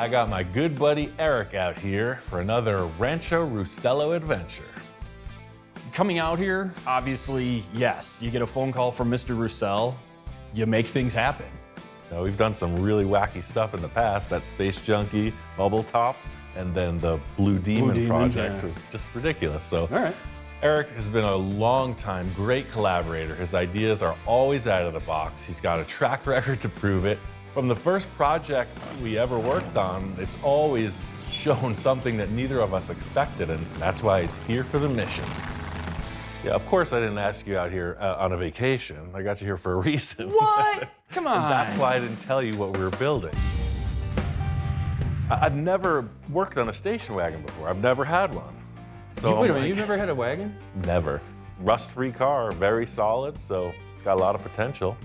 I got my good buddy Eric out here for another Rancho Russello adventure. Coming out here, obviously, yes, you get a phone call from Mr. Roussel, you make things happen. Now, we've done some really wacky stuff in the past, that Space Junkie bubble top, and then the Blue Demon project was just ridiculous. So, All right. Eric has been a long-time great collaborator. His ideas are always out of the box. He's got a track record to prove it. From the first project we ever worked on, it's always shown something that neither of us expected, and that's why he's here for the mission. Yeah, of course I didn't ask you out here on a vacation. I got you here for a reason. What? Come on. And that's why I didn't tell you what we were building. I've never worked on a station wagon before. I've never had one. So Wait a minute, you've never had a wagon? Never. Rust-free car, very solid, so it's got a lot of potential.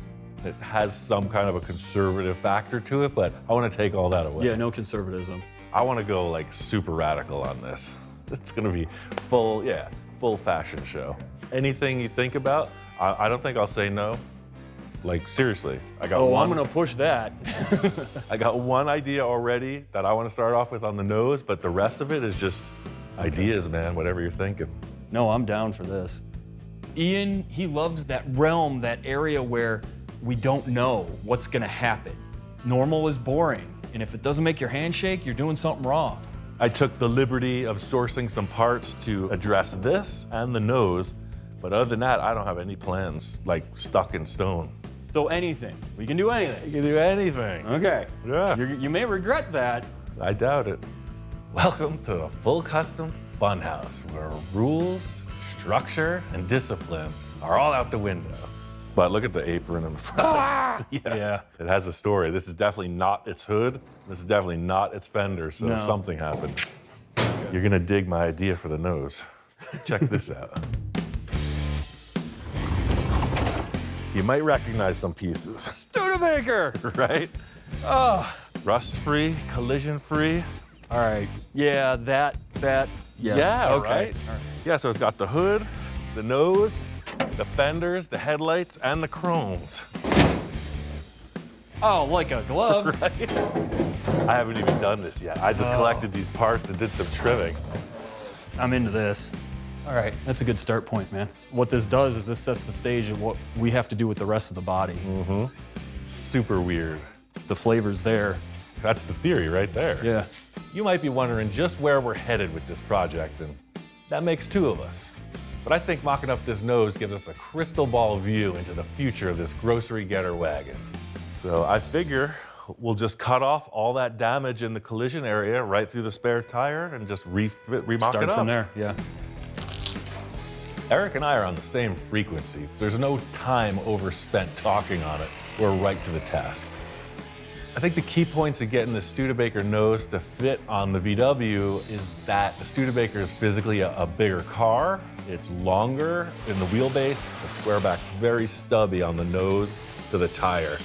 It has some kind of a conservative factor to it, but I want to take all that away. Yeah, no conservatism. I want to go like super radical on this. It's going to be full fashion show. Anything you think about, I don't think I'll say no. Like, seriously, I got one. I'm going to push that. I got one idea already that I want to start off with on the nose, but the rest of it is just ideas, man, whatever you're thinking. No, I'm down for this. Ian, he loves that realm, that area where we don't know what's going to happen. Normal is boring, and if it doesn't make your hand shake, you're doing something wrong. I took the liberty of sourcing some parts to address this and the nose, but other than that, I don't have any plans, like, stuck in stone. So anything. We can do anything. You can do anything. Okay. Yeah. You may regret that. I doubt it. Welcome to the Full Custom Funhouse, where rules, structure, and discipline are all out the window. But look at the apron in the front. Ah! Yeah. It has a story. This is definitely not its hood. This is definitely not its fender, so No. something happened. You're gonna dig my idea for the nose. Check this out. You might recognize some pieces. Studebaker! Right? Oh. Rust-free, collision-free. All right. Yeah, that, yes. Yeah, okay. right? Yeah, so it's got the hood, the nose, the fenders, the headlights, and the chromes. Oh, like a glove. Right? I haven't even done this yet. I just collected these parts and did some trimming. I'm into this. All right, that's a good start point, man. What this does is this sets the stage of what we have to do with the rest of the body. Mm-hmm. It's super weird. The flavor's there. That's the theory right there. Yeah. You might be wondering just where we're headed with this project, and that makes two of us. But I think mocking up this nose gives us a crystal ball view into the future of this grocery getter wagon. So I figure we'll just cut off all that damage in the collision area right through the spare tire and just remock it up. Start from there, yeah. Eric and I are on the same frequency. There's no time overspent talking on it. We're right to the task. I think the key points of getting the Studebaker nose to fit on the VW is that the Studebaker is physically a bigger car. It's longer in the wheelbase. The Squareback's very stubby on the nose to the tire.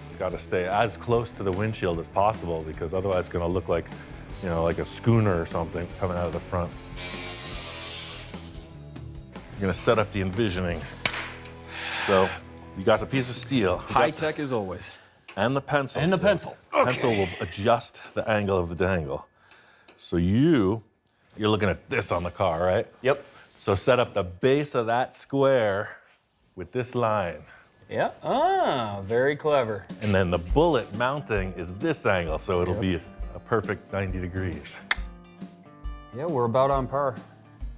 It's got to stay as close to the windshield as possible because otherwise it's going to look like, you know, like a schooner or something coming out of the front. I'm going to set up the envisioning. So you got the piece of steel. High tech as always. And the pencil. And the pencil. Okay. Pencil will adjust the angle of the dangle. So you're looking at this on the car, right? Yep. So set up the base of that square with this line. Yeah. Ah, very clever. And then the bullet mounting is this angle, so it'll be a perfect 90 degrees. Yeah, we're about on par.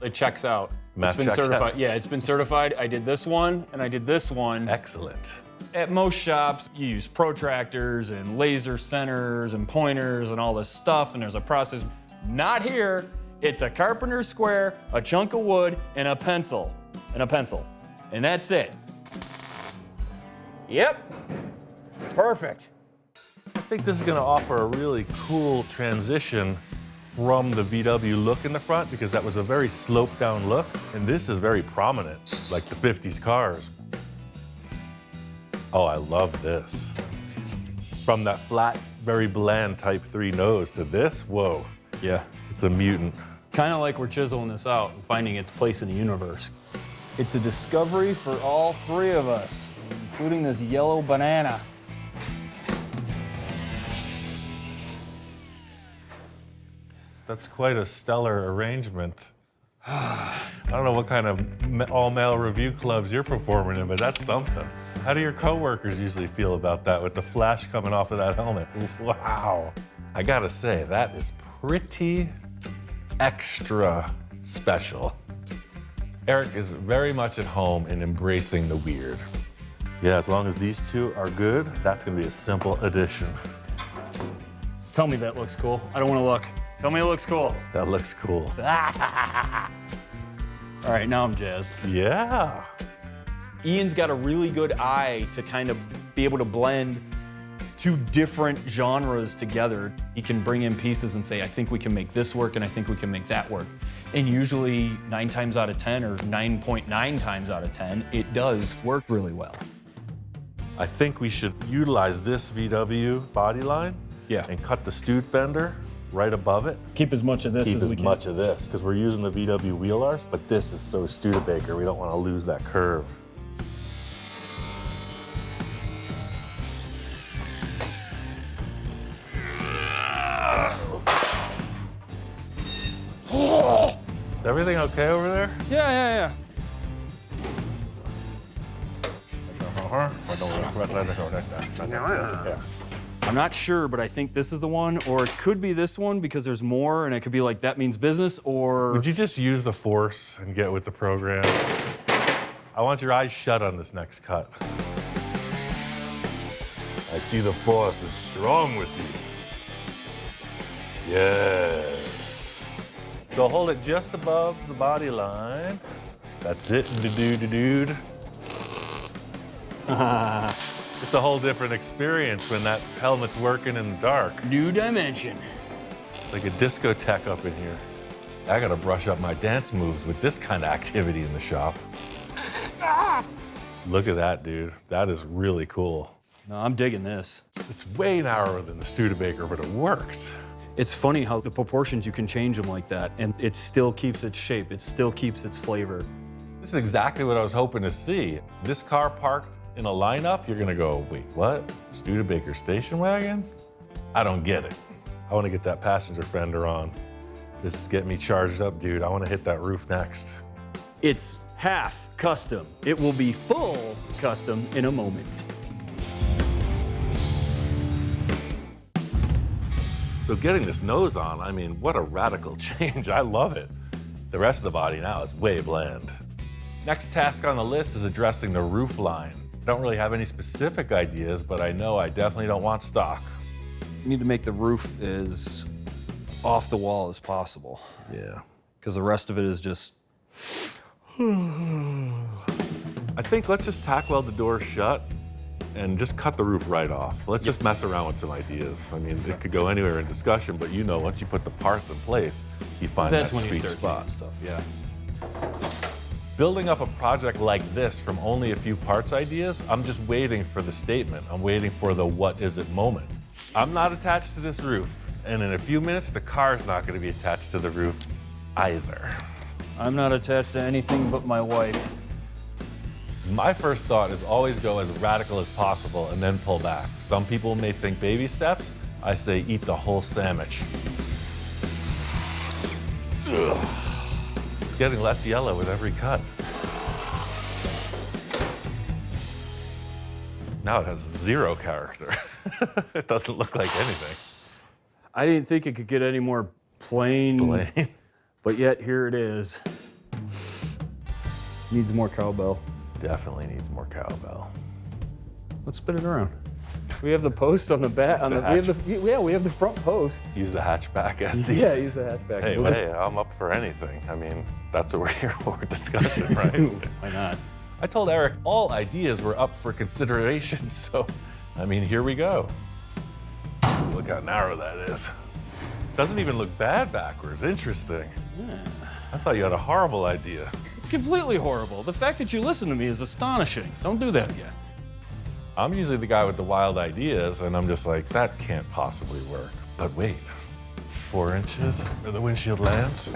It checks out. Math It's been checks certified. out. Yeah, it's been certified. I did this one and I did this one. Excellent. At most shops, you use protractors and laser centers and pointers and all this stuff, and there's a process. Not here. It's a carpenter's square, a chunk of wood, and a pencil. And that's it. Yep. Perfect. I think this is going to offer a really cool transition from the VW look in the front because that was a very sloped down look, and this is very prominent, like the 50s cars. Oh, I love this. From that flat, very bland Type 3 nose to this, whoa. Yeah. It's a mutant. Kind of like we're chiseling this out and finding its place in the universe. It's a discovery for all three of us, including this yellow banana. That's quite a stellar arrangement. I don't know what kind of all-male review clubs you're performing in, but that's something. How do your coworkers usually feel about that with the flash coming off of that helmet? Wow. I gotta say, that is pretty extra special. Eric is very much at home in embracing the weird. Yeah, as long as these two are good, that's gonna be a simple addition. Tell me that looks cool. I don't want to look. Tell me it looks cool. That looks cool. All right, now I'm jazzed. Yeah. Ian's got a really good eye to kind of be able to blend two different genres together. He can bring in pieces and say, I think we can make this work and I think we can make that work. And usually 9 times out of 10 or 9.9 times out of 10, it does work really well. I think we should utilize this VW body line and cut the Stude fender right above it. Keep as much of this as we can. Keep as much of this, because we're using the VW wheel arch, but this is so Studebaker, we don't want to lose that curve. Is everything okay over there? Yeah. I'm not sure, but I think this is the one, or it could be this one because there's more, and it could be like, that means business, or... Would you just use the force and get with the program? I want your eyes shut on this next cut. I see the force is strong with you. Yes. So hold it just above the body line. That's it, dude. It's a whole different experience when that helmet's working in the dark. New dimension. It's like a discotheque up in here. I gotta brush up my dance moves with this kind of activity in the shop. Look at that, dude. That is really cool. No, I'm digging this. It's way narrower than the Studebaker, but it works. It's funny how the proportions, you can change them like that, and it still keeps its shape. It still keeps its flavor. This is exactly what I was hoping to see. This car parked in a lineup, you're gonna go, wait, what? Studebaker station wagon? I don't get it. I wanna get that passenger fender on. This is getting me charged up, dude. I wanna hit that roof next. It's half custom. It will be full custom in a moment. So getting this nose on, I mean, what a radical change. I love it. The rest of the body now is way bland. Next task on the list is addressing the roof line. I don't really have any specific ideas, but I know I definitely don't want stock. You need to make the roof as off the wall as possible. Yeah. Because the rest of it is just... I think let's just tack weld the door shut and just cut the roof right off. Let's just mess around with some ideas. I mean, it could go anywhere in discussion, but you know, once you put the parts in place, you find that sweet spot. That's when you start seeing stuff, yeah. Building up a project like this from only a few parts ideas, I'm just waiting for the statement. I'm waiting for the what is it moment. I'm not attached to this roof, and in a few minutes, the car's not gonna be attached to the roof either. I'm not attached to anything but my wife. My first thought is always go as radical as possible and then pull back. Some people may think baby steps. I say eat the whole sandwich. Ugh. It's getting less yellow with every cut. Now it has zero character. It doesn't look like anything. I didn't think it could get any more plain. But yet here it is. Needs more cowbell. Definitely needs more cowbell. Let's spin it around. We have the post on the back. We have the front posts. Use the hatchback as the... Yeah, use the hatchback. Hey, I'm up for anything. I mean, that's what we're here for, discussion, right? Why not? I told Eric all ideas were up for consideration, so, I mean, here we go. Look how narrow that is. Doesn't even look bad backwards. Interesting. Yeah. I thought you had a horrible idea. It's completely horrible. The fact that you listen to me is astonishing. Don't do that again. I'm usually the guy with the wild ideas, and I'm just like, that can't possibly work. But wait, 4 inches where the windshield lands?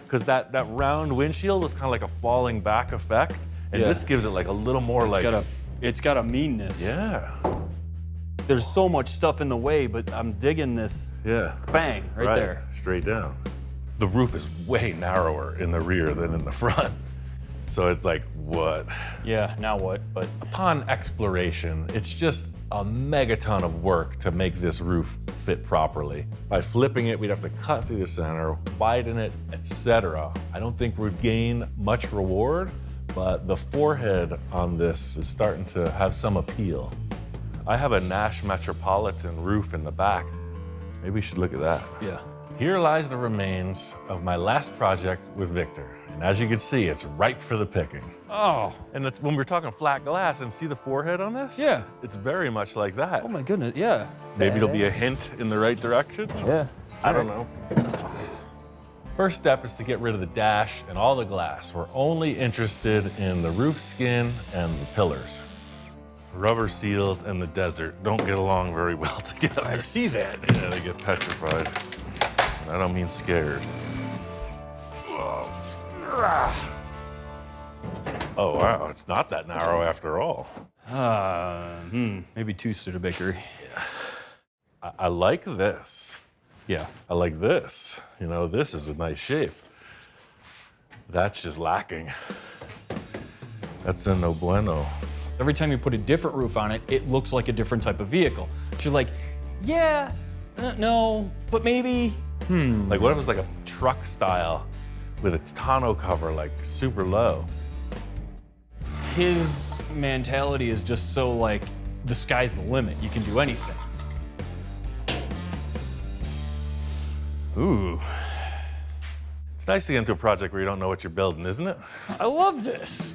Because that round windshield was kind of like a falling back effect, and this gives it like a little more it's got a meanness. Yeah. There's so much stuff in the way, but I'm digging this Yeah. bang right there. Straight down. The roof is way narrower in the rear than in the front. So it's like, what? Yeah, now what? But Upon exploration, it's just a megaton of work to make this roof fit properly. By flipping it, we'd have to cut through the center, widen it, etc. I don't think we'd gain much reward, but the forehead on this is starting to have some appeal. I have a Nash Metropolitan roof in the back. Maybe we should look at that. yeah. Here lies the remains of my last project with Victor. And as you can see, it's ripe for the picking. Oh. And it's, when we're talking flat glass and see the forehead on this? Yeah. It's very much like that. Oh my goodness, yeah. Maybe it'll be a hint in the right direction? Yeah. I don't know. First step is to get rid of the dash and all the glass. We're only interested in the roof skin and the pillars. Rubber seals and the desert don't get along very well together. I see that. Yeah, they get petrified. I don't mean scared. Oh, wow, it's not that narrow after all. Maybe too Studebaker. I like this. Yeah. I like this. You know, this is a nice shape. That's just lacking. That's a no bueno. Every time you put a different roof on it, it looks like a different type of vehicle. But you're like, yeah, no, but maybe. Like, what if it was like a truck style with a tonneau cover, like super low? His mentality is just so like, the sky's the limit. You can do anything. Ooh, It's nice to get into a project where you don't know what you're building, isn't it? I love this.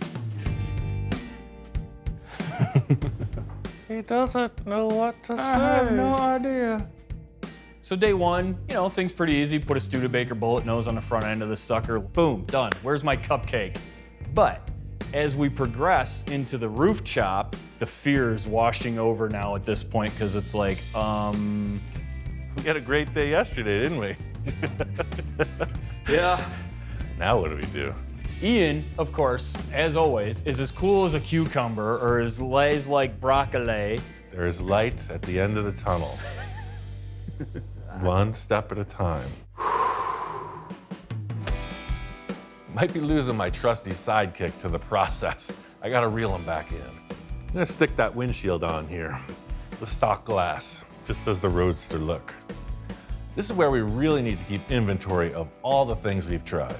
He doesn't know what to I have no idea. So day one, you know, things pretty easy. Put a Studebaker bullet nose on the front end of the sucker. Boom, done. Where's my cupcake? But as we progress into the roof chop, the fear is washing over now at this point because it's like, We had a great day yesterday, didn't we? yeah. Now what do we do? Ian, of course, as always, is as cool as a cucumber or as lays like broccoli. There is light at the end of the tunnel. One step at a time. Might be losing my trusty sidekick to the process. I gotta reel him back in. I'm gonna stick that windshield on here. The stock glass, just as the Roadster look. This is where we really need to keep inventory of all the things we've tried.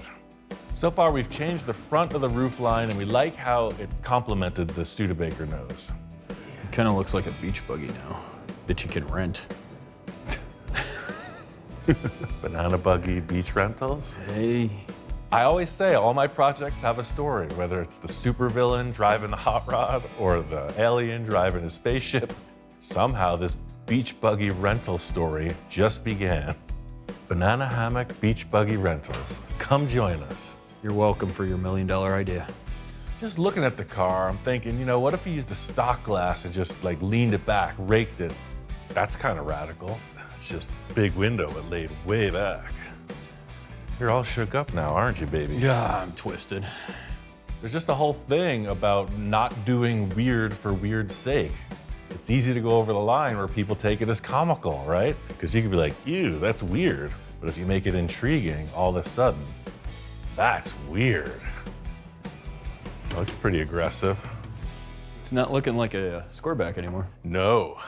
So far, we've changed the front of the roof line, and we like how it complemented the Studebaker nose. It kind of looks like a beach buggy now that you can rent. Banana buggy beach rentals. Hey. I always say all my projects have a story, whether it's the supervillain driving the hot rod or the alien driving a spaceship. Somehow this beach buggy rental story just began. Banana hammock beach buggy rentals. Come join us. You're welcome for your $1 million idea. Just looking at the car, I'm thinking, you know, what if he used the stock glass and just like leaned it back, raked it? That's kind of radical. It's just big window, but laid way back. You're all shook up now, aren't you, baby? Yeah, I'm twisted. There's just a whole thing about not doing weird for weird's sake. It's easy to go over the line where people take it as comical, right? Because you could be like, ew, that's weird. But if you make it intriguing, all of a sudden, that's weird. Looks pretty aggressive. It's not looking like a Squareback anymore. No.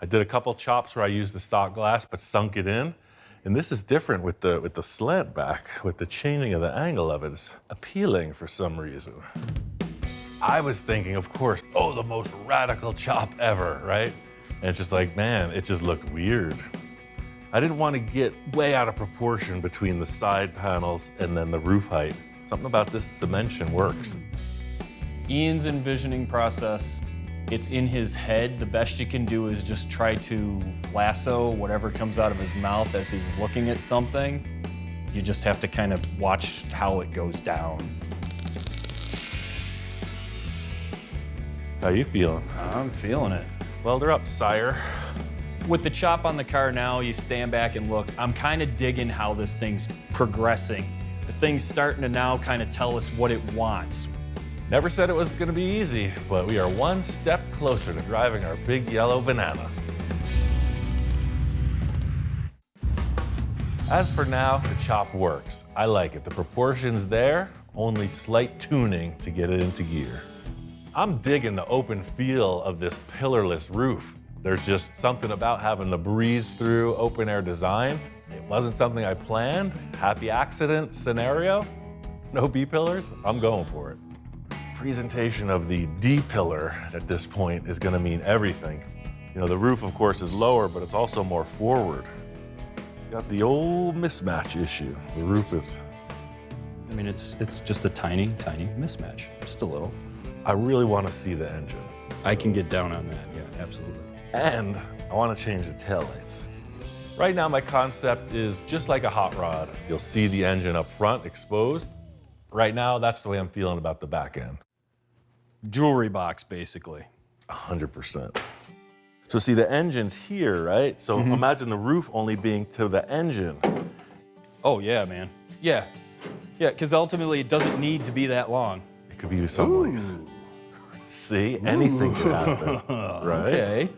I did a couple chops where I used the stock glass but sunk it in. And this is different with the slant back, with the changing of the angle of it. It's appealing for some reason. I was thinking, of course, oh, the most radical chop ever, right? And it's just like, man, it just looked weird. I didn't want to get way out of proportion between the side panels and then the roof height. Something about this dimension works. Ian's envisioning process, it's in his head. The best you can do is just try to lasso whatever comes out of his mouth as he's looking at something. You just have to kind of watch how it goes down. How you feeling? I'm feeling it. Welder up, sire. With the chop on the car now, you stand back and look. I'm kind of digging how this thing's progressing. The thing's starting to now kind of tell us what it wants. Never said it was gonna be easy, but we are one step closer to driving our big yellow banana. As for now, the chop works. I like it. The proportions there, only slight tuning to get it into gear. I'm digging the open feel of this pillarless roof. There's just something about having the breeze-through open-air design. It wasn't something I planned. Happy accident scenario. No B-pillars, I'm going for it. Presentation of the D-pillar at this point is gonna mean everything. You know, the roof, of course, is lower, but it's also more forward. Got the old mismatch issue. The roof is... I mean, it's just a tiny, tiny mismatch, just a little. I really want to see the engine. I can get down on that, yeah, absolutely. And I want to change the taillights. Right now, my concept is just like a hot rod. You'll see the engine up front exposed. Right now, that's the way I'm feeling about the back end. Jewelry box, basically. 100%. So see, the engine's here, right? So imagine the roof only being to the engine. Oh, yeah, man. Yeah. Yeah, because ultimately it doesn't need to be that long. It could be something like, see, anything could happen, right? Okay.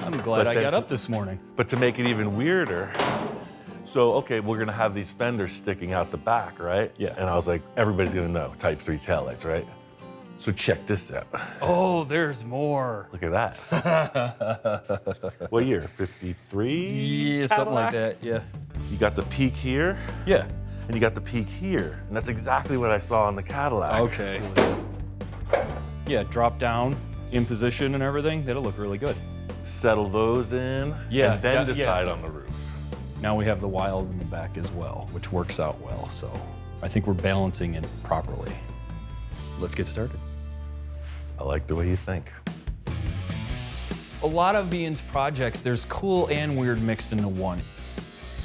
I'm glad But I then got up this morning. But to make it even weirder, so, okay, we're gonna have these fenders sticking out the back, right? Yeah. And I was like, everybody's gonna know, Type 3 taillights, right? So check this out. Oh, there's more. Look at that. What year, 53? Yeah, something like that, yeah. You got the peak here, Yeah. and you got the peak here. And that's exactly what I saw on the Cadillac. Okay. Yeah, drop down in position and everything. That'll look really good. Settle those in, Yeah, and then yeah. decide on the roof. Now we have the wild in the back as well, which works out well. So I think we're balancing it properly. Let's get started. I like the way you think. A lot of Ian's projects, there's cool and weird mixed into one.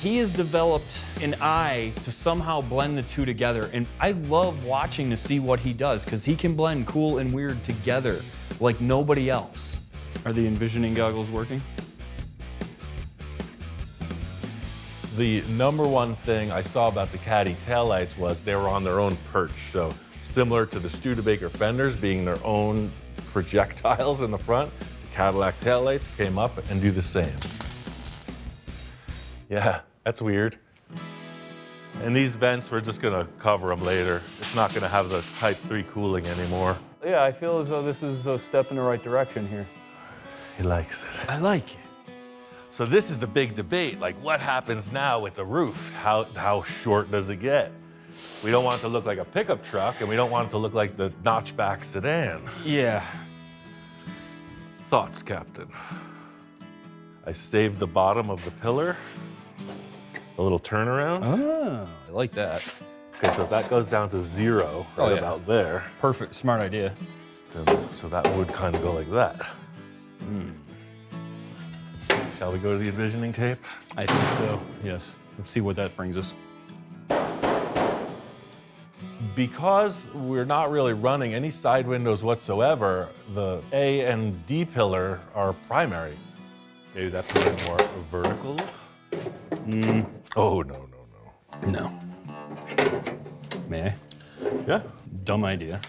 He has developed an eye to somehow blend the two together, and I love watching to see what he does, because he can blend cool and weird together like nobody else. Are the envisioning goggles working? The number one thing I saw about the Caddy taillights was they were on their own perch. So similar to the Studebaker fenders being their own projectiles in the front, the Cadillac taillights came up and do the same. Yeah, that's weird. And these vents, we're just gonna cover them later. It's not gonna have the Type 3 cooling anymore. Yeah, I feel as though this is a step in the right direction here. He likes it. I like it. So this is the big debate, like what happens now with the roof? How short does it get? We don't want it to look like a pickup truck, and we don't want it to look like the notchback sedan. Yeah. Thoughts, Captain? I saved the bottom of the pillar, a little turnaround. Oh, I like that. Okay, so if that goes down to 0, right about there, Perfect, smart idea. then, so that would kind of go like that. Shall we go to the envisioning tape? I think so, yes. Let's see what that brings us. Because we're not really running any side windows whatsoever, the A and D pillar are primary. Maybe that pillar is more vertical? Oh, no. No. May I? Yeah. Dumb idea.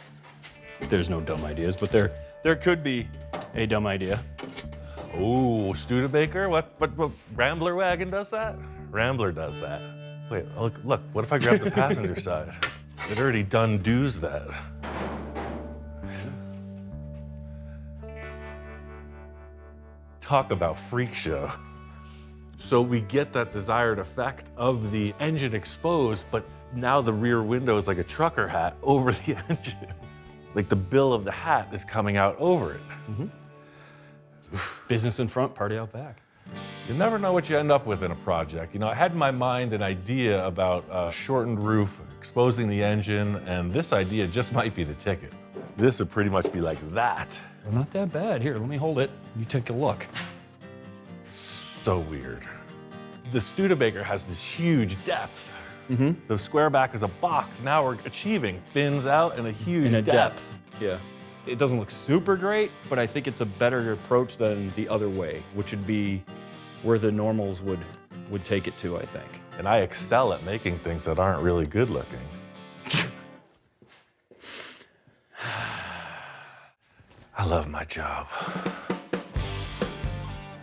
There's no dumb ideas, but there could be a dumb idea. Oh, Studebaker? What Rambler Wagon does that? Rambler does that. Wait, look, what if I grab the passenger side? It already done does that. Talk about freak show. So we get that desired effect of the engine exposed, but now the rear window is like a trucker hat over the engine. Like the bill of the hat is coming out over it. Business in front, party out back. You never know what you end up with in a project. You know, I had in my mind an idea about a shortened roof, exposing the engine, and this idea just might be the ticket. This would pretty much be like that. Well, not that bad. Here, let me hold it. You take a look. So weird. The Studebaker has this huge depth. The Squareback is a box. Now we're achieving fins out and a huge depth. Yeah. It doesn't look super great, but I think it's a better approach than the other way, which would be where the normals would take it to, I think. And I excel at making things that aren't really good looking. I love my job.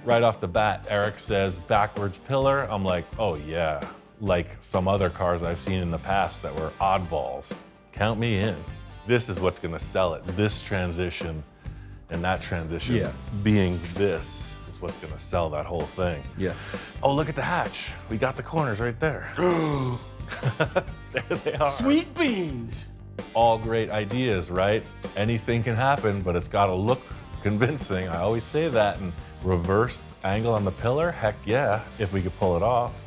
Right off the bat, Eric says backwards pillar. I'm like, oh yeah, like some other cars I've seen in the past that were oddballs. Count me in. This is what's gonna sell it. This transition and that transition being this is what's gonna sell that whole thing. Yeah. Oh, look at the hatch. We got the corners right there. There they are. Sweet beans. All great ideas, right? Anything can happen, but it's gotta look convincing. I always say that. And reversed angle on the pillar, heck yeah, if we could pull it off.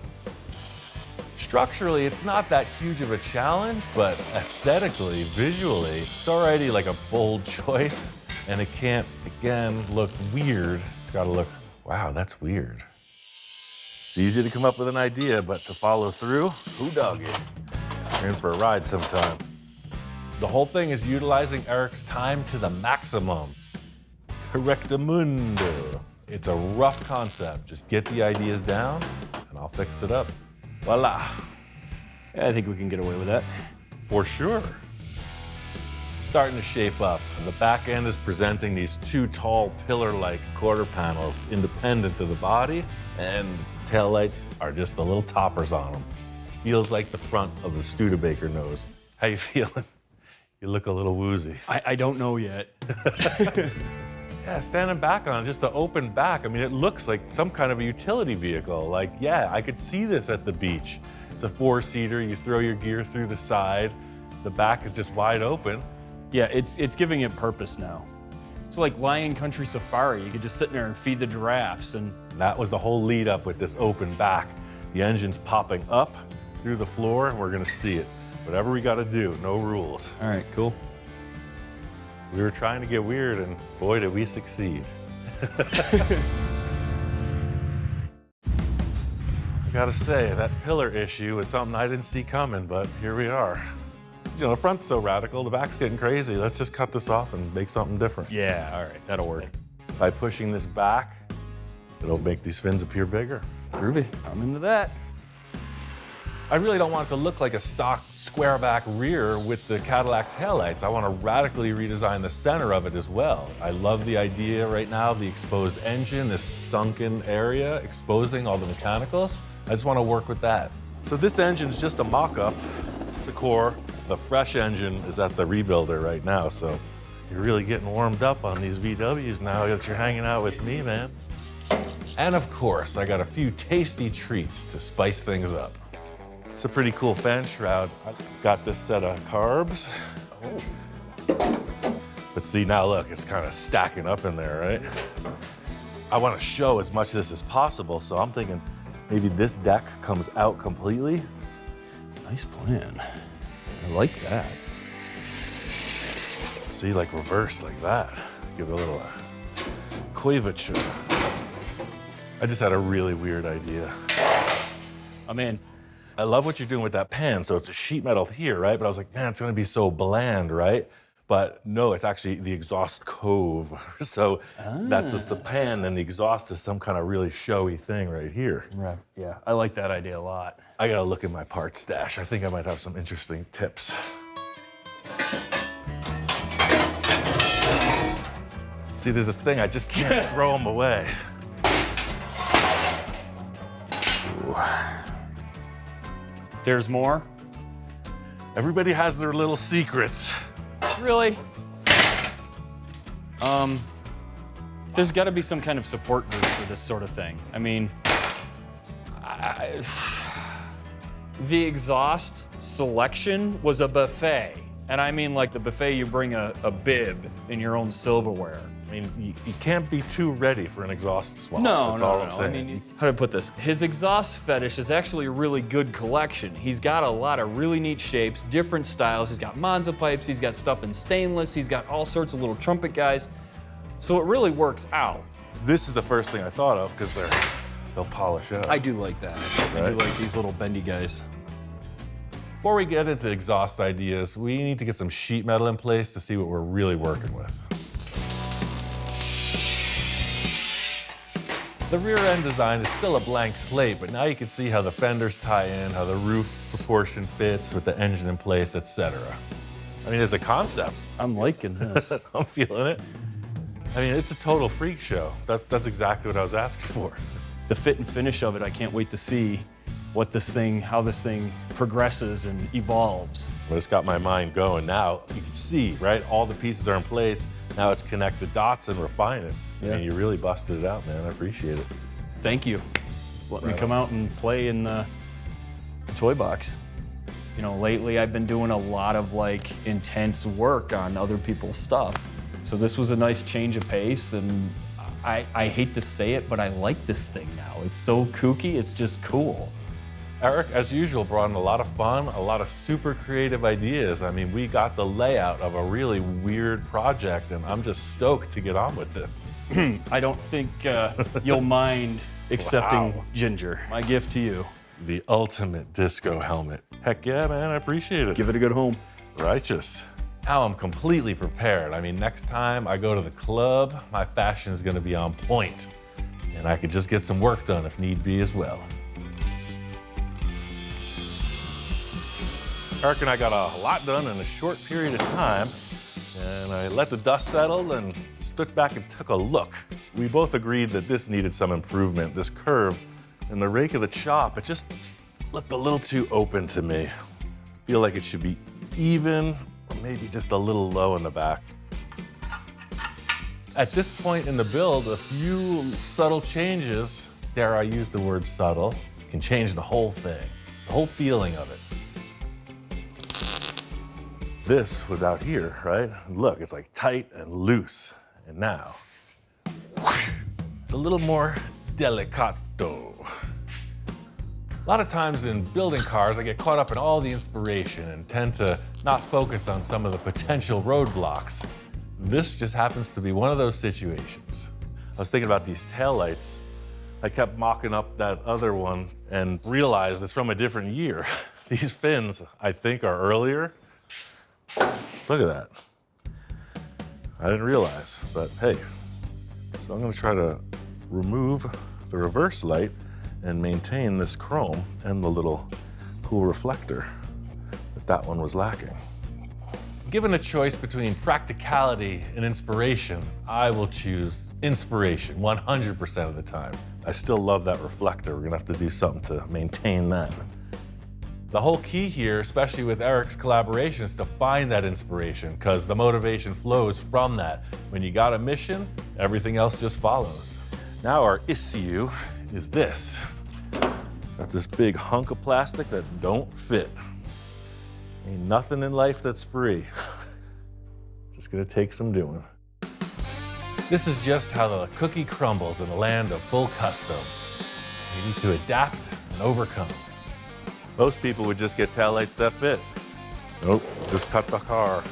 Structurally, it's not that huge of a challenge, but aesthetically, visually, it's already like a bold choice, and it can't, again, look weird. It's gotta look, wow, that's weird. It's easy to come up with an idea, but to follow through, who dog it? You're in for a ride sometime. The whole thing is utilizing Eric's time to the maximum. Correctamundo. It's a rough concept. Just get the ideas down and I'll fix it up. Voila. Yeah, I think we can get away with that. For sure. Starting to shape up. And the back end is presenting these two tall pillar-like quarter panels independent of the body, and taillights are just the little toppers on them. Feels like the front of the Studebaker nose. How you feeling? You look a little woozy. I don't know yet. Yeah, standing back on it, just the open back. I mean, it looks like some kind of a utility vehicle. Like, yeah, I could see this at the beach. It's a four-seater, you throw your gear through the side. The back is just wide open. Yeah, it's giving it purpose now. It's like Lion Country Safari. You could just sit in there and feed the giraffes. And that was the whole lead up with this open back. The engine's popping up through the floor, and we're gonna see it. Whatever we gotta do, no rules. All right, cool. We were trying to get weird, and boy, did we succeed. I gotta say, that pillar issue was something I didn't see coming, but here we are. You know, the front's so radical, the back's getting crazy. Let's just cut this off and make something different. Yeah, all right, that'll work. By pushing this back, it'll make these fins appear bigger. Groovy, I'm into that. I really don't want it to look like a stock squareback rear with the Cadillac taillights. I want to radically redesign the center of it as well. I love the idea right now of the exposed engine, this sunken area, exposing all the mechanicals. I just want to work with that. So this engine's just a mock-up. It's a core. The fresh engine is at the rebuilder right now, so you're really getting warmed up on these VWs now that you're hanging out with me, man. And of course, I got a few tasty treats to spice things up. It's a pretty cool fan shroud. I got this set of carbs. Oh. But see, now look, it's kind of stacking up in there, right? I want to show as much of this as possible, so I'm thinking maybe this deck comes out completely. Nice plan. I like that. See, like reverse like that. Give it a little curvature. I just had a really weird idea. I'm in. I love what you're doing with that pan. So it's a sheet metal here, right? But I was like, man, it's gonna be so bland, right? But no, it's actually the exhaust cove. So that's just the pan, and the exhaust is some kind of really showy thing right here. Right. Yeah, I like that idea a lot. I gotta look in my parts stash. I think I might have some interesting tips. See, there's a thing, I just can't throw them away. Ooh. There's more? Everybody has their little secrets. Really? There's got to be some kind of support group for this sort of thing. I mean, the exhaust selection was a buffet. And I mean like the buffet you bring a bib in your own silverware. I mean, you can't be too ready for an exhaust swap. No, That's no, all no. I'm saying. I mean, how do I put this? His exhaust fetish is actually a really good collection. He's got a lot of really neat shapes, different styles. He's got Monza pipes, he's got stuff in stainless, he's got all sorts of little trumpet guys. So it really works out. This is the first thing I thought of because they'll polish up. I do like that. I do like these little bendy guys. Before we get into exhaust ideas, we need to get some sheet metal in place to see what we're really working with. The rear end design is still a blank slate, but now you can see how the fenders tie in, how the roof proportion fits with the engine in place, etc. I mean, as a concept, I'm liking this. I'm feeling it. I mean, it's a total freak show. That's exactly what I was asking for. The fit and finish of it, I can't wait to see how this thing progresses and evolves. Well, it's got my mind going now. You can see, right? All the pieces are in place. Now it's connect the dots and refine it. Yeah. I mean, you really busted it out, man. I appreciate it. Thank you. Let me come out and play in the toy box. You know, lately I've been doing a lot of like intense work on other people's stuff. So this was a nice change of pace, and I hate to say it, but I like this thing now. It's so kooky, it's just cool. Eric, as usual, brought in a lot of fun, a lot of super creative ideas. I mean, we got the layout of a really weird project, and I'm just stoked to get on with this. I don't think you'll mind accepting Wow. Ginger. My gift to you. The ultimate disco helmet. Heck yeah, man, I appreciate it. Give it a good home. Righteous. Now I'm completely prepared. I mean, next time I go to the club, my fashion is gonna be on point. And I could just get some work done if need be as well. Eric and I got a lot done in a short period of time, and I let the dust settle and stood back and took a look. We both agreed that this needed some improvement. This curve and the rake of the chop, it just looked a little too open to me. I feel like it should be even, or maybe just a little low in the back. At this point in the build, a few subtle changes, dare I use the word subtle, can change the whole thing, the whole feeling of it. This was out here, right? Look, it's like tight and loose. And now, whoosh, it's a little more delicato. A lot of times in building cars, I get caught up in all the inspiration and tend to not focus on some of the potential roadblocks. This just happens to be one of those situations. I was thinking about these taillights. I kept mocking up that other one and realized it's from a different year. These fins, I think, are earlier. Look at that. I didn't realize, but hey. So I'm gonna try to remove the reverse light and maintain this chrome and the little cool reflector that one was lacking. Given a choice between practicality and inspiration, I will choose inspiration 100% of the time. I still love that reflector. We're gonna have to do something to maintain that. The whole key here, especially with Eric's collaboration, is to find that inspiration, because the motivation flows from that. When you got a mission, everything else just follows. Now our issue is this. Got this big hunk of plastic that don't fit. Ain't nothing in life that's free. Just gonna take some doing. This is just how the cookie crumbles in the land of full custom. You need to adapt and overcome. Most people would just get taillights that fit. Nope, just cut the car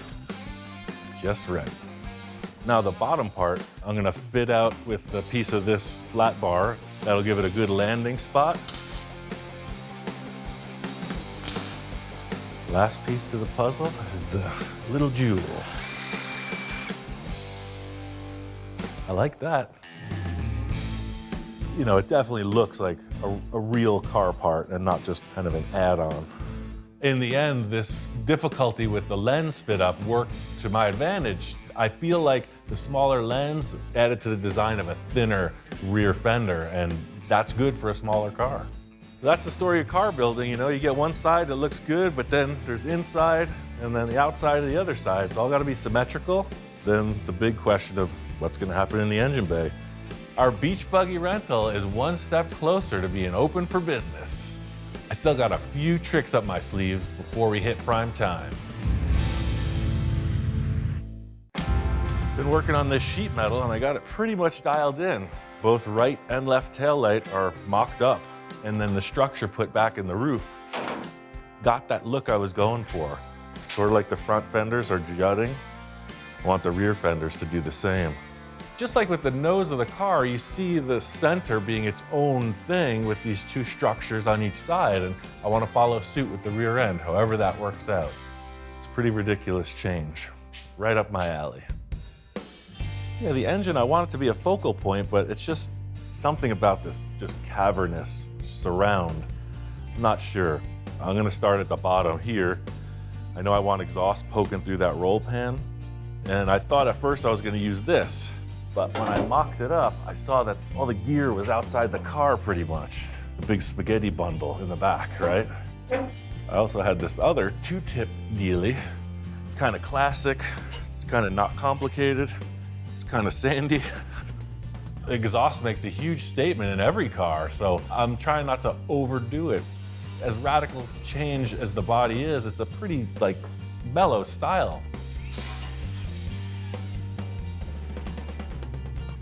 just right. Now the bottom part, I'm gonna fit out with a piece of this flat bar. That'll give it a good landing spot. Last piece to the puzzle is the little jewel. I like that. You know, it definitely looks like a real car part and not just kind of an add-on. In the end, this difficulty with the lens fit up worked to my advantage. I feel like the smaller lens added to the design of a thinner rear fender, and that's good for a smaller car. That's the story of car building. You know, you get one side that looks good, but then there's inside and then the outside of the other side. It's all got to be symmetrical. Then the big question of what's going to happen in the engine bay. Our beach buggy rental is one step closer to being open for business. I still got a few tricks up my sleeves before we hit prime time. Been working on this sheet metal and I got it pretty much dialed in. Both right and left taillight are mocked up, and then the structure put back in the roof. Got that look I was going for. Sort of like the front fenders are jutting. I want the rear fenders to do the same. Just like with the nose of the car, you see the center being its own thing with these two structures on each side, and I want to follow suit with the rear end, however that works out. It's a pretty ridiculous change. Right up my alley. Yeah, the engine, I want it to be a focal point, but it's just something about this just cavernous surround. I'm not sure. I'm gonna start at the bottom here. I know I want exhaust poking through that roll pan, and I thought at first I was gonna use this. But when I mocked it up, I saw that all the gear was outside the car pretty much. The big spaghetti bundle in the back, right? I also had this other 2-tip dealie. It's kind of classic. It's kind of not complicated. It's kind of sandy. The exhaust makes a huge statement in every car, so I'm trying not to overdo it. As radical change as the body is, it's a pretty like mellow style.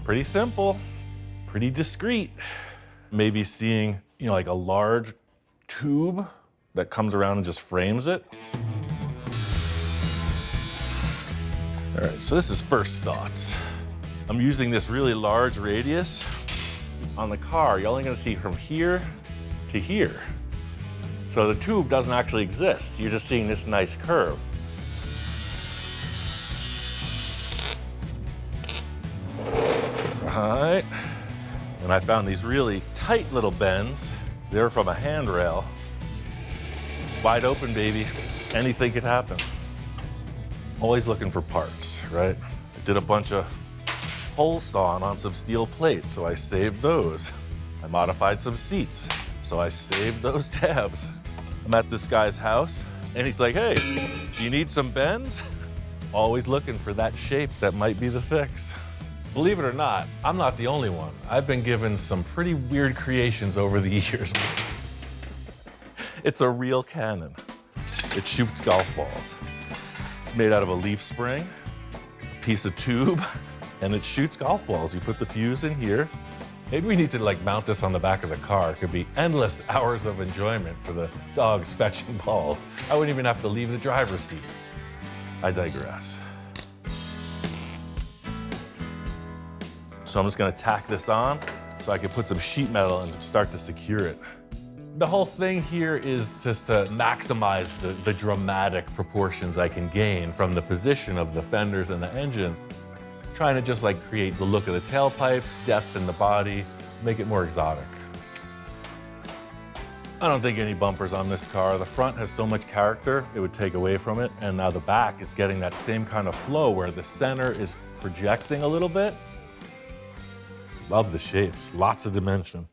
Pretty simple, pretty discreet. Maybe seeing, you know, like a large tube that comes around and just frames it. All right, so this is first thoughts. I'm using this really large radius. On the car, you're only gonna see from here to here. So the tube doesn't actually exist. You're just seeing this nice curve. Right. And I found these really tight little bends. They're from a handrail. Wide open, baby. Anything could happen. Always looking for parts, right? I did a bunch of hole sawing on some steel plates, so I saved those. I modified some seats, so I saved those tabs. I'm at this guy's house, and he's like, hey, do you need some bends? Always looking for that shape that might be the fix. Believe it or not, I'm not the only one. I've been given some pretty weird creations over the years. It's a real cannon. It shoots golf balls. It's made out of a leaf spring, a piece of tube, and it shoots golf balls. You put the fuse in here. Maybe we need to like mount this on the back of the car. It could be endless hours of enjoyment for the dogs fetching balls. I wouldn't even have to leave the driver's seat. I digress. So I'm just gonna tack this on so I can put some sheet metal and start to secure it. The whole thing here is just to maximize the dramatic proportions I can gain from the position of the fenders and the engines. Trying to just like create the look of the tailpipes, depth in the body, make it more exotic. I don't think any bumpers on this car. The front has so much character, it would take away from it. And now the back is getting that same kind of flow where the center is projecting a little bit. Love the shapes, lots of dimension.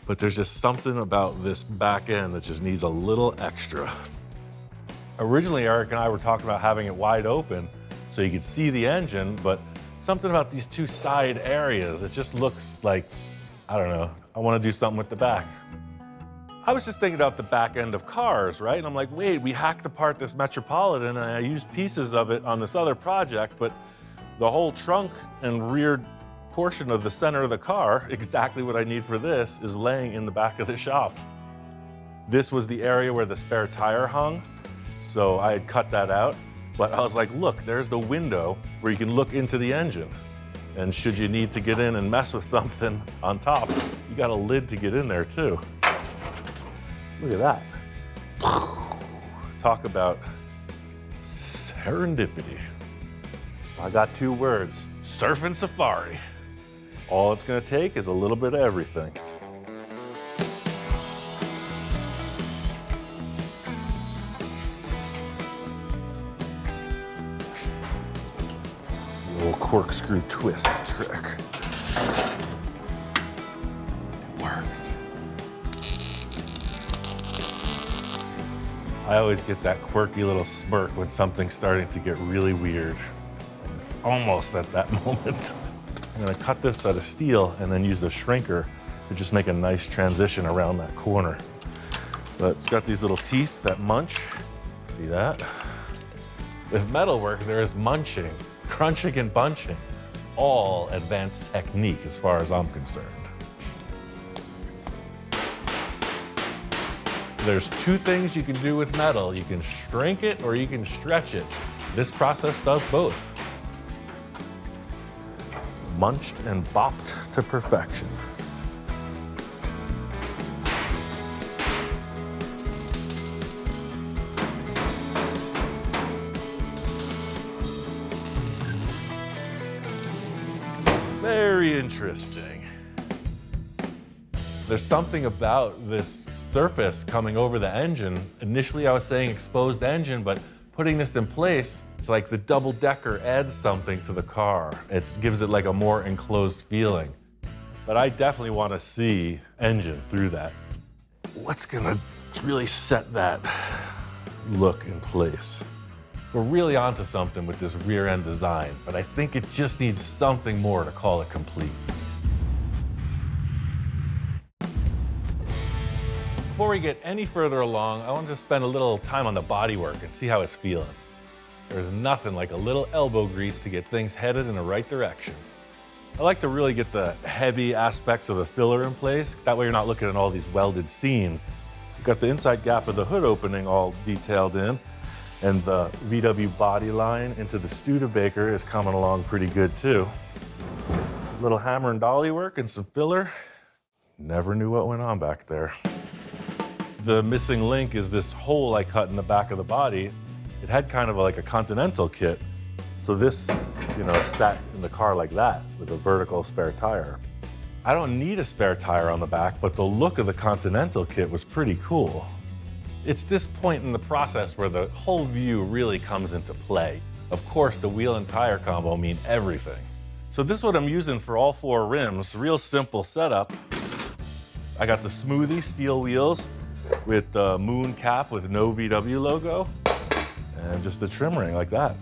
But there's just something about this back end that just needs a little extra. Originally, Eric and I were talking about having it wide open so you could see the engine, but something about these two side areas, it just looks like, I don't know, I want to do something with the back. I was just thinking about the back end of cars, right? And I'm like, wait, we hacked apart this Metropolitan and I used pieces of it on this other project, but the whole trunk and rear portion of the center of the car, exactly what I need for this, is laying in the back of the shop. This was the area where the spare tire hung, so I had cut that out. But I was like, look, there's the window where you can look into the engine. And should you need to get in and mess with something on top, you got a lid to get in there too. Look at that. Talk about serendipity. I got 2 words, surf and safari. All it's gonna take is a little bit of everything. It's the little corkscrew twist trick. It worked. I always get that quirky little smirk when something's starting to get really weird. It's almost at that moment. I'm gonna cut this out of steel and then use the shrinker to just make a nice transition around that corner. But it's got these little teeth that munch. See that? With metalwork, there is munching, crunching and bunching. All advanced technique as far as I'm concerned. There's 2 things you can do with metal. You can shrink it or you can stretch it. This process does both. Munched and bopped to perfection. Very interesting. There's something about this surface coming over the engine. Initially, I was saying exposed engine, but putting this in place, It's like the double-decker adds something to the car. It gives it like a more enclosed feeling. But I definitely want to see engine through that. What's gonna really set that look in place? We're really onto something with this rear end design, but I think it just needs something more to call it complete. Before we get any further along, I want to spend a little time on the bodywork and see how it's feeling. There's nothing like a little elbow grease to get things headed in the right direction. I like to really get the heavy aspects of the filler in place. That way you're not looking at all these welded seams. You've got the inside gap of the hood opening all detailed in, and the VW body line into the Studebaker is coming along pretty good too. A little hammer and dolly work and some filler. Never knew what went on back there. The missing link is this hole I cut in the back of the body. It had kind of like a Continental kit. So this, sat in the car like that with a vertical spare tire. I don't need a spare tire on the back, but the look of the Continental kit was pretty cool. It's this point in the process where the whole view really comes into play. Of course, the wheel and tire combo mean everything. So this is what I'm using for all 4 rims. Real simple setup. I got the smoothie steel wheels with the moon cap with no VW logo, and just a trim ring like that.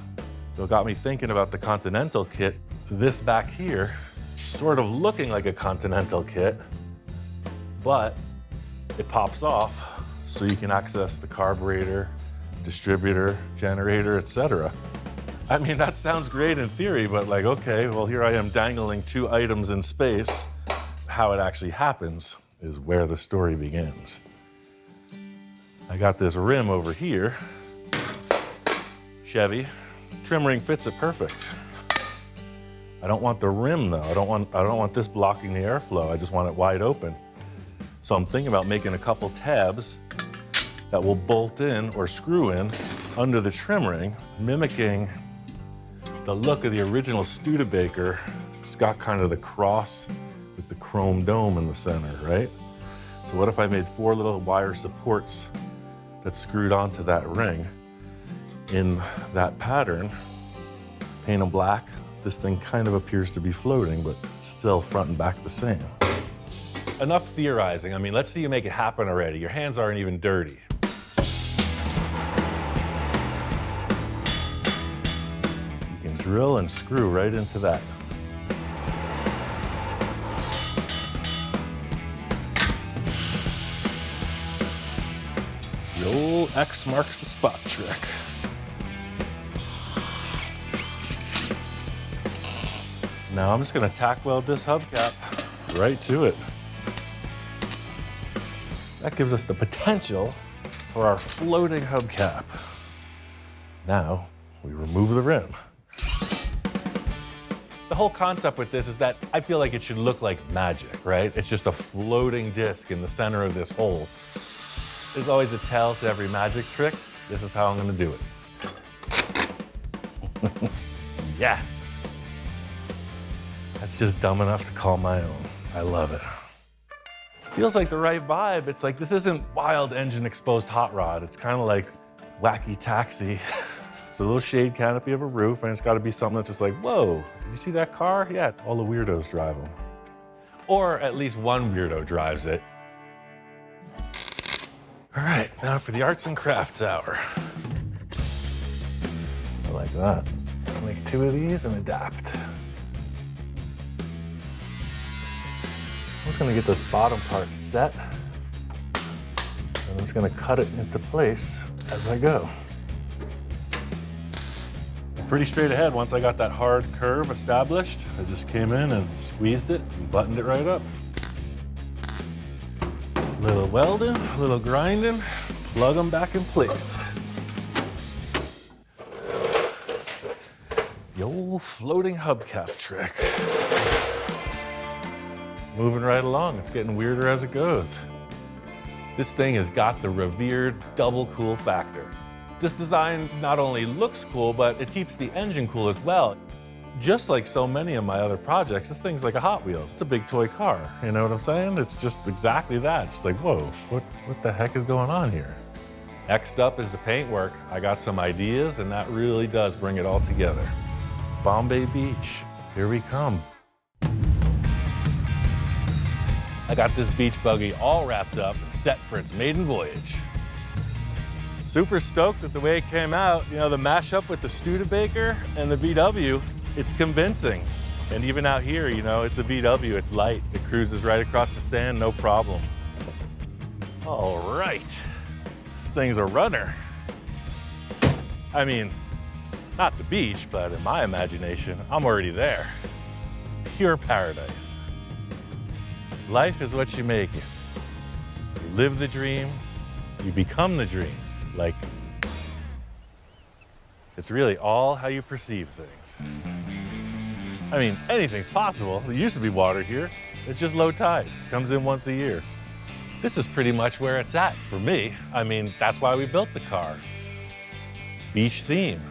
So it got me thinking about the Continental kit. This back here, sort of looking like a Continental kit, but it pops off so you can access the carburetor, distributor, generator, etc. I mean, that sounds great in theory, but like, okay, well, here I am dangling 2 items in space. How it actually happens is where the story begins. I got this rim over here, Chevy. Trim ring fits it perfect. I don't want the rim though. I don't want this blocking the airflow. I just want it wide open. So I'm thinking about making a couple tabs that will bolt in or screw in under the trim ring, mimicking the look of the original Studebaker. It's got kind of the cross with the chrome dome in the center, right? So what if I made 4 little wire supports that screwed onto that ring in that pattern, paint them black. This thing kind of appears to be floating, but still front and back the same. Enough theorizing. I mean, let's see you make it happen already. Your hands aren't even dirty. You can drill and screw right into that. The old X marks the spot trick. Now I'm just gonna tack weld this hubcap right to it. That gives us the potential for our floating hubcap. Now we remove the rim. The whole concept with this is that I feel like it should look like magic, right? It's just a floating disc in the center of this hole. There's always a tell to every magic trick. This is how I'm gonna do it. Yes. That's just dumb enough to call my own. I love it. Feels like the right vibe. It's like, this isn't wild engine exposed hot rod. It's kind of like wacky taxi. It's a little shade canopy of a roof, and it's got to be something that's just like, whoa, did you see that car? Yeah, all the weirdos drive them. Or at least one weirdo drives it. All right, now for the arts and crafts hour. I like that. Let's make 2 of these and adapt. I'm just gonna get this bottom part set, and I'm just gonna cut it into place as I go. I'm pretty straight ahead once I got that hard curve established. I just came in and squeezed it and buttoned it right up. A little welding, a little grinding, plug them back in place. The old floating hubcap trick. Moving right along, it's getting weirder as it goes. This thing has got the revered double cool factor. This design not only looks cool, but it keeps the engine cool as well. Just like so many of my other projects, this thing's like a Hot Wheels. It's a big toy car, you know what I'm saying? It's just exactly that. It's like, whoa, what the heck is going on here? Next up is the paint work. I got some ideas, and that really does bring it all together. Bombay Beach, here we come. I got this beach buggy all wrapped up and set for its maiden voyage. Super stoked with the way it came out. You know, the mashup with the Studebaker and the VW, it's convincing. And even out here, you know, it's a VW, it's light. It cruises right across the sand, no problem. All right, this thing's a runner. I mean, not the beach, but in my imagination, I'm already there. It's pure paradise. Life is what you make it. You live the dream, you become the dream. Like, it's really all how you perceive things. I mean, anything's possible. There used to be water here. It's just low tide. It comes in once a year. This is pretty much where it's at for me. I mean, that's why we built the car. Beach theme.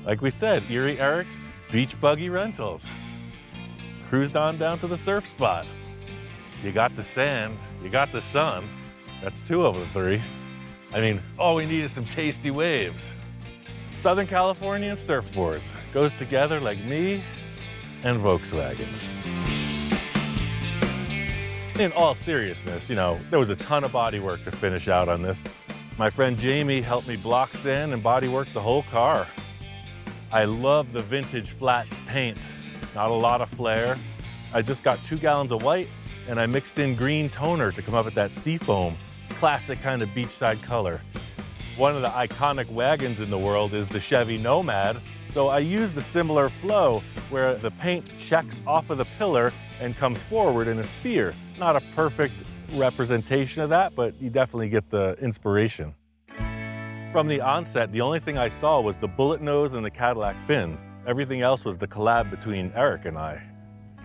Like we said, Erie Eric's Beach Buggy Rentals. Cruised on down to the surf spot. You got the sand, you got the sun. That's 2 of the 3. I mean, all we need is some tasty waves. Southern California surfboards. Goes together like me and Volkswagens. In all seriousness, you know, there was a ton of body work to finish out on this. My friend Jamie helped me block sand and body work the whole car. I love the vintage flats paint. Not a lot of flair. I just got 2 gallons of white and I mixed in green toner to come up with that seafoam, classic kind of beachside color. One of the iconic wagons in the world is the Chevy Nomad, so I used a similar flow where the paint checks off of the pillar and comes forward in a spear. Not a perfect representation of that, but you definitely get the inspiration. From the onset, the only thing I saw was the bullet nose and the Cadillac fins. Everything else was the collab between Eric and I.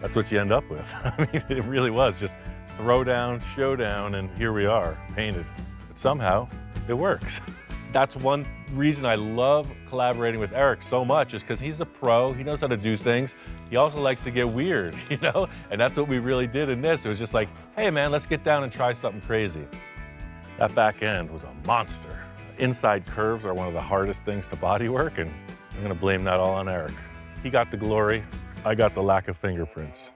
That's what you end up with. I mean, it really was just throw down, showdown, and here we are, painted. But somehow, it works. That's one reason I love collaborating with Eric so much, is because he's a pro, he knows how to do things. He also likes to get weird, you know? And that's what we really did in this. It was just like, hey man, let's get down and try something crazy. That back end was a monster. Inside curves are one of the hardest things to bodywork, and I'm gonna blame that all on Eric. He got the glory, I got the lack of fingerprints.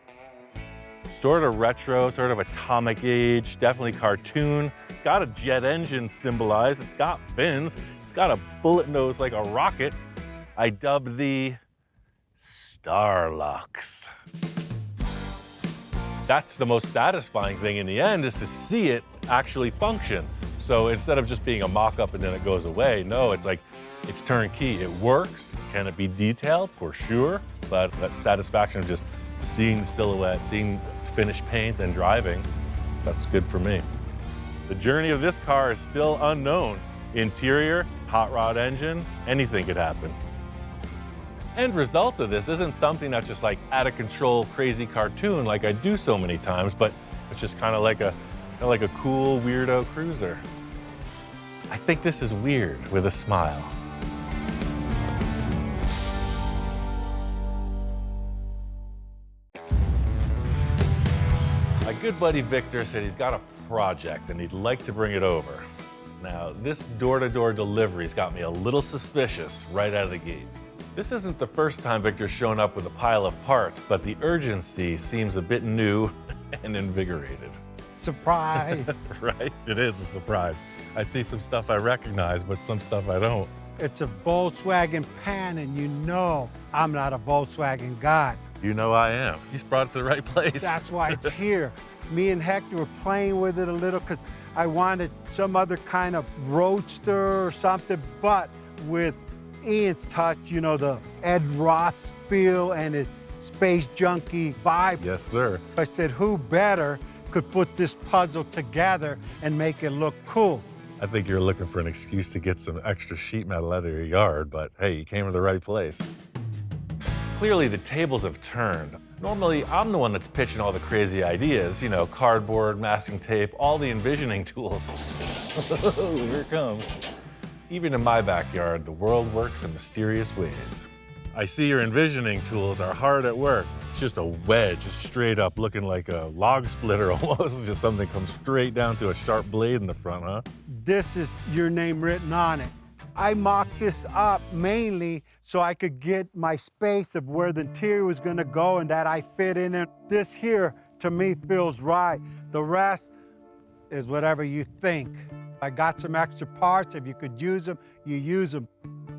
Sort of retro, sort of atomic age, definitely cartoon. It's got a jet engine symbolized, it's got fins, it's got a bullet nose like a rocket. I dubbed the Starlux. That's the most satisfying thing in the end, is to see it actually function. So instead of just being a mock-up and then it goes away, no, it's like, it's turnkey. It works. Can it be detailed? For sure. But that satisfaction of just seeing the silhouette, seeing finished paint and driving, that's good for me. The journey of this car is still unknown. Interior, hot rod engine, anything could happen. End result of this isn't something that's just like out of control, crazy cartoon like I do so many times, but it's just kind of like a cool weirdo cruiser. I think this is weird with a smile. My good buddy Victor said he's got a project and he'd like to bring it over. Now, this door-to-door delivery's got me a little suspicious right out of the gate. This isn't the first time Victor's shown up with a pile of parts, but the urgency seems a bit new and invigorated. Surprise. Right? It is a surprise. I see some stuff I recognize, but some stuff I don't. It's a Volkswagen pan, and you know I'm not a Volkswagen guy. You know I am. He's brought it to the right place. That's why it's here. Me and Hector were playing with it a little because I wanted some other kind of Roadster or something, but with Ian's touch, you know, the Ed Roth feel and his space junkie vibe. Yes, sir. I said, who better could put this puzzle together and make it look cool? I think you're looking for an excuse to get some extra sheet metal out of your yard, but hey, you came to the right place. Clearly, the tables have turned. Normally, I'm the one that's pitching all the crazy ideas, you know, cardboard, masking tape, all the envisioning tools. Here it comes. Even in my backyard, the world works in mysterious ways. I see your envisioning tools are hard at work. It's just a wedge, just straight up looking like a log splitter almost. Just something comes straight down to a sharp blade in the front, huh? This is your name written on it. I mocked this up mainly so I could get my space of where the interior was gonna go and that I fit in it. This here, to me, feels right. The rest is whatever you think. I got some extra parts. If you could use them, you use them.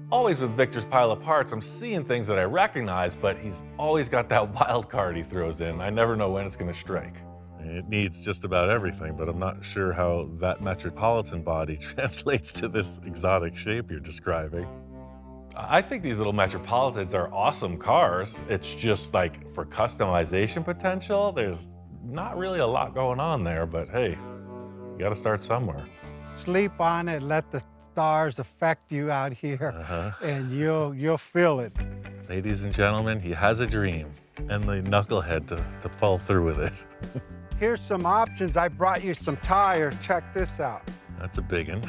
Always with Victor's pile of parts, I'm seeing things that I recognize, but he's always got that wild card he throws in. I never know when it's gonna strike. It needs just about everything, but I'm not sure how that Metropolitan body translates to this exotic shape you're describing. I think these little Metropolitans are awesome cars. It's just like for customization potential, there's not really a lot going on there, but hey, you gotta start somewhere. Sleep on it, let the stars affect you out here, and you'll feel it. Ladies and gentlemen, he has a dream, and the knucklehead to fall through with it. Here's some options. I brought you some tires. Check this out. That's a big one.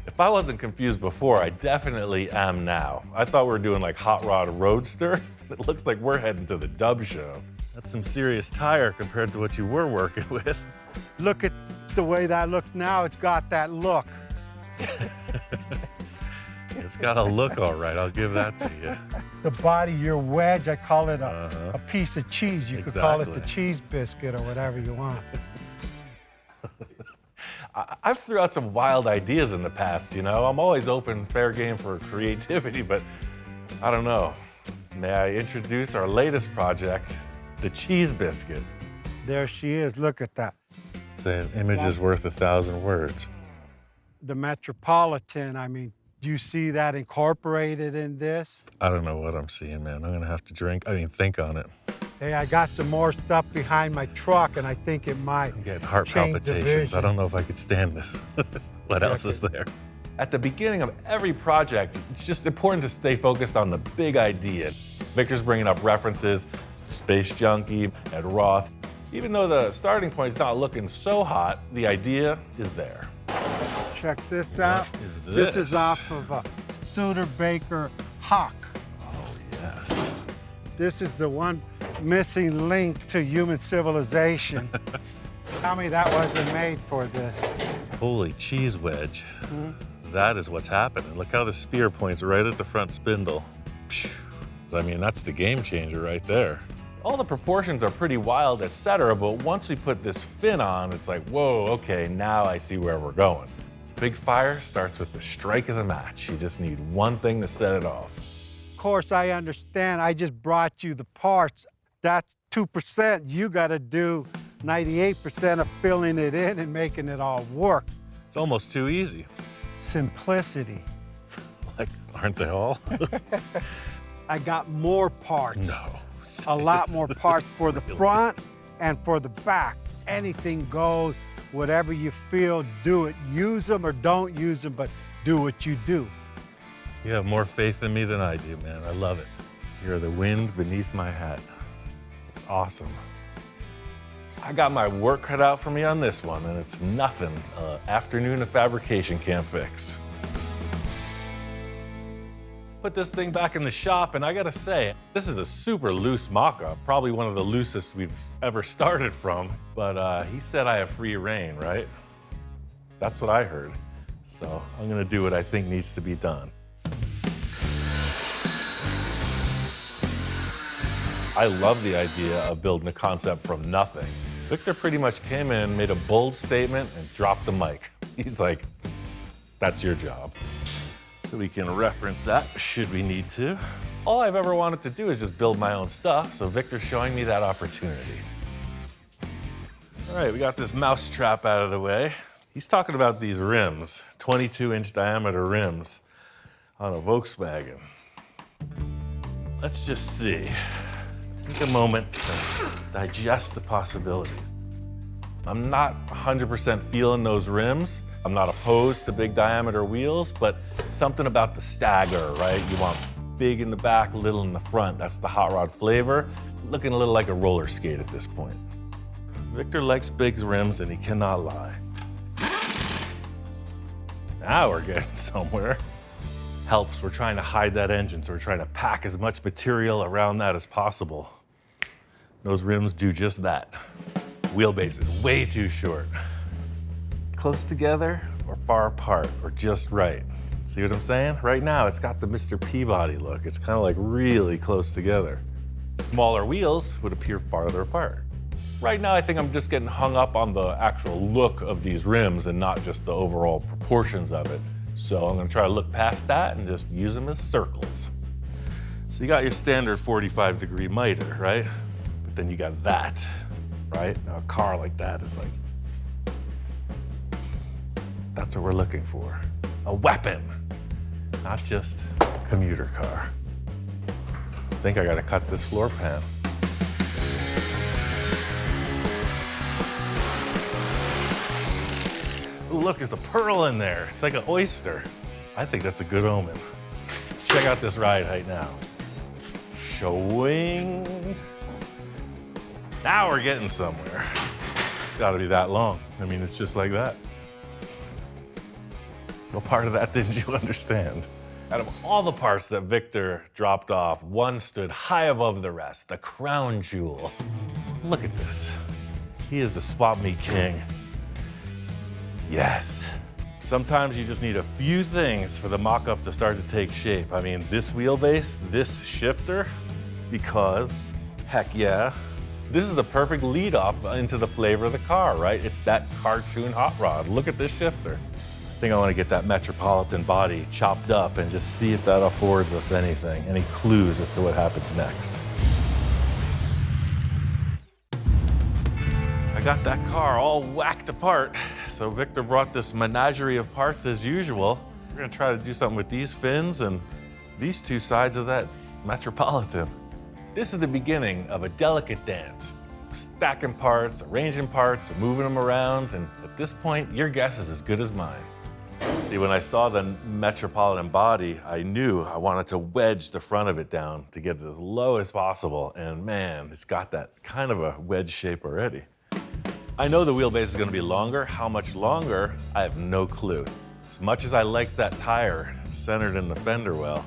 If I wasn't confused before, I definitely am now. I thought we were doing like Hot Rod Roadster. It looks like we're heading to the Dub Show. That's some serious tire compared to what you were working with. Look at the way that looks now. It's got that look. It's got a look all right, I'll give that to you. The body, your wedge, I call it a piece of cheese. You could call it the cheese biscuit or whatever you want. I've threw out some wild ideas in the past, you know? I'm always open, fair game for creativity, but I don't know. May I introduce our latest project, the cheese biscuit. There she is, look at that. The image is worth 1,000 words. The Metropolitan, I mean, do you see that incorporated in this? I don't know what I'm seeing, man. I'm gonna have to think on it. Hey, I got some more stuff behind my truck, and I think it might I'm getting heart change the palpitations. vision. I don't know if I could stand this. What else is there? At the beginning of every project, it's just important to stay focused on the big idea. Victor's bringing up references, Space Junkie, Ed Roth. Even though the starting point's not looking so hot, the idea is there. Check this out. What is this? This is off of a Studebaker Hawk. Oh, yes. This is the one missing link to human civilization. Tell me that wasn't made for this. Holy cheese wedge. That is what's happening. Look how the spear points right at the front spindle. Phew. I mean, that's the game changer right there. All the proportions are pretty wild, etc., but once we put this fin on, it's like, whoa, okay, now I see where we're going. Big fire starts with the strike of the match. You just need one thing to set it off. Of course, I understand. I just brought you the parts. That's 2%. You got to do 98% of filling it in and making it all work. It's almost too easy. Simplicity. Like, aren't they all? I got more parts. No. A lot more parts for the front and for the back. Anything goes, whatever you feel, do it. Use them or don't use them, but do what you do. You have more faith in me than I do, man. I love it. You're the wind beneath my hat. It's awesome. I got my work cut out for me on this one, and it's nothing an afternoon of fabrication can't fix. Put this thing back in the shop, and I gotta say, this is a super loose mock-up, probably one of the loosest we've ever started from, but he said I have free reign, right? That's what I heard. So I'm gonna do what I think needs to be done. I love the idea of building a concept from nothing. Victor pretty much came in, made a bold statement, and dropped the mic. He's like, that's your job. So we can reference that should we need to. All I've ever wanted to do is just build my own stuff, so Victor's showing me that opportunity. All right, we got this mouse trap out of the way. He's talking about these rims, 22-inch diameter rims on a Volkswagen. Let's just see. Take a moment to digest the possibilities. I'm not 100% feeling those rims. I'm not opposed to big diameter wheels, but something about the stagger, right? You want big in the back, little in the front. That's the hot rod flavor. Looking a little like a roller skate at this point. Victor likes big rims and he cannot lie. Now we're getting somewhere. helps. We're trying to hide that engine, so we're trying to pack as much material around that as possible. Those rims do just that. Wheelbase is way too short. Close together or far apart or just right. See what I'm saying? Right now, it's got the Mr. Peabody look. It's kind of like really close together. Smaller wheels would appear farther apart. Right now, I think I'm just getting hung up on the actual look of these rims and not just the overall proportions of it. So I'm gonna try to look past that and just use them as circles. So you got your standard 45-degree miter, right? But then you got that, right? Now a car like that is like, that's what we're looking for. A weapon, not just a commuter car. I think I gotta cut this floor pan. Ooh, look, there's a pearl in there. It's like an oyster. I think that's a good omen. Check out this ride height now. Showing. Now we're getting somewhere. It's gotta be that long. I mean, it's just like that. What part of that didn't you understand? Out of all the parts that Victor dropped off, one stood high above the rest, the crown jewel. Look at this. He is the swap meet king. Yes. Sometimes you just need a few things for the mock-up to start to take shape. I mean, this wheelbase, this shifter, because, heck yeah, this is a perfect lead off into the flavor of the car, right? It's that cartoon hot rod. Look at this shifter. I think I want to get that Metropolitan body chopped up and just see if that affords us anything, any clues as to what happens next. I got that car all whacked apart. So Victor brought this menagerie of parts as usual. We're gonna try to do something with these fins and these two sides of that Metropolitan. This is the beginning of a delicate dance. Stacking parts, arranging parts, moving them around, and at this point, your guess is as good as mine. See, when I saw the Metropolitan body, I knew I wanted to wedge the front of it down to get it as low as possible, and man, it's got that kind of a wedge shape already. I know the wheelbase is gonna be longer. How much longer? I have no clue. As much as I like that tire centered in the fender well,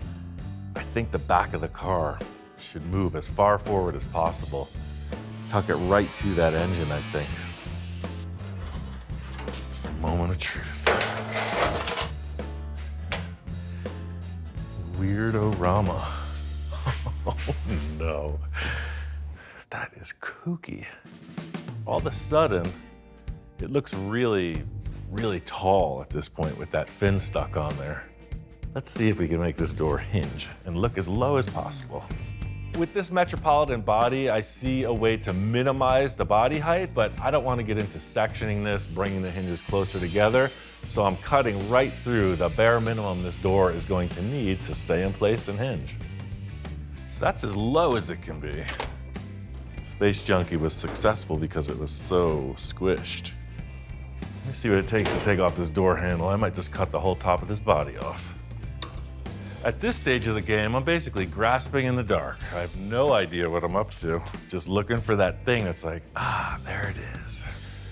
I think the back of the car should move as far forward as possible. Tuck it right to that engine, I think. It's the moment of truth. Weirdo-rama. Oh no. That is kooky. All of a sudden, it looks really, really tall at this point with that fin stuck on there. Let's see if we can make this door hinge and look as low as possible. With this Metropolitan body, I see a way to minimize the body height, but I don't want to get into sectioning this, bringing the hinges closer together. So I'm cutting right through the bare minimum this door is going to need to stay in place and hinge. So that's as low as it can be. Space Junkie was successful because it was so squished. Let me see what it takes to take off this door handle. I might just cut the whole top of this body off. At this stage of the game, I'm basically grasping in the dark. I have no idea what I'm up to. Just looking for that thing that's like, ah, there it is.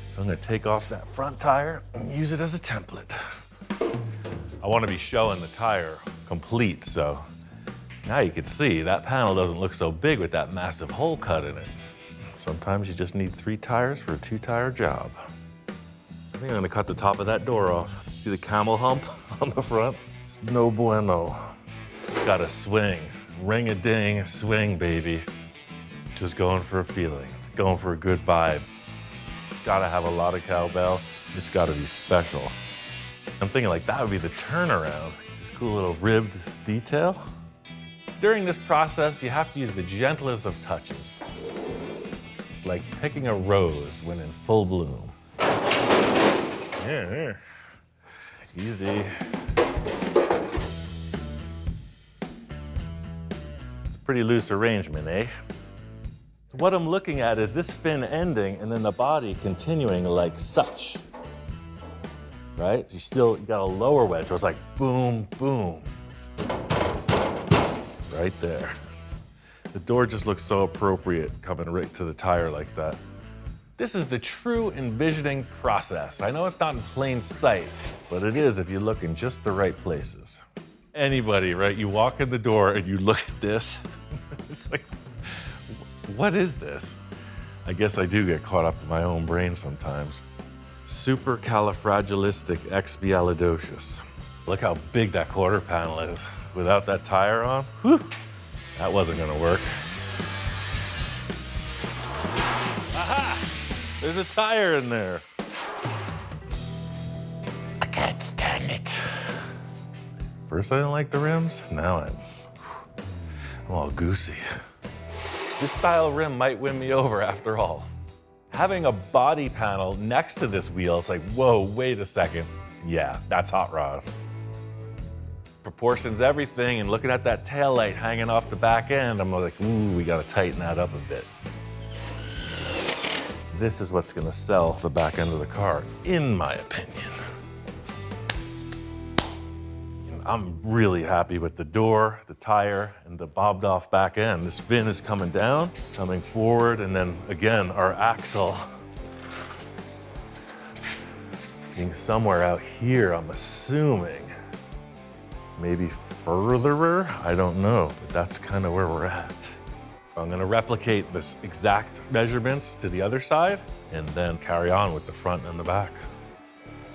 So I'm gonna take off that front tire and use it as a template. I wanna be showing the tire complete, so now you can see that panel doesn't look so big with that massive hole cut in it. Sometimes you just need 3 tires for a 2-tire job. I think I'm gonna cut the top of that door off. See the camel hump on the front? It's no bueno. It's got a swing. Ring-a-ding, swing, baby. Just going for a feeling. It's going for a good vibe. It's gotta have a lot of cowbell. It's gotta be special. I'm thinking like that would be the turnaround. This cool little ribbed detail. During this process, you have to use the gentlest of touches. Like picking a rose when in full bloom. Yeah. Easy. It's a pretty loose arrangement, eh? What I'm looking at is this fin ending and then the body continuing like such. Right? You got a lower wedge, so it's like boom, boom. Right there. The door just looks so appropriate coming right to the tire like that. This is the true envisioning process. I know it's not in plain sight, but it is if you look in just the right places. anybody, right? You walk in the door and you look at this. It's like, what is this? I guess I do get caught up in my own brain sometimes. Supercalifragilisticexpialidocious. Look how big that quarter panel is. Without that tire on, whew, that wasn't gonna work. Aha! There's a tire in there. I can't stand it. First I didn't like the rims, now I'm all goosey. This style rim might win me over after all. Having a body panel next to this wheel, it's like, whoa, wait a second. Yeah, that's hot rod. Proportions everything, and looking at that taillight hanging off the back end, I'm like, ooh, we gotta tighten that up a bit. This is what's gonna sell the back end of the car, in my opinion. I'm really happy with the door, the tire, and the bobbed off back end. This fin is coming down, coming forward, and then again, our axle being somewhere out here, I'm assuming. Maybe furtherer, I don't know, but that's kind of where we're at. I'm gonna replicate this exact measurements to the other side and then carry on with the front and the back.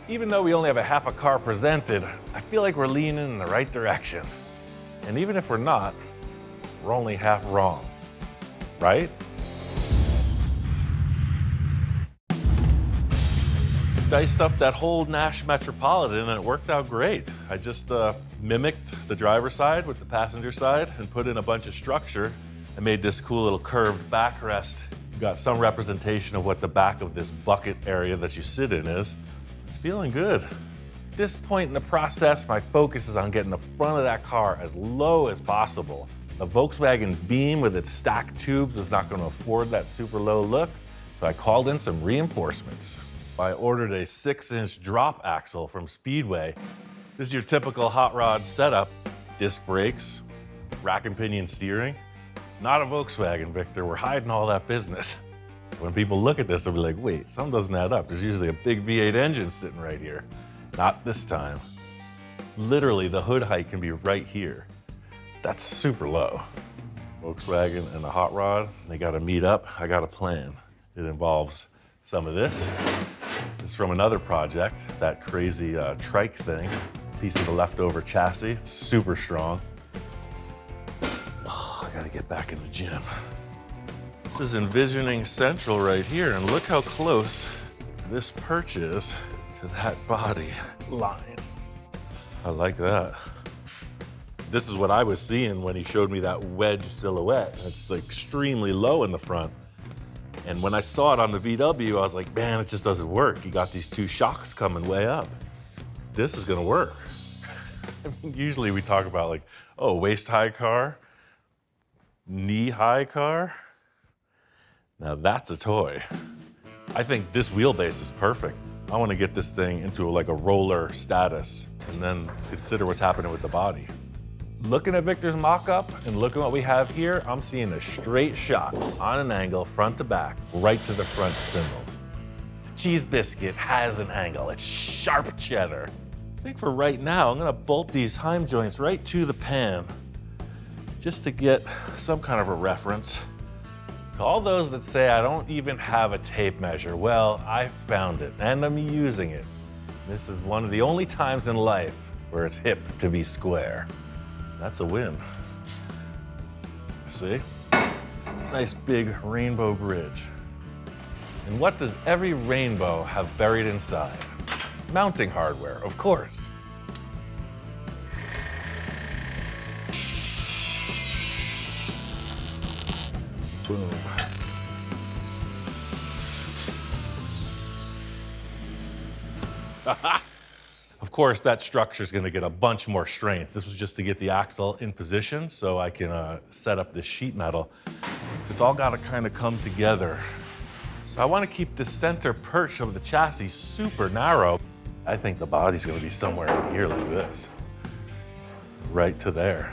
Even though we only have a half a car presented, I feel like we're leaning in the right direction. And even if we're not, we're only half wrong, right? Diced up that whole Nash Metropolitan and it worked out great. I just mimicked the driver's side with the passenger side and put in a bunch of structure and made this cool little curved backrest. You got some representation of what the back of this bucket area that you sit in is. It's feeling good. At this point in the process, my focus is on getting the front of that car as low as possible. The Volkswagen Beam with its stacked tubes was not going to afford that super low look, so I called in some reinforcements. I ordered a 6-inch drop axle from Speedway. This is your typical hot rod setup. Disc brakes, rack and pinion steering. It's not a Volkswagen, Victor. We're hiding all that business. When people look at this, they'll be like, wait, something doesn't add up. There's usually a big V8 engine sitting right here. Not this time. Literally, the hood height can be right here. That's super low. Volkswagen and the hot rod, they gotta meet up. I got a plan. It involves some of this. It's from another project, that crazy trike thing. Piece of the leftover chassis, it's super strong. Oh, I gotta get back in the gym. This is envisioning central right here, and look how close this perch is to that body line. I like that. This is what I was seeing when he showed me that wedge silhouette. It's like extremely low in the front. And when I saw it on the VW, I was like, man, it just doesn't work. You got these two shocks coming way up. This is gonna work. I mean, usually we talk about like, oh, waist-high car, knee-high car. Now that's a toy. I think this wheelbase is perfect. I want to get this thing into like a roller status and then consider what's happening with the body. Looking at Victor's mock-up and looking what we have here, I'm seeing a straight shot on an angle, front to back, right to the front spindles. The cheese biscuit has an angle. It's sharp cheddar. I think for right now, I'm gonna bolt these heim joints right to the pan just to get some kind of a reference. To all those that say I don't even have a tape measure, well, I found it and I'm using it. This is one of the only times in life where it's hip to be square. That's a win. See? Nice big rainbow bridge. And what does every rainbow have buried inside? Mounting hardware, of course. Boom. Of course, that structure is going to get a bunch more strength. This was just to get the axle in position so I can set up this sheet metal. So it's all got to kind of come together. So I want to keep the center perch of the chassis super narrow. I think the body's going to be somewhere in here like this. Right to there.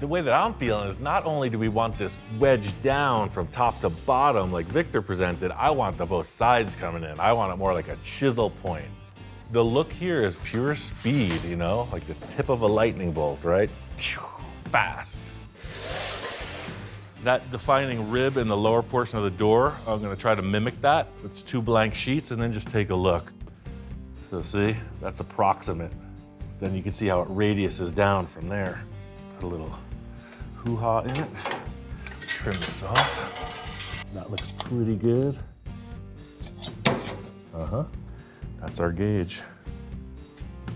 The way that I'm feeling is not only do we want this wedged down from top to bottom like Victor presented, I want the both sides coming in. I want it more like a chisel point. The look here is pure speed, you know, like the tip of a lightning bolt, right? Fast. That defining rib in the lower portion of the door, I'm gonna try to mimic that. It's 2 blank sheets and then just take a look. So see, that's approximate. Then you can see how it radiuses down from there. Put a little hoo-ha in it. Trim this off. That looks pretty good. That's our gauge.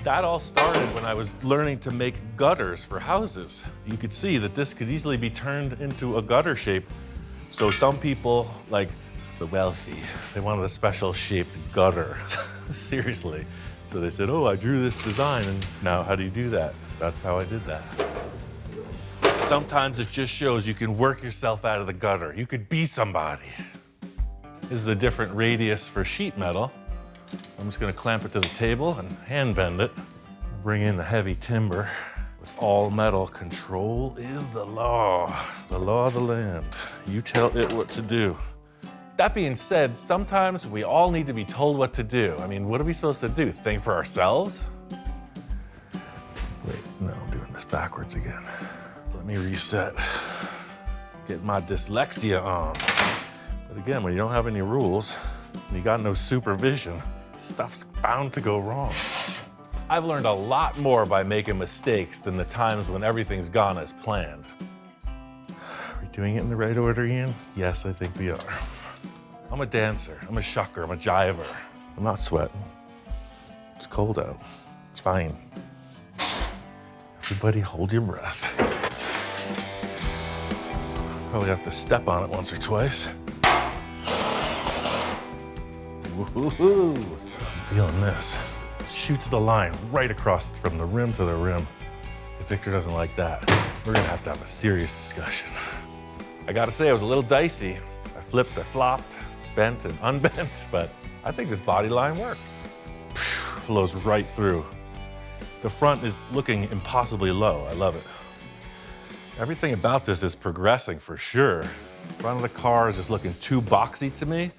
That all started when I was learning to make gutters for houses. You could see that this could easily be turned into a gutter shape. So some people, like the wealthy, they wanted a special shaped gutter. Seriously. So they said, oh, I drew this design, and now how do you do that? That's how I did that. Sometimes it just shows you can work yourself out of the gutter. You could be somebody. This is a different radius for sheet metal. I'm just gonna clamp it to the table and hand bend it. Bring in the heavy timber. With all metal, control is the law of the land. You tell it what to do. That being said, sometimes we all need to be told what to do. I mean, what are we supposed to do? Think for ourselves? Wait, no, I'm doing this backwards again. Let me reset. Get my dyslexia on. But again, when you don't have any rules, and you got no supervision, stuff's bound to go wrong. I've learned a lot more by making mistakes than the times when everything's gone as planned. Are we doing it in the right order, Ian? Yes, I think we are. I'm a dancer, I'm a shucker, I'm a jiver. I'm not sweating. It's cold out. It's fine. Everybody hold your breath. Probably have to step on it once or twice. Woohoo! I'm feeling this. Shoots the line right across from the rim to the rim. If Victor doesn't like that, we're gonna have to have a serious discussion. I gotta say, I was a little dicey. I flipped, I flopped, bent and unbent, but I think this body line works. Flows right through. The front is looking impossibly low. I love it. Everything about this is progressing for sure. The front of the car is just looking too boxy to me.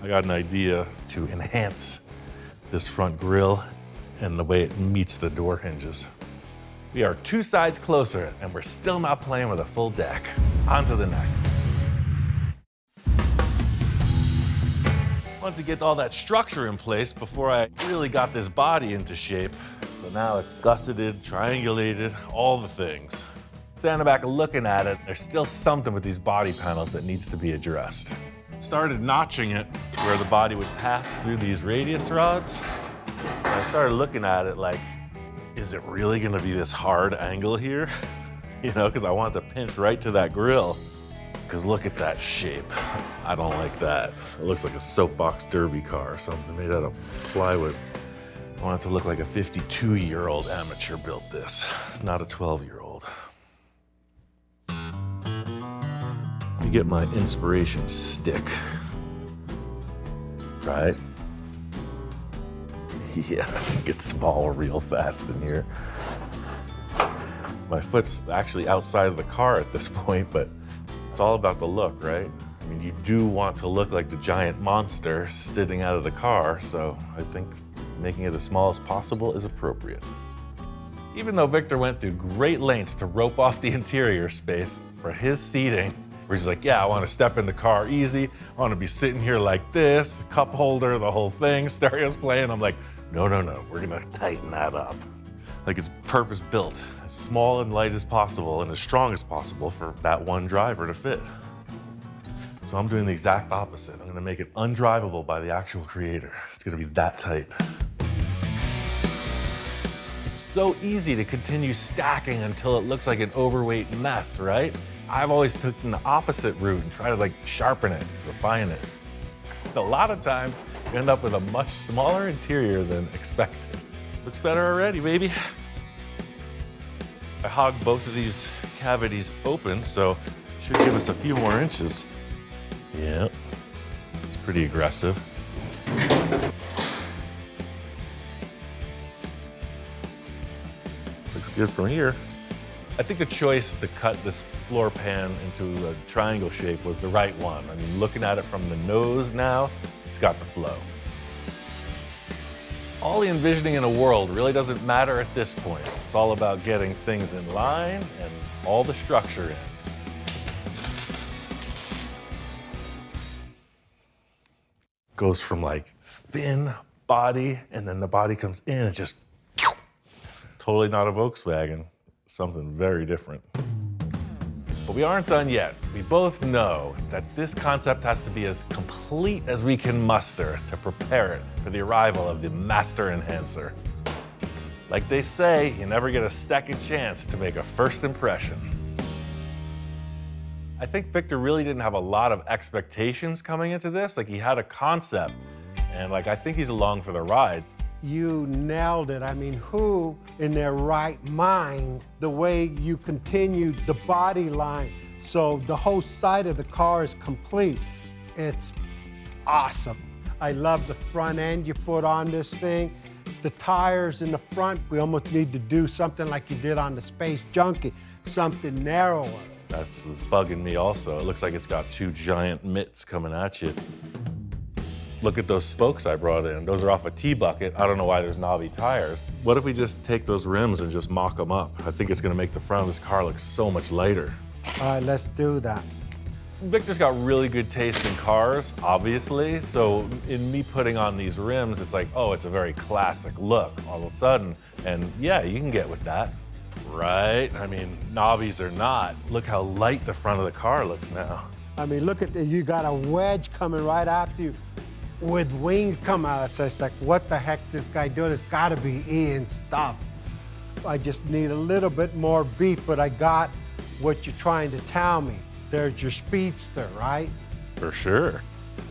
I got an idea to enhance this front grille and the way it meets the door hinges. We are 2 sides closer and we're still not playing with a full deck. On to the next. Wanted to get all that structure in place before I really got this body into shape. So now it's gusseted, triangulated, all the things. Standing back and looking at it, there's still something with these body panels that needs to be addressed. Started notching it where the body would pass through these radius rods. And I started looking at it like, is it really gonna be this hard angle here? You know, because I want to pinch right to that grill. Because look at that shape. I don't like that. It looks like a soapbox derby car or something made out of plywood. I want it to look like a 52-year-old amateur built this, not a 12-year-old. You get my inspiration stick, right? Yeah, it gets small real fast in here. My foot's actually outside of the car at this point, but it's all about the look, right? I mean, you do want to look like the giant monster sitting out of the car, so I think making it as small as possible is appropriate. Even though Victor went through great lengths to rope off the interior space for his seating, where he's like, yeah, I want to step in the car easy. I want to be sitting here like this, cup holder, the whole thing, stereo's playing. I'm like, no, we're gonna tighten that up. Like it's purpose built, as small and light as possible and as strong as possible for that one driver to fit. So I'm doing the exact opposite. I'm gonna make it undrivable by the actual creator. It's gonna be that tight. It's so easy to continue stacking until it looks like an overweight mess, right? I've always taken the opposite route and try to like sharpen it, refine it. A lot of times you end up with a much smaller interior than expected. Looks better already, baby. I hogged both of these cavities open, so should give us a few more inches. Yep, it's pretty aggressive. Looks good from here. I think the choice to cut this floor pan into a triangle shape was the right one. I mean, looking at it from the nose now, it's got the flow. All the envisioning in the world really doesn't matter at this point. It's all about getting things in line and all the structure in. Goes from like thin body, and then the body comes in, it's just totally not a Volkswagen, something very different. But we aren't done yet. We both know that this concept has to be as complete as we can muster to prepare it for the arrival of the master enhancer. Like they say, you never get a second chance to make a first impression. I think Victor really didn't have a lot of expectations coming into this. Like, he had a concept, and like, I think he's along for the ride. You nailed it. I mean, who in their right mind, the way you continued the body line, so the whole side of the car is complete. It's awesome. I love the front end you put on this thing. The tires in the front, we almost need to do something like you did on the Space Junkie, something narrower. That's bugging me also. It looks like it's got two giant mitts coming at you. Look at those spokes I brought in. Those are off a T-bucket. I don't know why there's knobby tires. What if we just take those rims and just mock them up? I think it's gonna make the front of this car look so much lighter. All right, let's do that. Victor's got really good taste in cars, obviously. So in me putting on these rims, it's like, oh, it's a very classic look all of a sudden. And yeah, you can get with that, right? I mean, knobbies or not, look how light the front of the car looks now. I mean, look at you got a wedge coming right after you with wings coming out. So it's like, what the heck's this guy doing? It's gotta be Ian stuff. I just need a little bit more beat, but I got what you're trying to tell me. There's your speedster, right? For sure.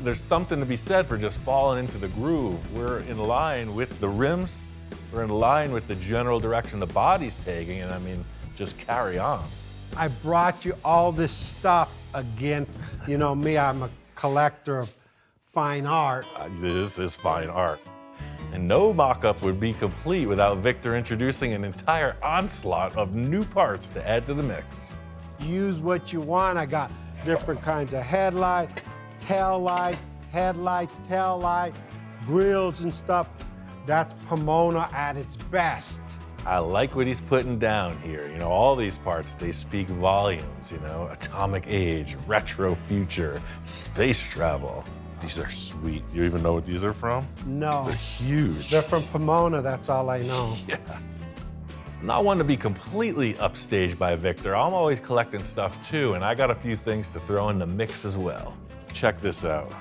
There's something to be said for just falling into the groove. We're in line with the rims. We're in line with the general direction the body's taking, and I mean, just carry on. I brought you all this stuff again. You know me, I'm a collector of fine art. This is fine art. And no mock-up would be complete without Victor introducing an entire onslaught of new parts to add to the mix. Use what you want. I got different kinds of headlight, tail light, headlights, tail light, grills and stuff. That's Pomona at its best. I like what he's putting down here. You know, all these parts, they speak volumes, you know, atomic age, retro future, space travel. These are sweet. You even know what these are from? No. They're huge. They're from Pomona, that's all I know. Yeah. I'm not one to be completely upstaged by Victor. I'm always collecting stuff too, and I got a few things to throw in the mix as well. Check this out.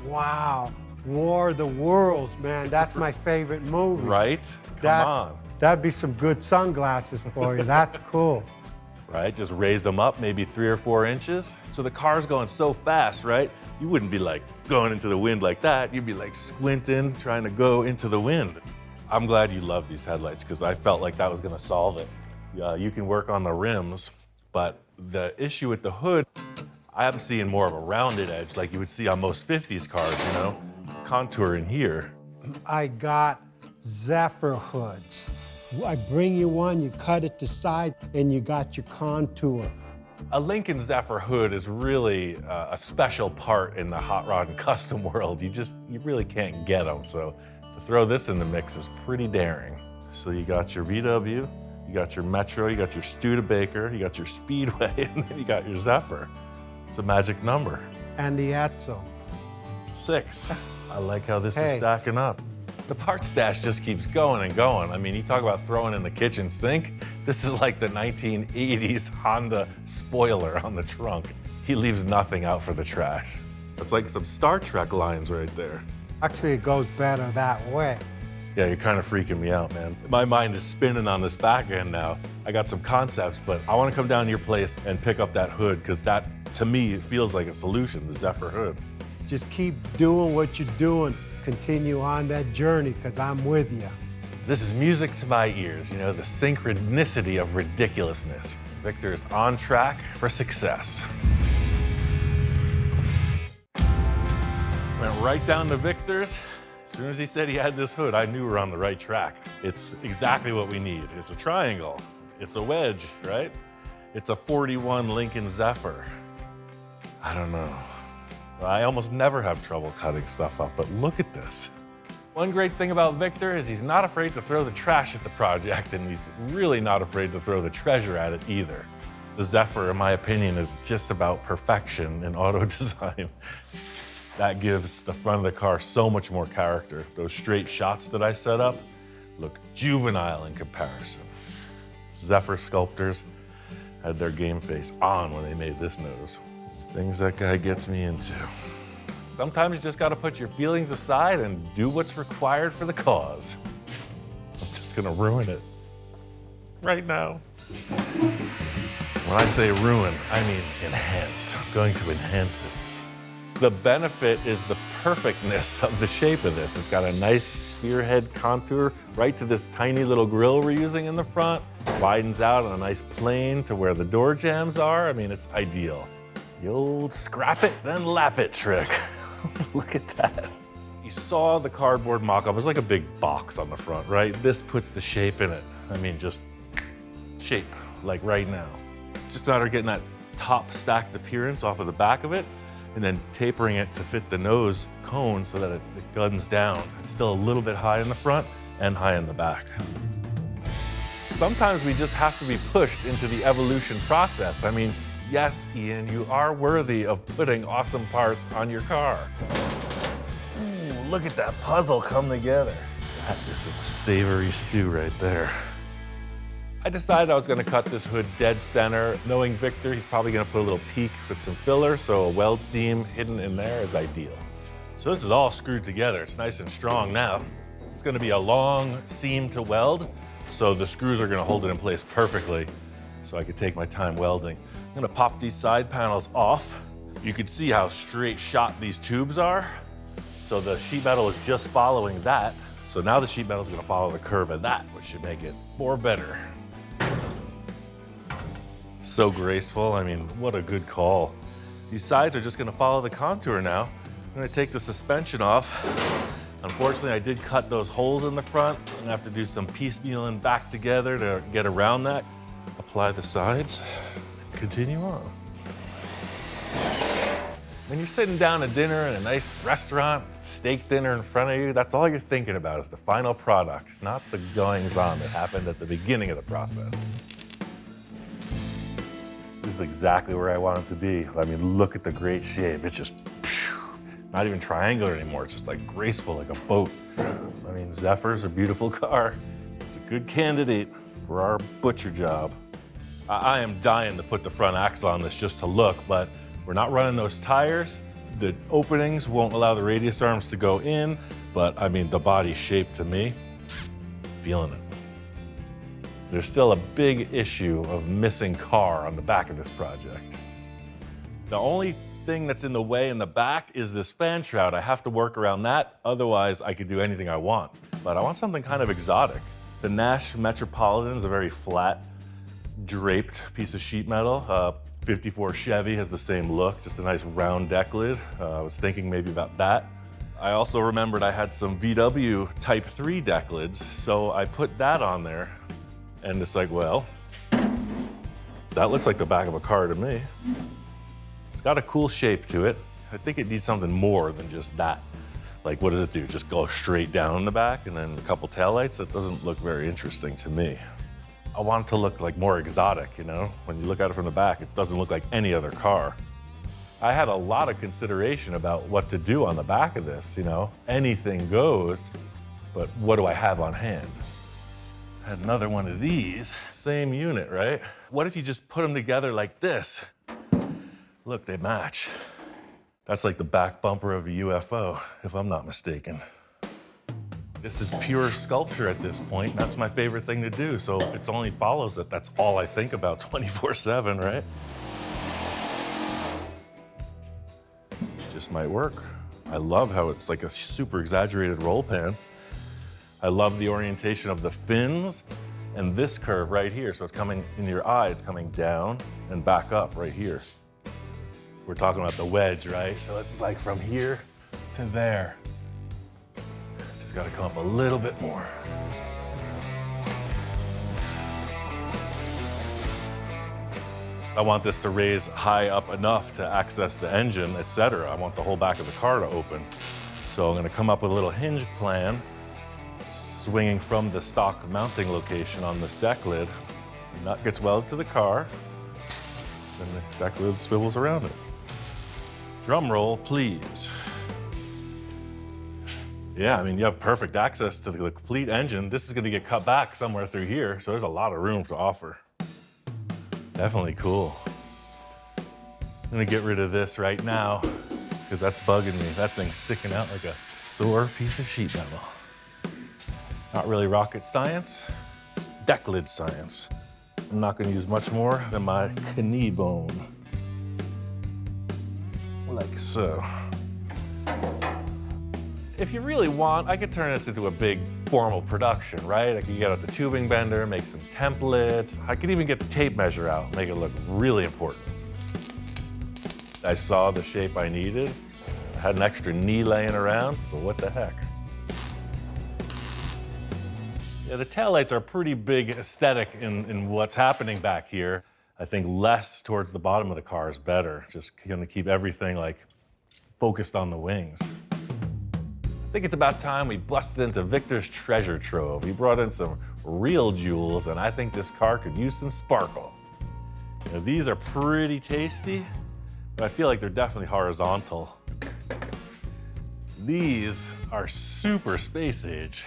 Wow. War of the Worlds, man. That's my favorite movie. Right? Come on. That'd be some good sunglasses for you. That's cool. Right? Just raise them up maybe 3 or 4 inches. So the car's going so fast, right? You wouldn't be like going into the wind like that. You'd be like squinting, trying to go into the wind. I'm glad you love these headlights because I felt like that was gonna solve it. You can work on the rims, but the issue with the hood, I'm seeing more of a rounded edge like you would see on most 50s cars, you know? Contour in here. I got Zephyr hoods. I bring you one, you cut it to size, and you got your contour. A Lincoln Zephyr hood is really a special part in the hot rod and custom world. You really can't get them. So to throw this in the mix is pretty daring. So you got your VW, you got your Metro, you got your Studebaker, you got your Speedway, and then you got your Zephyr. It's a magic number. And the Edzo. 6. I like how this is stacking up. The part stash just keeps going and going. I mean, you talk about throwing in the kitchen sink. This is like the 1980s Honda spoiler on the trunk. He leaves nothing out for the trash. It's like some Star Trek lines right there. Actually, it goes better that way. Yeah, you're kind of freaking me out, man. My mind is spinning on this back end now. I got some concepts, but I want to come down to your place and pick up that hood because that, to me, it feels like a solution, the Zephyr hood. Just keep doing what you're doing. Continue on that journey because I'm with you. This is music to my ears, you know, the synchronicity of ridiculousness. Victor is on track for success. Went right down to Victor's. As soon as he said he had this hood, I knew we're on the right track. It's exactly what we need. It's a triangle. It's a wedge, right? It's a 41 Lincoln Zephyr. I don't know. I almost never have trouble cutting stuff up, but look at this. One great thing about Victor is he's not afraid to throw the trash at the project, and he's really not afraid to throw the treasure at it either. The Zephyr, in my opinion, is just about perfection in auto design. That gives the front of the car so much more character. Those straight shots that I set up look juvenile in comparison. Zephyr sculptors had their game face on when they made this nose. Things that guy gets me into. Sometimes you just gotta put your feelings aside and do what's required for the cause. I'm just gonna ruin it right now. When I say ruin, I mean enhance. I'm going to enhance it. The benefit is the perfectness of the shape of this. It's got a nice spearhead contour right to this tiny little grille we're using in the front. Widens out on a nice plane to where the door jambs are. I mean, it's ideal. The old scrap it, then lap it trick. Look at that. You saw the cardboard mock-up. It's like a big box on the front, right? This puts the shape in it. I mean, just shape, like right now. It's just a matter of getting that top stacked appearance off of the back of it and then tapering it to fit the nose cone so that it guns down. It's still a little bit high in the front and high in the back. Sometimes we just have to be pushed into the evolution process. I mean, yes, Ian, you are worthy of putting awesome parts on your car. Ooh, look at that puzzle come together. That is a savory stew right there. I decided I was gonna cut this hood dead center. Knowing Victor, he's probably gonna put a little peak with some filler, so a weld seam hidden in there is ideal. So this is all screwed together. It's nice and strong now. It's gonna be a long seam to weld, so the screws are gonna hold it in place perfectly, so I could take my time welding. I'm gonna pop these side panels off. You can see how straight shot these tubes are. So the sheet metal is just following that. So now the sheet metal is gonna follow the curve of that, which should make it more better. So graceful, I mean, what a good call. These sides are just gonna follow the contour now. I'm gonna take the suspension off. Unfortunately, I did cut those holes in the front. I'm gonna have to do some piecemealing back together to get around that. Apply the sides, continue on. When you're sitting down at dinner in a nice restaurant, steak dinner in front of you, that's all you're thinking about is the final product, not the goings-on that happened at the beginning of the process. This is exactly where I want it to be. I mean, look at the great shape. It's just not even triangular anymore. It's just like graceful, like a boat. I mean, Zephyr's a beautiful car. It's a good candidate for our butcher job. I am dying to put the front axle on this just to look, but we're not running those tires. The openings won't allow the radius arms to go in, but I mean, the body shape to me, feeling it. There's still a big issue of missing car on the back of this project. The only thing that's in the way in the back is this fan shroud. I have to work around that, otherwise I could do anything I want. But I want something kind of exotic. The Nash Metropolitan is a very flat, draped piece of sheet metal. 54 Chevy has the same look, just a nice round deck lid. I was thinking maybe about that. I also remembered I had some VW Type 3 deck lids, so I put that on there. And it's like, well, that looks like the back of a car to me. It's got a cool shape to it. I think it needs something more than just that. Like, what does it do? Just go straight down in the back and then a couple taillights? That doesn't look very interesting to me. I want it to look like more exotic, you know? When you look at it from the back, it doesn't look like any other car. I had a lot of consideration about what to do on the back of this, you know? Anything goes, but what do I have on hand? I had another one of these, same unit, right? What if you just put them together like this? Look, they match. That's like the back bumper of a UFO, if I'm not mistaken. This is pure sculpture at this point. That's my favorite thing to do, so it only follows that that's all I think about 24/7, right? Just might work. I love how it's like a super exaggerated roll pan. I love the orientation of the fins and this curve right here. So it's coming in your eye, it's coming down and back up right here. We're talking about the wedge, right? So it's like from here to there. Just gotta come up a little bit more. I want this to raise high up enough to access the engine, etc. I want the whole back of the car to open. So I'm gonna come up with a little hinge plan, swinging from the stock mounting location on this deck lid. The nut gets welded to the car, then the deck lid swivels around it. Drum roll, please. Yeah, I mean, you have perfect access to the complete engine. This is gonna get cut back somewhere through here, so there's a lot of room to offer. Definitely cool. I'm gonna get rid of this right now, because that's bugging me. That thing's sticking out like a sore piece of sheet metal. Not really rocket science, it's deck lid science. I'm not gonna use much more than my knee bone. Like so. If you really want, I could turn this into a big formal production, right? I could get out the tubing bender, make some templates. I could even get the tape measure out, make it look really important. I saw the shape I needed. I had an extra knee laying around, so what the heck? Yeah, the taillights are a pretty big aesthetic in what's happening back here. I think less towards the bottom of the car is better. Just gonna keep everything like focused on the wings. I think it's about time we busted into Victor's treasure trove. He brought in some real jewels, and I think this car could use some sparkle. You know, these are pretty tasty, but I feel like they're definitely horizontal. These are super space age,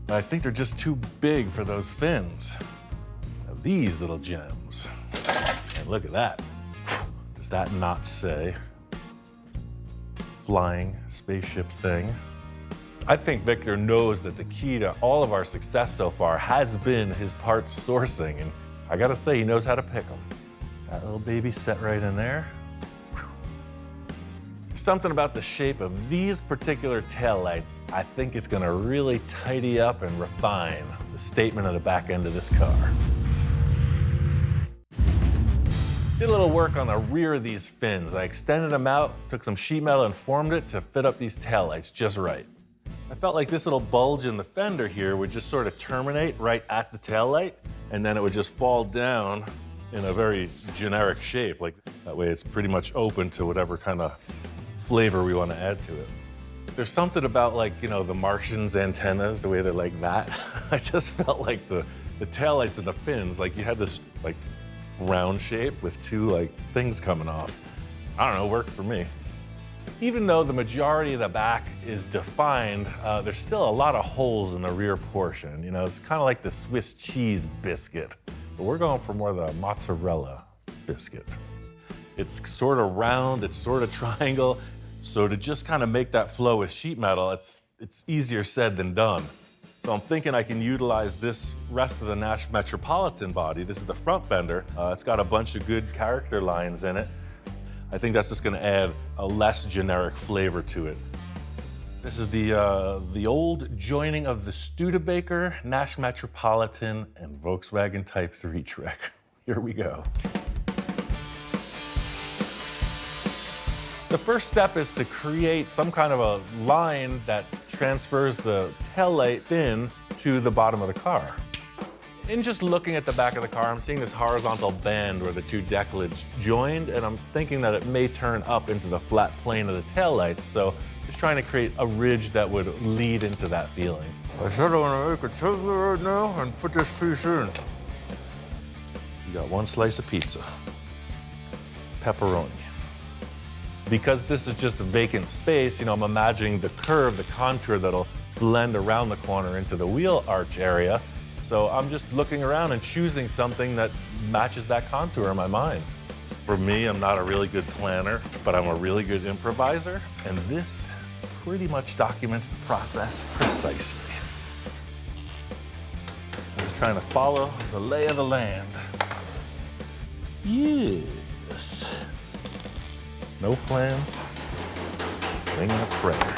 but I think they're just too big for those fins. Now, these little gems, and look at that. Does that not say flying spaceship thing? I think Victor knows that the key to all of our success so far has been his parts sourcing, and I gotta say, he knows how to pick them. That little baby set right in there. Something about the shape of these particular taillights, I think it's gonna really tidy up and refine the statement of the back end of this car. Did a little work on the rear of these fins. I extended them out, took some sheet metal and formed it to fit up these taillights just right. I felt like this little bulge in the fender here would just sort of terminate right at the taillight, and then it would just fall down in a very generic shape. Like that way it's pretty much open to whatever kind of flavor we want to add to it. There's something about, like, you know, the Martian's antennas, the way they're like that. I just felt like the taillights and the fins, like you had this like round shape with two like things coming off. I don't know, worked for me. Even though the majority of the back is defined, there's still a lot of holes in the rear portion. You know, it's kind of like the Swiss cheese biscuit, but we're going for more the mozzarella biscuit. It's sort of round, it's sort of triangle. So to just kind of make that flow with sheet metal, it's easier said than done. So I'm thinking I can utilize this rest of the Nash Metropolitan body. This is the front fender. It's got a bunch of good character lines in it. I think that's just gonna add a less generic flavor to it. This is the old joining of the Studebaker, Nash Metropolitan, and Volkswagen Type 3 trick. Here we go. The first step is to create some kind of a line that transfers the taillight fin to the bottom of the car. In just looking at the back of the car, I'm seeing this horizontal band where the two deck lids joined, and I'm thinking that it may turn up into the flat plane of the taillights, so just trying to create a ridge that would lead into that feeling. I said I want to make a Tesla right now and put this piece in. You got one slice of pizza. Pepperoni. Because this is just a vacant space, you know, I'm imagining the curve, the contour that'll blend around the corner into the wheel arch area. So I'm just looking around and choosing something that matches that contour in my mind. For me, I'm not a really good planner, but I'm a really good improviser, and this pretty much documents the process precisely. I'm just trying to follow the lay of the land. Yes. No plans, wing and a prayer.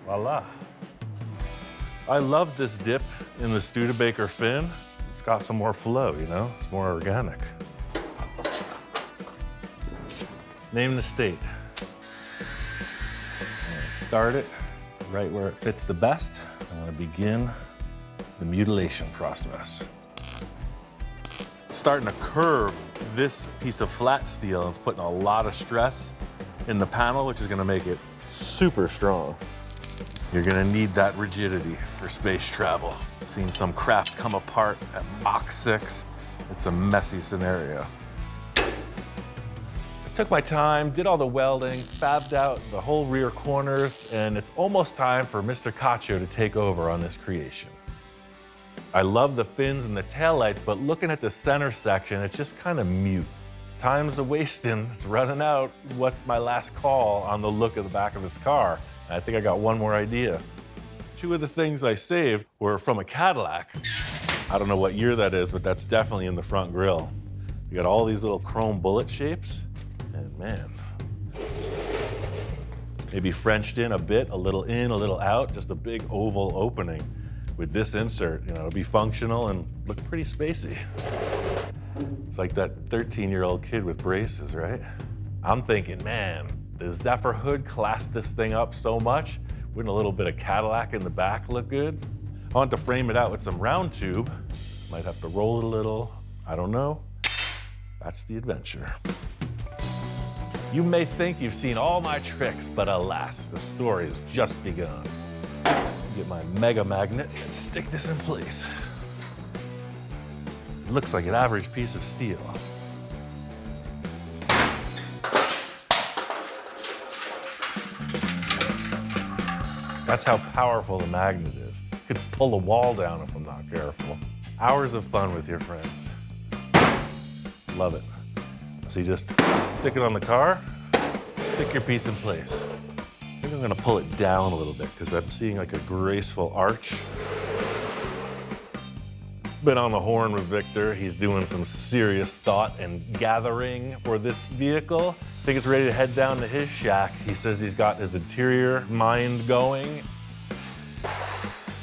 Voila. I love this dip in the Studebaker fin. It's got some more flow, you know? It's more organic. Name the state. Start it right where it fits the best. I'm gonna begin the mutilation process. It's starting to curve this piece of flat steel. It's putting a lot of stress in the panel, which is gonna make it super strong. You're gonna need that rigidity for space travel. Seen some craft come apart at Mach 6. It's a messy scenario. I took my time, did all the welding, fabbed out the whole rear corners, and it's almost time for Mr. Cacho to take over on this creation. I love the fins and the taillights, but looking at the center section, it's just kind of mute. Time's a wasting, it's running out. What's my last call on the look of the back of his car? I think I got one more idea. Two of the things I saved were from a Cadillac. I don't know what year that is, but that's definitely in the front grille. You got all these little chrome bullet shapes, and man, maybe Frenched in a bit, a little out, just a big oval opening. With this insert, you know, it'll be functional and look pretty spacey. It's like that 13-year-old kid with braces, right? I'm thinking, man, the Zephyr hood classed this thing up so much. Wouldn't a little bit of Cadillac in the back look good? I want to frame it out with some round tube. Might have to roll it a little, I don't know. That's the adventure. You may think you've seen all my tricks, but alas, the story has just begun. Get my mega magnet and stick this in place. It looks like an average piece of steel. That's how powerful the magnet is. It could pull a wall down if I'm not careful. Hours of fun with your friends. Love it. So you just stick it on the car, stick your piece in place. I think I'm gonna pull it down a little bit because I'm seeing like a graceful arch. Been on the horn with Victor. He's doing some serious thought and gathering for this vehicle. I think it's ready to head down to his shack. He says he's got his interior mind going.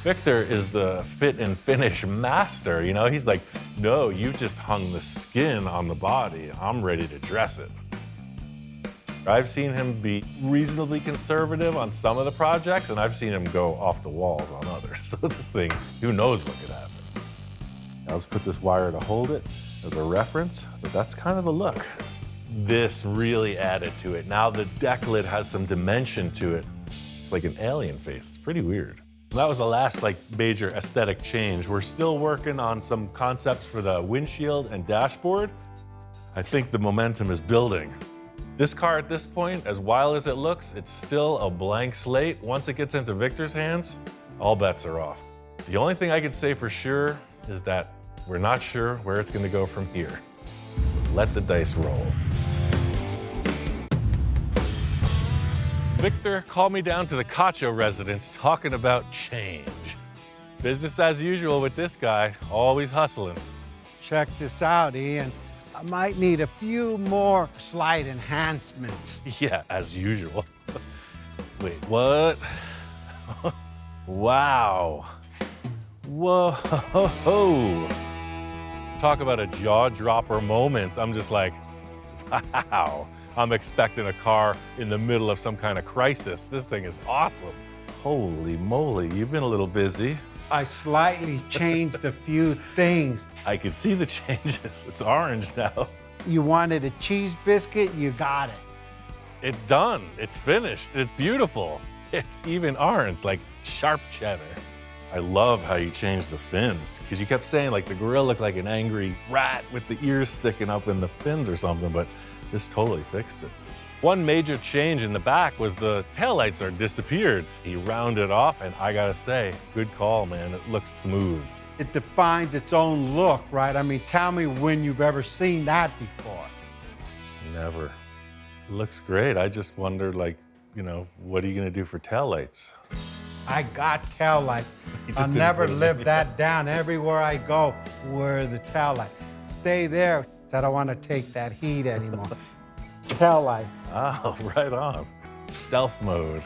Victor is the fit and finish master. You know, he's like, no, you just hung the skin on the body. I'm ready to dress it. I've seen him be reasonably conservative on some of the projects, and I've seen him go off the walls on others. So this thing, who knows what could happen. Now let's put this wire to hold it as a reference, but that's kind of the look. This really added to it. Now the deck lid has some dimension to it. It's like an alien face. It's pretty weird. That was the last major aesthetic change. We're still working on some concepts for the windshield and dashboard. I think the momentum is building. This car at this point, as wild as it looks, it's still a blank slate. Once it gets into Victor's hands, all bets are off. The only thing I can say for sure is that we're not sure where it's gonna go from here. Let the dice roll. Victor called me down to the Cacho residence talking about change. Business as usual with this guy, always hustling. Check this out, Ian. I might need a few more slight enhancements. Yeah, as usual. Wait, what? Wow. Whoa. Talk about a jaw-dropper moment. I'm just like, wow. I'm expecting a car in the middle of some kind of crisis. This thing is awesome. Holy moly, you've been a little busy. I slightly changed a few things. I can see the changes. It's orange now. You wanted a cheese biscuit, you got it. It's done. It's finished. It's beautiful. It's even orange, like sharp cheddar. I love how you changed the fins, because you kept saying like the grill looked like an angry rat with the ears sticking up in the fins or something, but this totally fixed it. One major change in the back was the taillights are disappeared. He rounded off, and I gotta say, good call, man. It looks smooth. It defines its own look, right? I mean, tell me when you've ever seen that before. Never. It looks great. I just wondered, like, you know, what are you gonna do for taillights? I got taillights. I'll never live that down. Everywhere I go, where the taillight. Stay there. I don't want to take that heat anymore. Taillights. Oh, right on. Stealth mode.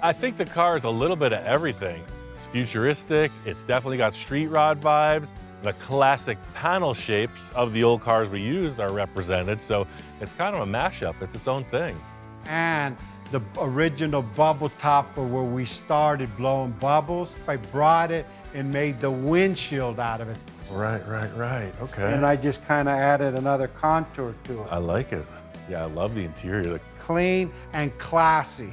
I think the car is a little bit of everything. It's futuristic. It's definitely got street rod vibes. The classic panel shapes of the old cars we used are represented, so it's kind of a mashup. It's its own thing. And the original bubble topper where we started blowing bubbles, I brought it and made the windshield out of it. Right. Okay. And I just kind of added another contour to it. I like it. Yeah, I love the interior. Clean and classy.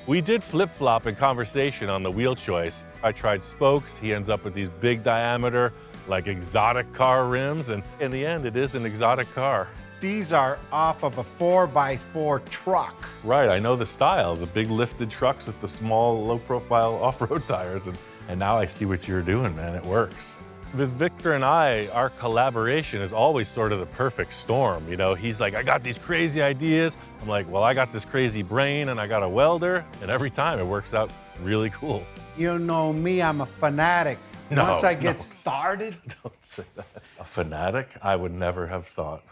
We did flip-flop in conversation on the wheel choice. I tried spokes. He ends up with these big diameter, like exotic car rims. And in the end, it is an exotic car. These are off of a 4x4 truck. Right, I know the style, the big lifted trucks with the small, low-profile off-road tires. And now I see what you're doing, man. It works. With Victor and I, our collaboration is always sort of the perfect storm. You know, he's like, I got these crazy ideas. I'm like, well, I got this crazy brain and I got a welder. And every time it works out really cool. You know me, I'm a fanatic. No, Once I get no. started. Don't say that. A fanatic? I would never have thought.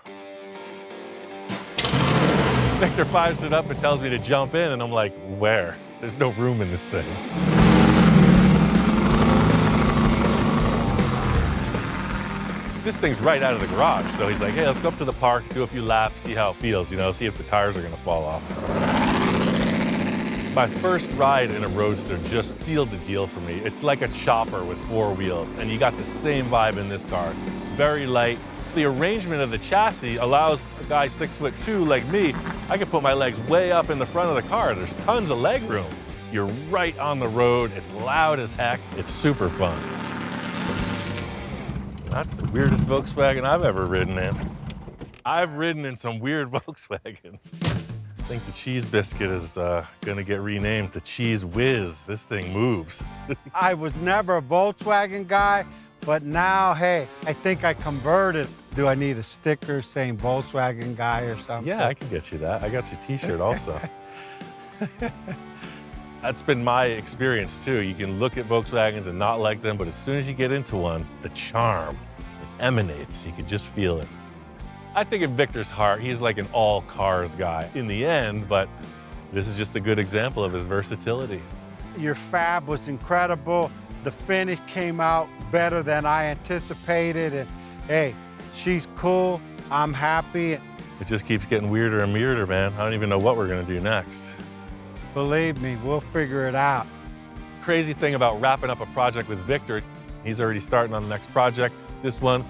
Victor fires it up and tells me to jump in, and I'm like, where? There's no room in this thing. This thing's right out of the garage, so he's like, hey, let's go up to the park, do a few laps, see how it feels, you know, see if the tires are gonna fall off. My first ride in a Roadster just sealed the deal for me. It's like a chopper with 4 wheels, and you got the same vibe in this car. It's very light. The arrangement of the chassis allows a guy 6'2" like me, I can put my legs way up in the front of the car. There's tons of leg room. You're right on the road. It's loud as heck. It's super fun. That's the weirdest Volkswagen I've ever ridden in. I've ridden in some weird Volkswagens. I think the Cheese Biscuit is gonna get renamed to Cheese Whiz. This thing moves. I was never a Volkswagen guy, but now, hey, I think I converted. Do I need a sticker saying Volkswagen guy or something? Yeah, I can get you that. I got your t-shirt also. That's been my experience too. You can look at Volkswagens and not like them, but as soon as you get into one, the charm, it emanates. You can just feel it. I think in Victor's heart, he's like an all cars guy in the end, but this is just a good example of his versatility. Your fab was incredible. The finish came out better than I anticipated. And hey, she's cool. I'm happy. It just keeps getting weirder and weirder, man. I don't even know what we're gonna do next. Believe me, we'll figure it out. Crazy thing about wrapping up a project with Victor, he's already starting on the next project. This one,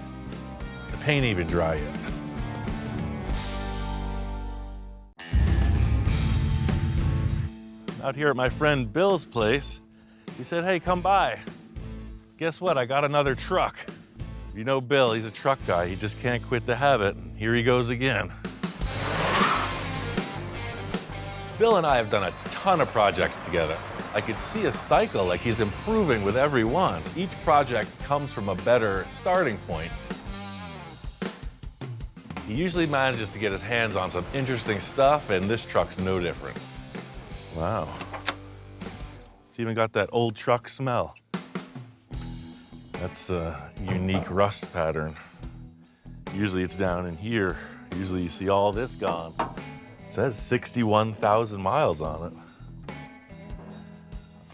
the paint ain't even dry yet. Out here at my friend Bill's place, he said, hey, come by. Guess what? I got another truck. You know Bill, he's a truck guy. He just can't quit the habit. Here he goes again. Bill and I have done a ton of projects together. I could see a cycle, like he's improving with every one. Each project comes from a better starting point. He usually manages to get his hands on some interesting stuff, and this truck's no different. Wow. It's even got that old truck smell. That's a unique rust pattern. Usually it's down in here. Usually you see all this gone. It says 61,000 miles on it.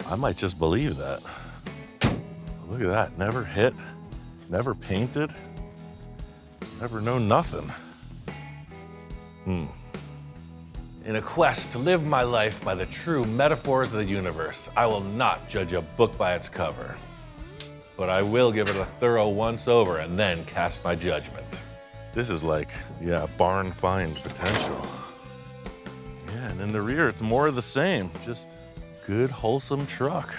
I might just believe that. Look at that, never hit, never painted, never known nothing. In a quest to live my life by the true metaphors of the universe, I will not judge a book by its cover, but I will give it a thorough once-over and then cast my judgment. This is like, yeah, barn find potential. Yeah, and in the rear, it's more of the same, just good, wholesome truck.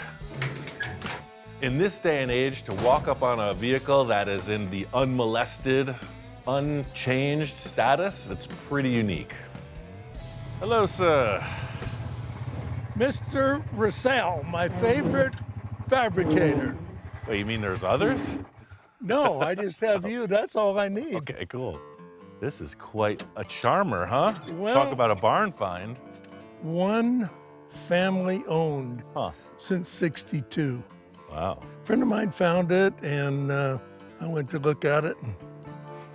In this day and age, to walk up on a vehicle that is in the unmolested, unchanged status, it's pretty unique. Hello, sir. Mr. Russell, my favorite fabricator. Wait, you mean there's others? No, I just have you. That's all I need. Okay, cool. This is quite a charmer, huh? Well- Talk about a barn find. One family owned Huh. since '62. Wow. A friend of mine found it, and I went to look at it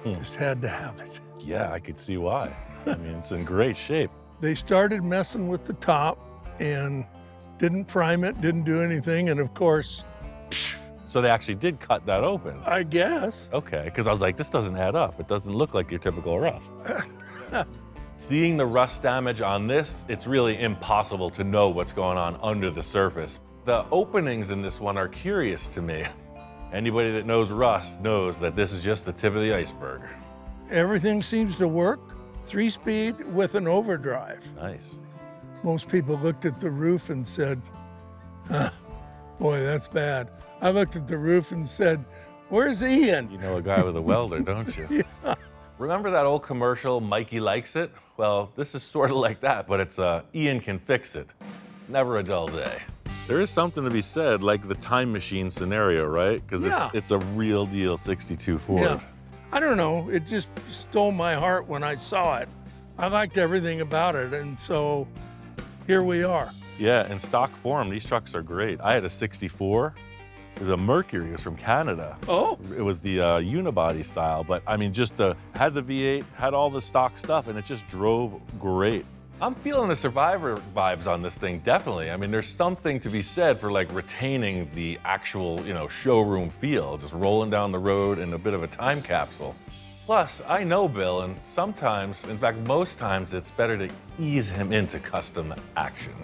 and just had to have it. Yeah, I could see why. I mean, it's in great shape. They started messing with the top and didn't prime it, didn't do anything, and of course, So they actually did cut that open. I guess. Okay, because I was like, this doesn't add up. It doesn't look like your typical rust. Seeing the rust damage on this, it's really impossible to know what's going on under the surface. The openings in this one are curious to me. Anybody that knows rust knows that this is just the tip of the iceberg. Everything seems to work. 3-speed with an overdrive. Nice. Most people looked at the roof and said, boy, that's bad. I looked at the roof and said, where's Ian? You know a guy with a welder, don't you? Yeah. Remember that old commercial, Mikey Likes It? Well, this is sort of like that, but it's Ian Can Fix It. It's never a dull day. There is something to be said, like the time machine scenario, right? Because Yeah. it's a real deal 62 Ford. Yeah. I don't know, it just stole my heart when I saw it. I liked everything about it, and so here we are. Yeah, in stock form, these trucks are great. I had a 64. It was a Mercury. It was from Canada. Oh, It was the unibody style, but I mean, just had the V8, had all the stock stuff, and it just drove great. I'm feeling the Survivor vibes on this thing, definitely. I mean, there's something to be said for like retaining the actual, showroom feel, just rolling down the road in a bit of a time capsule. Plus, I know Bill, and sometimes, in fact, most times, it's better to ease him into custom action.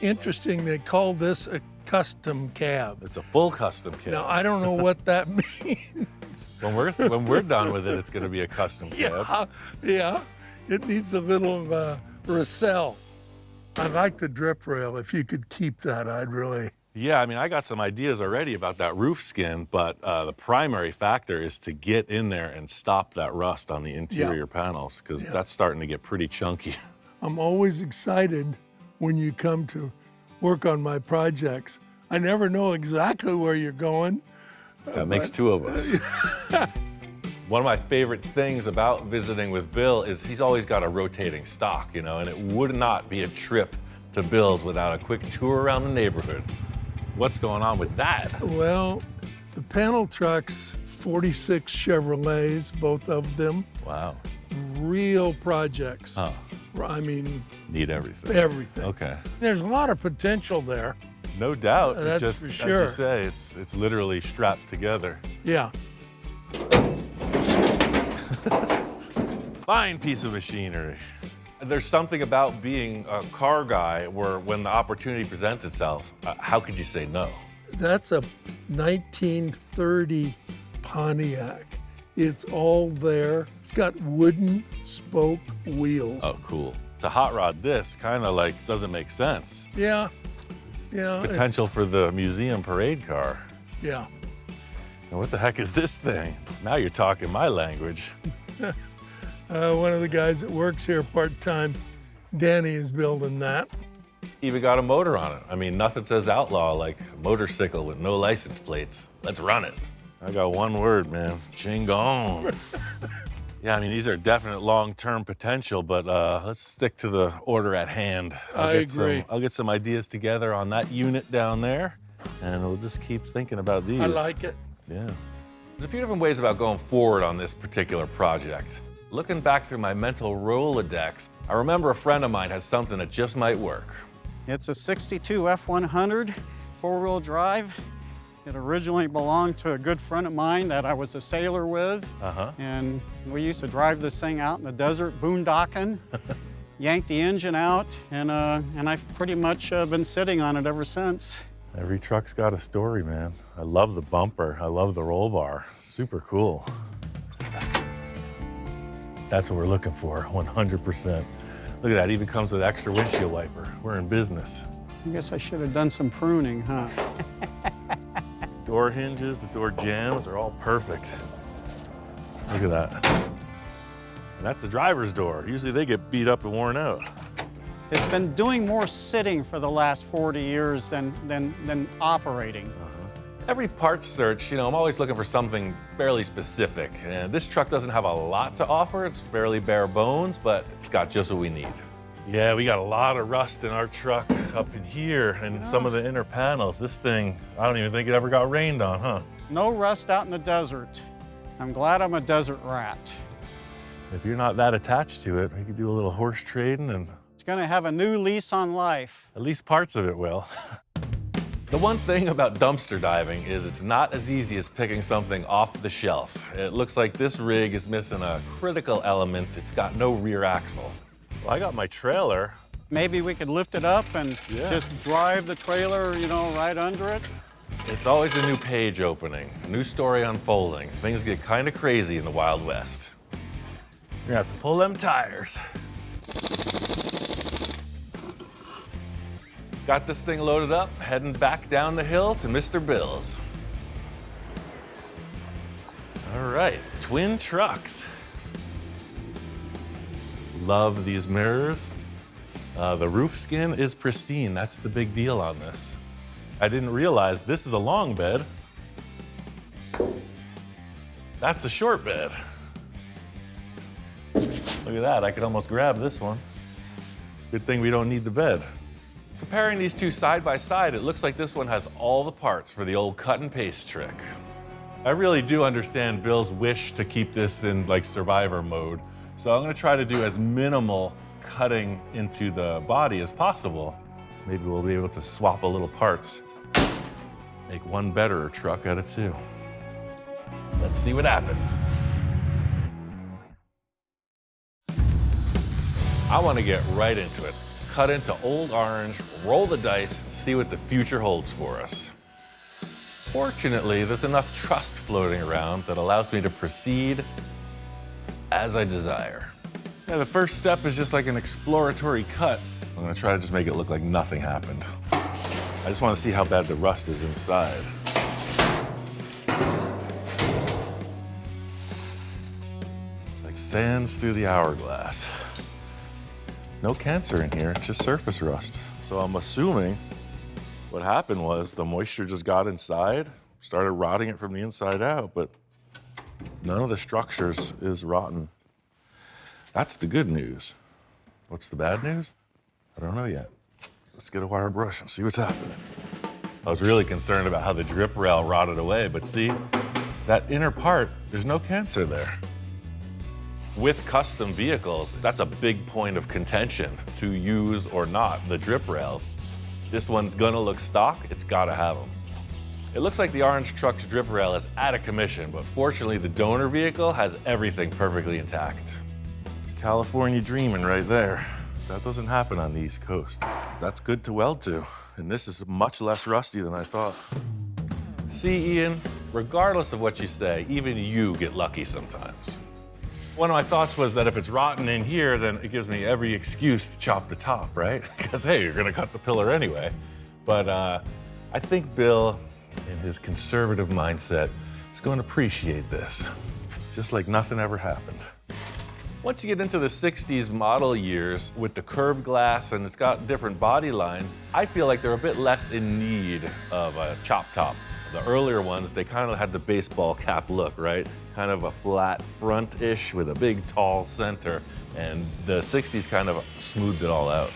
interesting, they call this a custom cab. It's a full custom kit. Now, I don't know what that means. When we're done with it, it's going to be a custom cab. Yeah, it needs a little Racel. I like the drip rail. If you could keep that, I'd really. Yeah, I mean, I got some ideas already about that roof skin, but the primary factor is to get in there and stop that rust on the interior panels, because that's starting to get pretty chunky. I'm always excited when you come to work on my projects. I never know exactly where you're going. That makes two of us. One of my favorite things about visiting with Bill is he's always got a rotating stock, and it would not be a trip to Bill's without a quick tour around the neighborhood. What's going on with that? Well, the panel trucks, 46 Chevrolets, both of them, Wow. real projects. Huh. I mean, Need everything. everything. Okay. There's a lot of potential there. No doubt. It That's just, for as sure. you say, it's literally strapped together. Yeah. Fine piece of machinery. There's something about being a car guy where when the opportunity presents itself, how could you say no? That's a 1930 Pontiac. It's all there. It's got wooden spoke wheels. Oh, cool. It's a hot rod disc, kind of like doesn't make sense. Yeah. Yeah. Potential for the museum parade car. Yeah. Now, what the heck is this thing? Now you're talking my language. One of the guys that works here part-time, Danny, is building that. Even got a motor on it. I mean, nothing says outlaw like a motorcycle with no license plates. Let's run it. I got one word, man. Chingon. Yeah, I mean, these are definite long-term potential, but let's stick to the order at hand. I agree. I'll get some ideas together on that unit down there, and we'll just keep thinking about these. I like it. Yeah. There's a few different ways about going forward on this particular project. Looking back through my mental Rolodex, I remember a friend of mine has something that just might work. It's a 62 F100 four-wheel drive. It originally belonged to a good friend of mine that I was a sailor with. And we used to drive this thing out in the desert, boondocking, yank the engine out, and I've pretty much been sitting on it ever since. Every truck's got a story, man. I love the bumper. I love the roll bar. Super cool. That's what we're looking for, 100%. Look at that, even comes with extra windshield wiper. We're in business. I guess I should have done some pruning, huh? Door hinges, the door jambs are all perfect. Look at that. And that's the driver's door. Usually they get beat up and worn out. It's been doing more sitting for the last 40 years than operating. Every parts search, I'm always looking for something fairly specific. And this truck doesn't have a lot to offer. It's fairly bare bones, but it's got just what we need. Yeah, we got a lot of rust in our truck up in here and some of the inner panels. This thing, I don't even think it ever got rained on, huh? No rust out in the desert. I'm glad I'm a desert rat. If you're not that attached to it, we could do a little horse trading and It's gonna have a new lease on life. at least parts of it will. The one thing about dumpster diving is it's not as easy as picking something off the shelf. It looks like this rig is missing a critical element. It's got no rear axle. Well, I got my trailer. Maybe we could lift it up and just drive the trailer, right under it. It's always a new page opening, a new story unfolding. Things get kind of crazy in the Wild West. You're gonna have to pull them tires. Got this thing loaded up, heading back down the hill to Mr. Bill's. All right, twin trucks. Love these mirrors. The roof skin is pristine. That's the big deal on this. I didn't realize this is a long bed. That's a short bed. Look at that, I could almost grab this one. Good thing we don't need the bed. Comparing these two side by side, it looks like this one has all the parts for the old cut and paste trick. I really do understand Bill's wish to keep this in like survivor mode. So I'm gonna try to do as minimal cutting into the body as possible. Maybe we'll be able to swap a little parts. Make one better truck out of two. Let's see what happens. I want to get right into it. Cut into old orange, roll the dice, see what the future holds for us. Fortunately, there's enough trust floating around that allows me to proceed as I desire. Yeah, the first step is just like an exploratory cut. I'm gonna try to just make it look like nothing happened. I just want to see how bad the rust is inside. It's like sands through the hourglass. No cancer in here, it's just surface rust. So I'm assuming what happened was the moisture just got inside, started rotting it from the inside out, but none of the structures is rotten. That's the good news. What's the bad news? I don't know yet. Let's get a wire brush and see what's happening. I was really concerned about how the drip rail rotted away, but see, that inner part, there's no cancer there. With custom vehicles, that's a big point of contention, to use or not the drip rails. This one's gonna look stock, it's gotta have them. It looks like the orange truck's drip rail is out of commission, but fortunately the donor vehicle has everything perfectly intact. California dreaming right there. That doesn't happen on the East Coast. That's good to weld to, and this is much less rusty than I thought. See, Ian, regardless of what you say, even you get lucky sometimes. One of my thoughts was that if it's rotten in here, then it gives me every excuse to chop the top, right? Because, hey, you're gonna cut the pillar anyway. But I think Bill, in his conservative mindset, is going to appreciate this, just like nothing ever happened. Once you get into the 60s model years with the curved glass and it's got different body lines, I feel like they're a bit less in need of a chop top. The earlier ones, they kind of had the baseball cap look, right? Kind of a flat front-ish with a big tall center, and the 60s kind of smoothed it all out.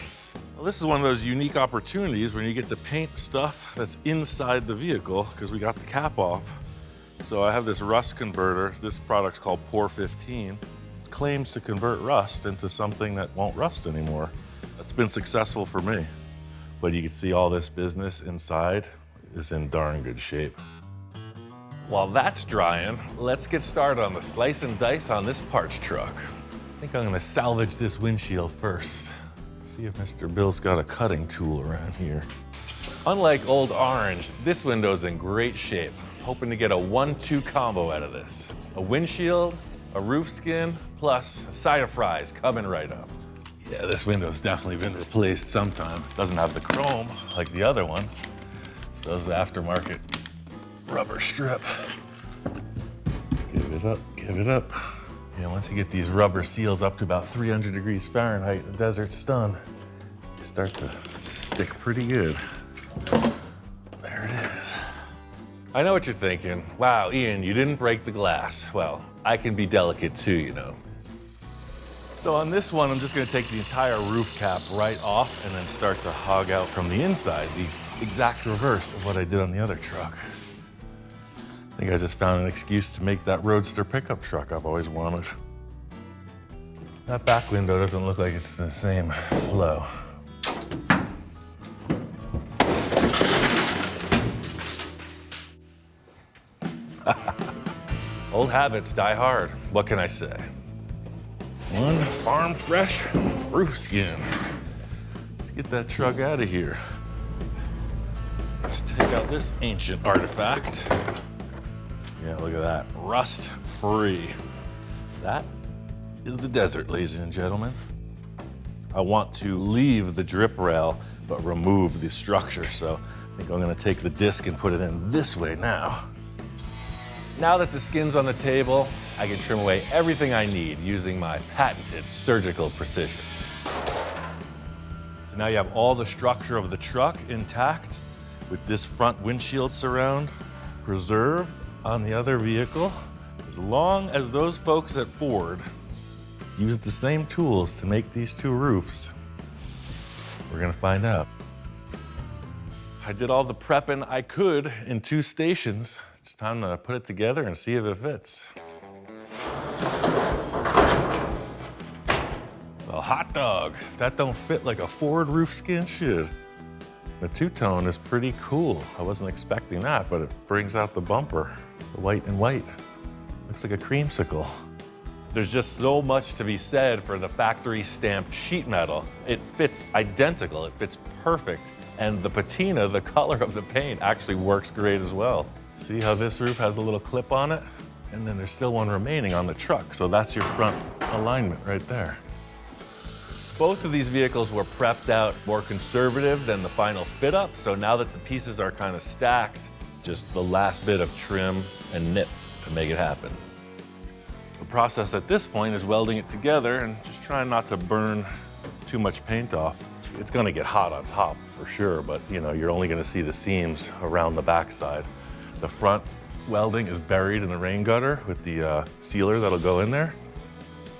Well, this is one of those unique opportunities when you get to paint stuff that's inside the vehicle, because we got the cap off. So I have this rust converter. This product's called Pour 15. It claims to convert rust into something that won't rust anymore. That's been successful for me. But you can see all this business inside is in darn good shape. While that's drying, let's get started on the slice and dice on this parts truck. I think I'm gonna salvage this windshield first. See if Mr. Bill's got a cutting tool around here. Unlike old orange, this window's in great shape. Hoping to get a 1-2 combo out of this. A windshield, a roof skin, plus a side of fries coming right up. Yeah, this window's definitely been replaced sometime. Doesn't have the chrome like the other one. So it's the aftermarket rubber strip. Give it up, give it up. Yeah, once you get these rubber seals up to about 300 degrees Fahrenheit, the desert's stunned, they start to stick pretty good. There it is. I know what you're thinking. Wow, Ian, you didn't break the glass. Well, I can be delicate too, you know. So on this one, I'm just gonna take the entire roof cap right off and then start to hog out from the inside, the exact reverse of what I did on the other truck. I think I just found an excuse to make that Roadster pickup truck I've always wanted. That back window doesn't look like it's the same flow. Old habits die hard. What can I say? One farm fresh roof skin. Let's get that truck out of here. Let's take out this ancient artifact. Yeah, look at that, rust free. That is the desert, ladies and gentlemen. I want to leave the drip rail, but remove the structure. So I think I'm gonna take the disc and put it in this way now. Now that the skin's on the table, I can trim away everything I need using my patented surgical precision. So now you have all the structure of the truck intact with this front windshield surround preserved on the other vehicle, as long as those folks at Ford used the same tools to make these two roofs. We're gonna find out. I did all the prepping I could in 2 stations. It's time to put it together and see if it fits. Well, hot dog, if that don't fit like a Ford roof skin should. The two-tone is pretty cool. I wasn't expecting that, but it brings out the bumper, the white and white. Looks like a creamsicle. There's just so much to be said for the factory stamped sheet metal. It fits identical, it fits perfect. And the patina, the color of the paint, actually works great as well. See how this roof has a little clip on it? And then there's still one remaining on the truck. So that's your front alignment right there. Both of these vehicles were prepped out more conservative than the final fit up. So now that the pieces are kind of stacked, just the last bit of trim and nip to make it happen. The process at this point is welding it together and just trying not to burn too much paint off. It's gonna get hot on top for sure, but you know, you're only gonna see the seams around the backside. The front welding is buried in the rain gutter with the sealer that'll go in there.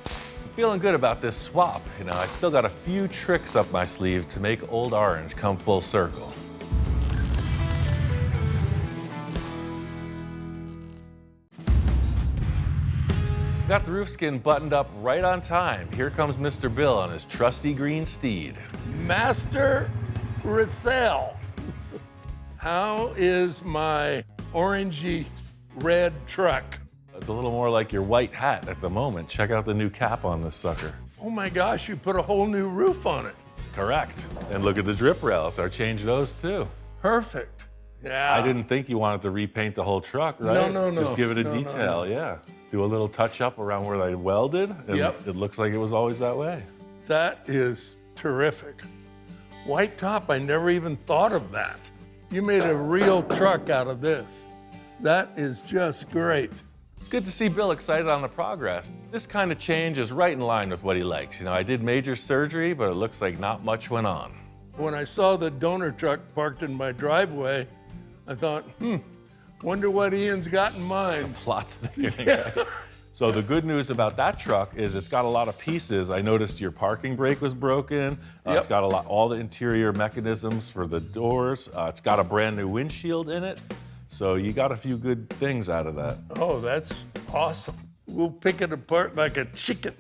I'm feeling good about this swap. You know, I still got a few tricks up my sleeve to make Old Orange come full circle. Got the roof skin buttoned up right on time. Here comes Mr. Bill on his trusty green steed. Master Russell, how is my orangey red truck? It's a little more like your white hat at the moment. Check out the new cap on this sucker. Oh my gosh, you put a whole new roof on it. Correct. And look at the drip rails. I changed those too. Perfect. Yeah. I didn't think you wanted to repaint the whole truck, right? No. Just give it a No, detail, yeah. Do a little touch up around where they welded, and Yep. it looks like it was always that way. That is terrific. White top, I never even thought of that. You made a real truck out of this. That is just great. It's good to see Bill excited on the progress. This kind of change is right in line with what he likes. You know, I did major surgery, but it looks like not much went on. When I saw the donor truck parked in my driveway, I thought, wonder what Ian's got in mind. Plots thickening. So the good news about that truck is it's got a lot of pieces. I noticed your parking brake was broken. It's got all the interior mechanisms for the doors. It's got a brand new windshield in it. So you got a few good things out of that. Oh, that's awesome. We'll pick it apart like a chicken.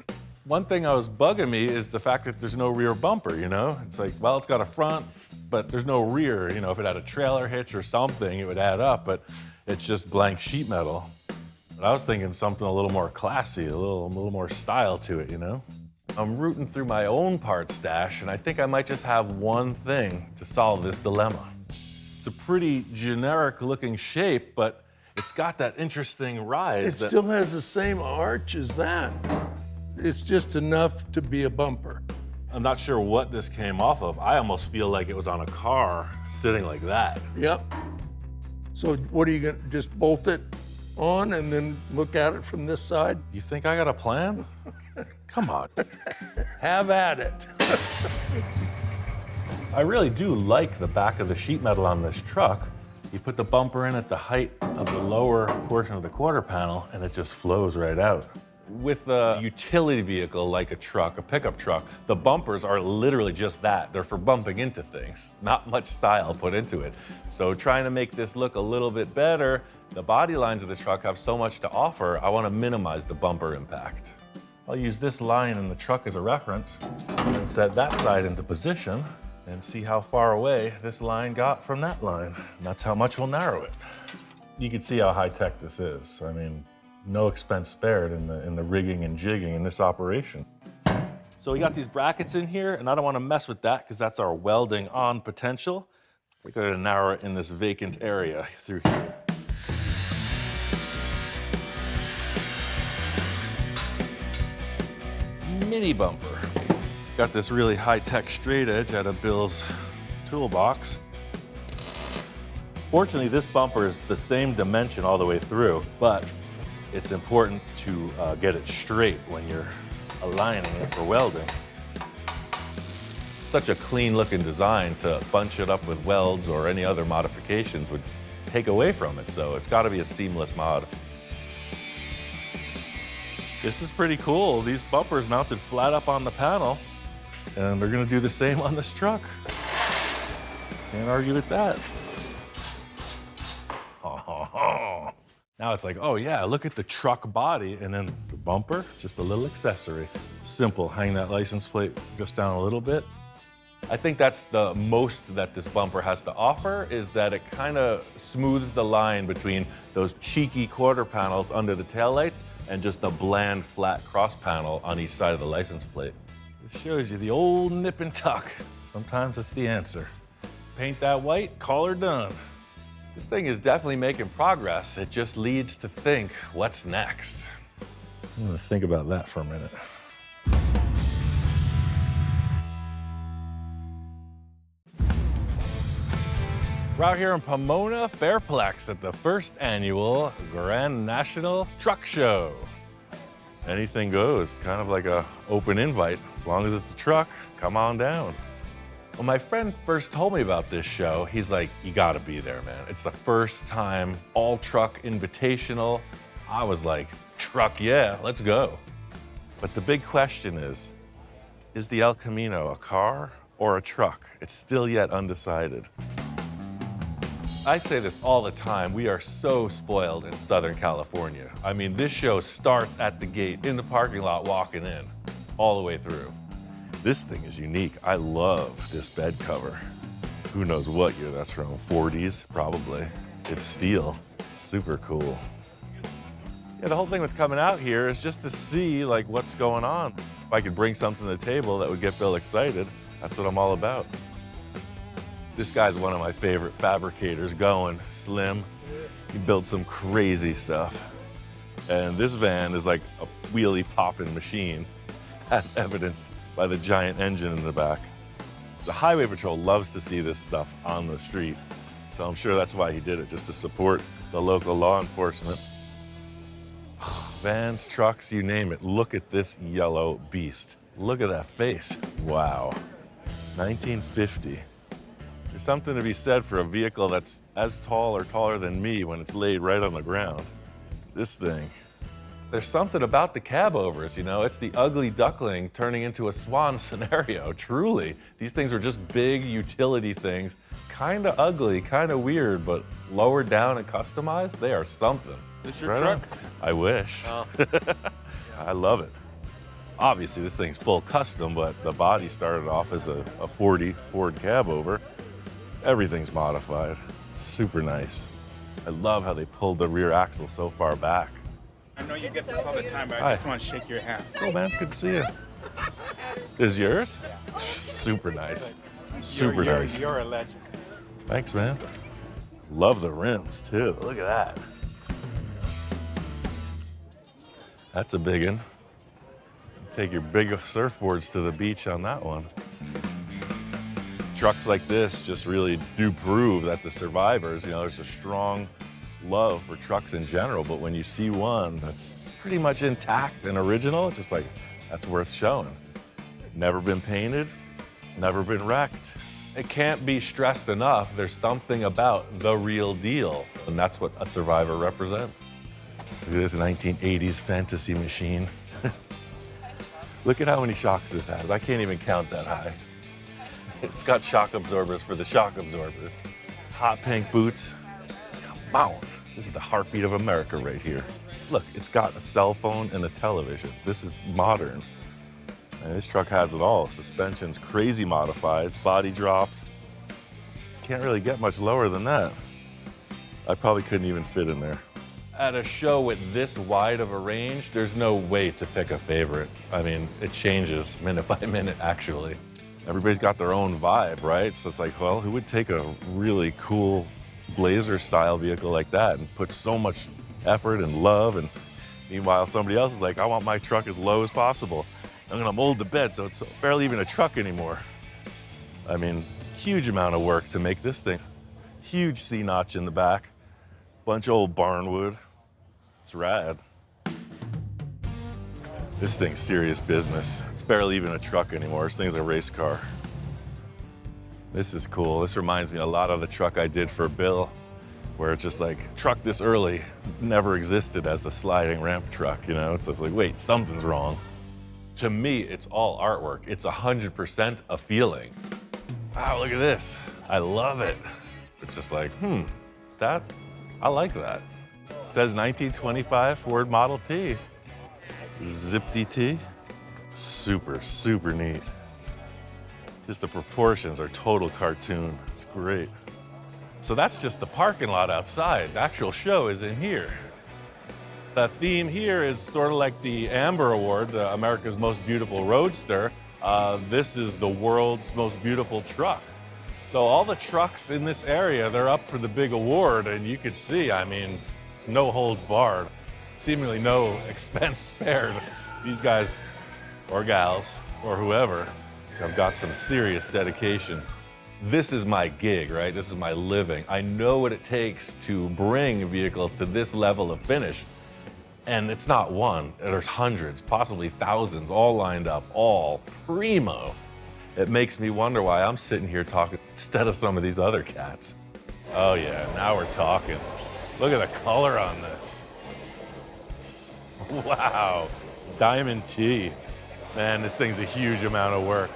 One thing that was bugging me is the fact that there's no rear bumper, you know? It's like, well, it's got a front, but there's no rear. You know, if it had a trailer hitch or something, it would add up, but it's just blank sheet metal. But I was thinking something a little more classy, a little more style to it, you know? I'm rooting through my own part stash, and I think I might just have one thing to solve this dilemma. It's a pretty generic looking shape, but it's got that interesting rise. It still has the same arch as that. It's just enough to be a bumper. I'm not sure what this came off of. I almost feel like it was on a car sitting like that. Yep. So what are you gonna, just bolt it on and then look at it from this side? You think I got a plan? Come on. Have at it. I really do like the back of the sheet metal on this truck. You put the bumper in at the height of the lower portion of the quarter panel and it just flows right out. With a utility vehicle like a truck, a pickup truck, the bumpers are literally just that. They're for bumping into things, not much style put into it. So trying to make this look a little bit better, the body lines of the truck have so much to offer, I want to minimize the bumper impact. I'll use this line in the truck as a reference and set that side into position and see how far away this line got from that line. And that's how much we'll narrow it. You can see how high-tech this is. I mean, no expense spared in the rigging and jigging in this operation. So we got these brackets in here, and I don't want to mess with that because that's our welding on potential. We're going to narrow it in this vacant area through here. mini bumper. Got this really high-tech straight edge out of Bill's toolbox. Fortunately, this bumper is the same dimension all the way through, but it's important to get it straight when you're aligning it for welding. Such a clean-looking design to bunch it up with welds or any other modifications would take away from it, so it's got to be a seamless mod. This is pretty cool. These bumpers mounted flat up on the panel, and they're going to do the same on this truck. Can't argue with that. Now it's like, oh yeah, look at the truck body, and then the bumper, just a little accessory. Simple, hang that license plate just down a little bit. I think that's the most that this bumper has to offer, is that it kind of smooths the line between those cheeky quarter panels under the taillights and just a bland flat cross panel on each side of the license plate. It shows you the old nip and tuck. Sometimes it's the answer. Paint that white, call her done. This thing is definitely making progress. It just leads to think, what's next? I'm gonna think about that for a minute. We're out here in Pomona, Fairplex at the first annual Grand National Truck Show. Anything goes, kind of like an open invite. As long as it's a truck, come on down. When my friend first told me about this show, he's like, you gotta be there, man. It's the first time all truck invitational. I was like, truck, yeah, let's go. But the big question is the El Camino a car or a truck? It's still yet undecided. I say this all the time, we are so spoiled in Southern California. I mean, this show starts at the gate, in the parking lot, walking in, all the way through. This thing is unique. I love this bed cover. Who knows what year that's from, 40s, probably. It's steel, super cool. Yeah, the whole thing with coming out here is just to see like what's going on. If I could bring something to the table that would get Bill excited, that's what I'm all about. This guy's one of my favorite fabricators going, Slim. He built some crazy stuff. And this van is like a wheelie popping machine, as evidenced by the giant engine in the back. The Highway Patrol loves to see this stuff on the street, so I'm sure that's why he did it, just to support the local law enforcement. Vans, trucks, you name it. Look at this yellow beast. Look at that face. Wow. 1950. There's something to be said for a vehicle that's as tall or taller than me when it's laid right on the ground. This thing. There's something about the cab overs, you know? It's the ugly duckling turning into a swan scenario, truly. These things are just big utility things, kind of ugly, kind of weird, but lowered down and customized, they are something. Is this your truck? I wish. Oh. I love it. Obviously, this thing's full custom, but the body started off as a 40 Ford cab over. Everything's modified. Super nice. I love how they pulled the rear axle so far back. I know you get this all the time, but I Hi. just want to shake your hand. Cool, man. Good to see you. Is yours? Super nice. Super nice. You're a legend. Thanks, man. Love the rims, too. Look at that. That's a big one. Take your big surfboards to the beach on that one. Trucks like this just really do prove that the survivors, you know, there's a strong love for trucks in general, but when you see one that's pretty much intact and original, it's just like, that's worth showing. Never been painted, never been wrecked. It can't be stressed enough, there's something about the real deal, and that's what a survivor represents. Look at this 1980s fantasy machine. Look at how many shocks this has. I can't even count that high. It's got shock absorbers for the shock absorbers. Hot pink boots. Come on. This is the heartbeat of America right here. Look, it's got a cell phone and a television. This is modern. And this truck has it all. Suspension's crazy modified. It's body dropped. Can't really get much lower than that. I probably couldn't even fit in there. At a show with this wide of a range, there's no way to pick a favorite. I mean, it changes minute by minute, actually. Everybody's got their own vibe, right? So it's like, well, who would take a really cool Blazer-style vehicle like that and put so much effort and love, and meanwhile, somebody else is like, I want my truck as low as possible. I'm gonna mold the bed so it's barely even a truck anymore. I mean, huge amount of work to make this thing. Huge C-notch in the back, bunch of old barnwood. It's rad. This thing's serious business. It's barely even a truck anymore. This thing's a race car. This is cool. This reminds me a lot of the truck I did for Bill, where it's just like, truck this early never existed as a sliding ramp truck, you know? It's just like, wait, something's wrong. To me, it's all artwork. It's 100% a feeling. Wow, look at this. I love it. It's just like, I like that. It says 1925 Ford Model T. Zipped T. Super, super neat. Just the proportions are total cartoon. It's great. So that's just the parking lot outside. The actual show is in here. The theme here is sort of like the Amber Award, the America's Most Beautiful Roadster. This is the world's most beautiful truck. So all the trucks in this area, they're up for the big award, and you could see, I mean, it's no holds barred. Seemingly no expense spared. These guys, or gals, or whoever, have got some serious dedication. This is my gig, right? This is my living. I know what it takes to bring vehicles to this level of finish. And it's not one, there's hundreds, possibly thousands, all lined up, all primo. It makes me wonder why I'm sitting here talking instead of some of these other cats. Oh yeah, now we're talking. Look at the color on this. Wow, Diamond T. Man, this thing's a huge amount of work.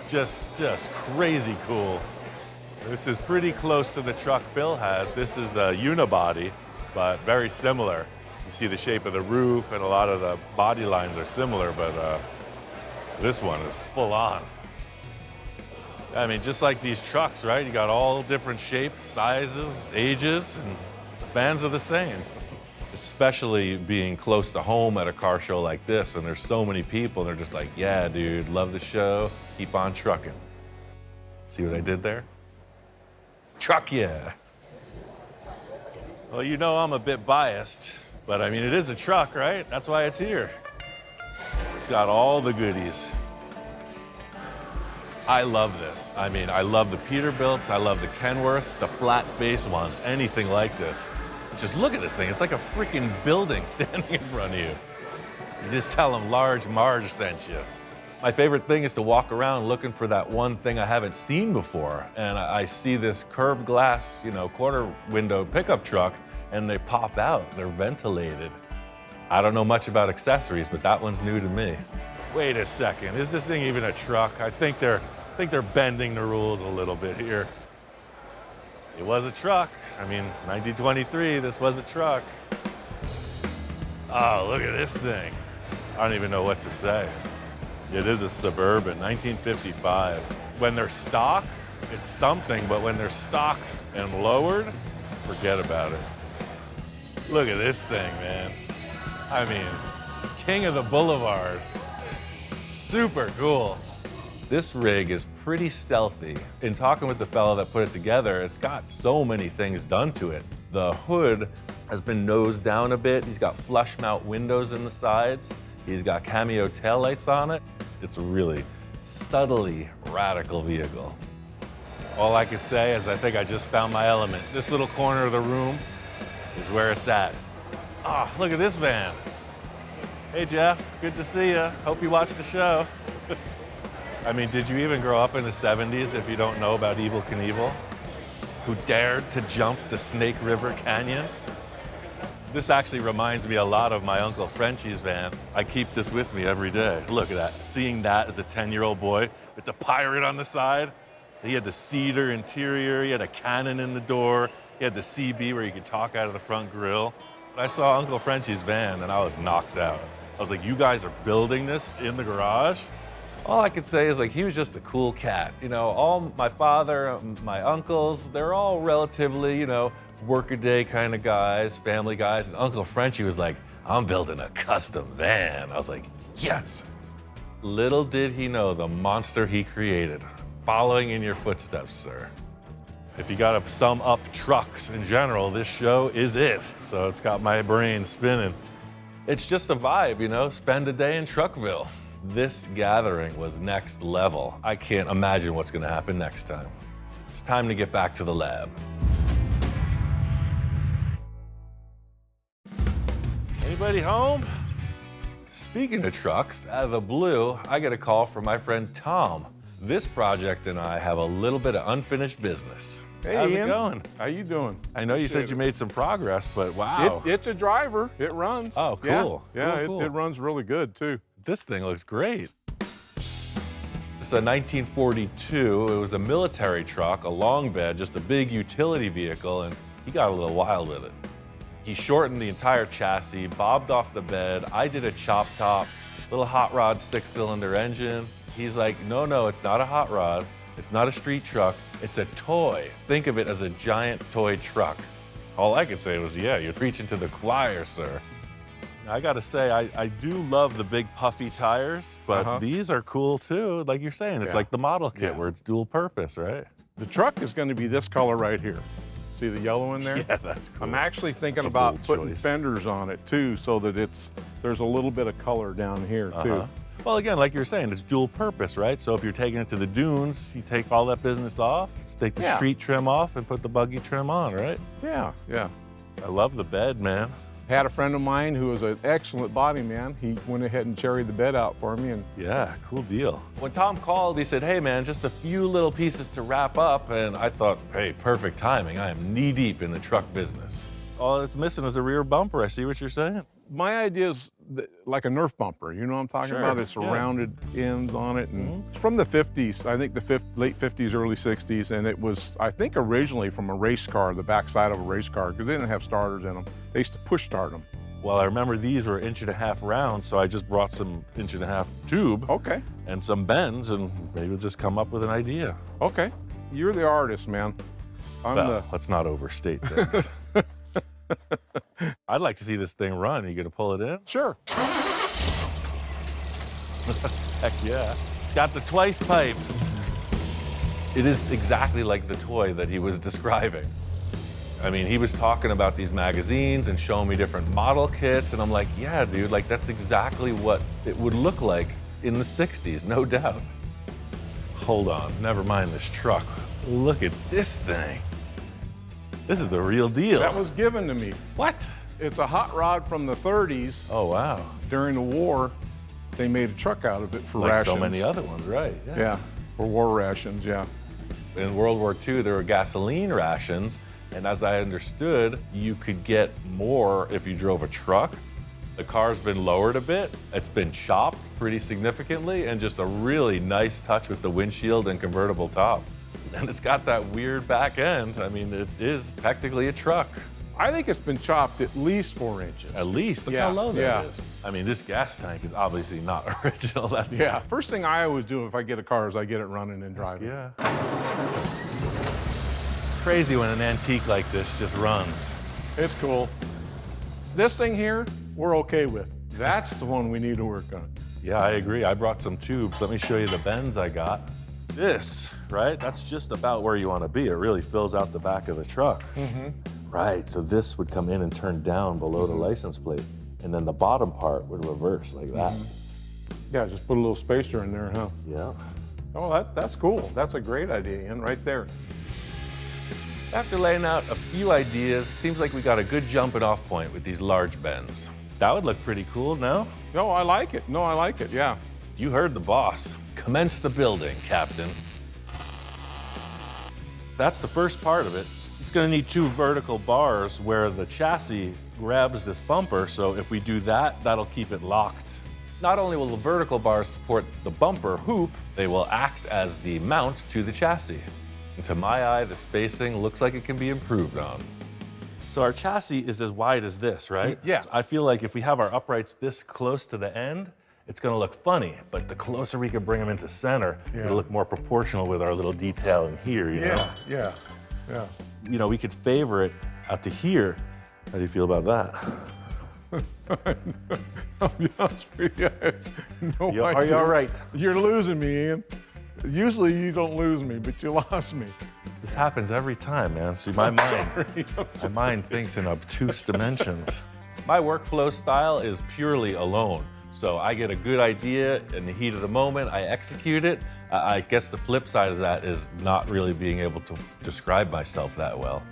Just crazy cool. This is pretty close to the truck Bill has. This is the unibody, but very similar. You see the shape of the roof and a lot of the body lines are similar, but this one is full on. I mean, just like these trucks, right? You got all different shapes, sizes, ages, and the fans are the same. Especially being close to home at a car show like this, and there's so many people, and they're just like, yeah, dude, love the show, keep on trucking. See what I did there? Truck yeah. Well, you know I'm a bit biased, but I mean, it is a truck, right? That's why it's here. It's got all the goodies. I love this. I mean, I love the Peterbilts, I love the Kenworths, the flat face ones, anything like this. Just look at this thing. It's like a freaking building standing in front of you. You just tell them Large Marge sent you. My favorite thing is to walk around looking for that one thing I haven't seen before. And I see this curved glass, you know, quarter window pickup truck, and they pop out. They're ventilated. I don't know much about accessories, but that one's new to me. Wait a second. Is this thing even a truck? I think they're bending the rules a little bit here. It was a truck. I mean, 1923, this was a truck. Oh, look at this thing. I don't even know what to say. It is a Suburban, 1955. When they're stock, it's something, but when they're stock and lowered, forget about it. Look at this thing, man. I mean, king of the boulevard. Super cool. This rig is pretty stealthy. In talking with the fellow that put it together, it's got so many things done to it. The hood has been nosed down a bit. He's got flush mount windows in the sides. He's got cameo taillights on it. It's a really subtly radical vehicle. All I can say is I think I just found my element. This little corner of the room is where it's at. Ah, look at this van. Hey Jeff, good to see you. Hope you watched the show. I mean, did you even grow up in the 70s if you don't know about Evel Knievel, who dared to jump the Snake River Canyon? This actually reminds me a lot of my Uncle Frenchie's van. I keep this with me every day. Look at that, seeing that as a 10-year-old boy with the pirate on the side. He had the cedar interior, he had a cannon in the door, he had the CB where you could talk out of the front grille. I saw Uncle Frenchie's van and I was knocked out. I was like, you guys are building this in the garage? All I could say is like, he was just a cool cat. You know, all my father, my uncles, they're all relatively, you know, workaday kind of guys, family guys. And Uncle Frenchie was like, I'm building a custom van. I was like, yes. Little did he know the monster he created, following in your footsteps, sir. If you gotta sum up trucks in general, this show is it. So it's got my brain spinning. It's just a vibe, you know, spend a day in Truckville. This gathering was next level. I can't imagine what's gonna happen next time. It's time to get back to the lab. Anybody home? Speaking of trucks, out of the blue, I get a call from my friend Tom. This project and I have a little bit of unfinished business. Hey, How's Ian. it going? How you doing? I know you said you made some progress, but wow. It's a driver. It runs. Oh, cool. Yeah, Cool. It runs really good too. This thing looks great. It's a 1942. It was a military truck, a long bed, just a big utility vehicle, and he got a little wild with it. He shortened the entire chassis, bobbed off the bed. I did a chop top, little hot rod 6-cylinder engine. He's like, no, it's not a hot rod. It's not a street truck. It's a toy. Think of it as a giant toy truck. All I could say was, yeah, you're preaching to the choir, sir. I gotta say, I do love the big puffy tires, but these are cool too. Like you're saying, it's like the model kit where it's dual purpose, right? The truck is going to be this color right here. See the yellow in there? Yeah, that's cool. I'm actually thinking That's a about bold putting choice. fenders on it too, so that there's a little bit of color down here too. Well, again, like you're saying, it's dual purpose, right? So if you're taking it to the dunes, you take all that business off, take the street trim off and put the buggy trim on, right? Yeah. I love the bed, man. Had a friend of mine who was an excellent body man. He went ahead and cherried the bed out for me, and Yeah, cool deal. When Tom called, he said, hey man, just a few little pieces to wrap up. And I thought, hey, perfect timing. I am knee deep in the truck business. All it's missing is a rear bumper. I see what you're saying. my idea is like a Nerf bumper. You know what I'm talking Sure, about? It's yeah. rounded ends on it, and it's from the 50s. I think the late 50s, early 60s, and it was, I think, originally from a race car, the backside of a race car, because they didn't have starters in them. They used to push start them. Well, I remember these were 1.5 rounds, so I just brought some 1.5 tube Okay, and some bends, and maybe we'll just come up with an idea. okay. You're the artist, man. I'm Well, let's not overstate things. the. I'd like to see this thing run. Are you gonna pull it in? Sure. Heck yeah. It's got the twice pipes. It is exactly like the toy that he was describing. I mean, he was talking about these magazines and showing me different model kits, and I'm like, yeah, dude, like that's exactly what it would look like in the 60s, no doubt. Hold on, never mind this truck. Look at this thing. This is the real deal. That was given to me. What? It's a hot rod from the 30s. Oh, wow. During the war, they made a truck out of it for Like rations. so many other ones, right? Yeah, for war rations, yeah. In World War II, there were gasoline rations, and as I understood, you could get more if you drove a truck. The car's been lowered a bit. It's been chopped pretty significantly, and just a really nice touch with the windshield and convertible top. And it's got that weird back end. I mean, it is technically a truck. I think it's been chopped at least 4 inches. At least, look Yeah, how low that yeah. is. I mean, this gas tank is obviously not original. That's Yeah, first thing I always do if I get a car is I get it running and driving. Yeah. Crazy when an antique like this just runs. It's cool. This thing here, we're okay with. That's the one we need to work on. Yeah, I agree. I brought some tubes. Let me show you the bends I got. This, right? That's just about where you want to be. It really fills out the back of the truck. Right, so this would come in and turn down below the license plate, and then the bottom part would reverse like that. Yeah, just put a little spacer in there, huh? Yeah. Oh, that's cool. That's a great idea, Ian, right there. After laying out a few ideas, it seems like we got a good jumping off point with these large bends. That would look pretty cool, no? No, I like it. No, I like it, yeah. You heard the boss. Commence the building, Captain. That's the first part of it. It's gonna need 2 vertical bars where the chassis grabs this bumper, so if we do that, that'll keep it locked. Not only will the vertical bars support the bumper hoop, they will act as the mount to the chassis. And to my eye, the spacing looks like it can be improved on. So our chassis is as wide as this, right? Yeah. I feel like if we have our uprights this close to the end, it's gonna look funny, but the closer we can bring them into center, it'll look more proportional with our little detail in here, you know? Yeah. You know, we could favor it out to here. How do you feel about that? I'll be honest with you, I have no Are you idea. all right? You're losing me, Ian. Usually you don't lose me, but you lost me. This happens every time, man. See, my mind thinks in obtuse dimensions. My workflow style is purely alone. So I get a good idea in the heat of the moment, I execute it. I guess the flip side of that is not really being able to describe myself that well.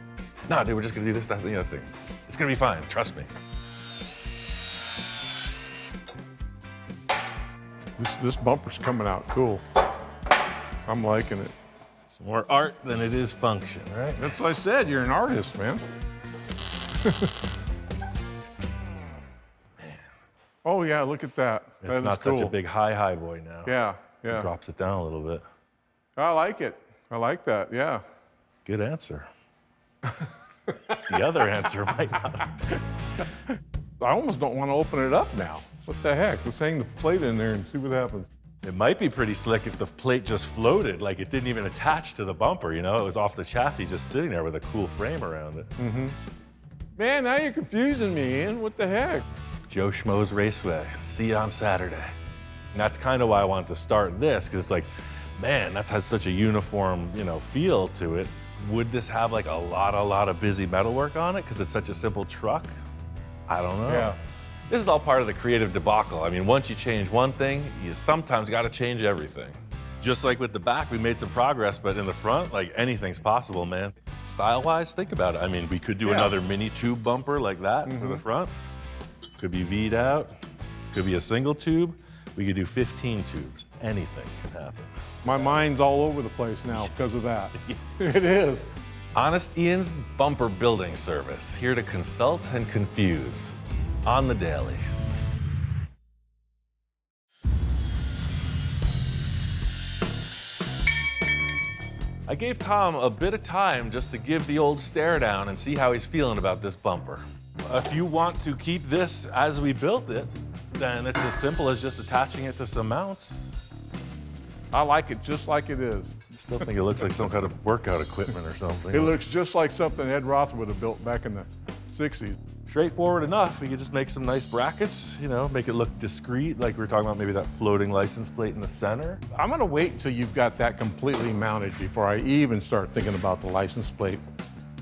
No, dude, we're just gonna do this, that, and the other thing. It's gonna be fine, trust me. This bumper's coming out cool. I'm liking it. It's more art than it is function, right? That's what I said, you're an artist, man. Oh yeah, look at that. That It's is not cool. such a big high boy now. Yeah, It yeah. drops it down a little bit. I like it. I like that, yeah. Good answer. The other answer might not. I almost don't want to open it up now. What the heck? Let's hang the plate in there and see what happens. It might be pretty slick if the plate just floated, like it didn't even attach to the bumper, you know? It was off the chassis just sitting there with a cool frame around it. Man, now you're confusing me, Ian. What the heck? Joe Schmo's Raceway, see you on Saturday. And that's kind of why I wanted to start this, because it's like, man, that has such a uniform, you know, feel to it. Would this have like a lot of busy metalwork on it because it's such a simple truck? I don't know. Yeah. This is all part of the creative debacle. I mean, once you change one thing, you sometimes got to change everything. Just like with the back, we made some progress, but in the front, like anything's possible, man. Style-wise, think about it. I mean, we could do another mini tube bumper like that for the front. Could be V'd out, could be a single tube. We could do 15 tubes. Anything can happen. My mind's all over the place now because of that. It is. Honest Ian's Bumper Building Service, here to consult and confuse on the daily. I gave Tom a bit of time just to give the old stare down and see how he's feeling about this bumper. If you want to keep this as we built it, then it's as simple as just attaching it to some mounts. I like it just like it is. I still think it looks like some kind of workout equipment or something. It looks just like something Ed Roth would have built back in the 60s. Straightforward enough. We could just make some nice brackets, you know, make it look discreet, like we were talking about maybe that floating license plate in the center. I'm gonna wait until you've got that completely mounted before I even start thinking about the license plate.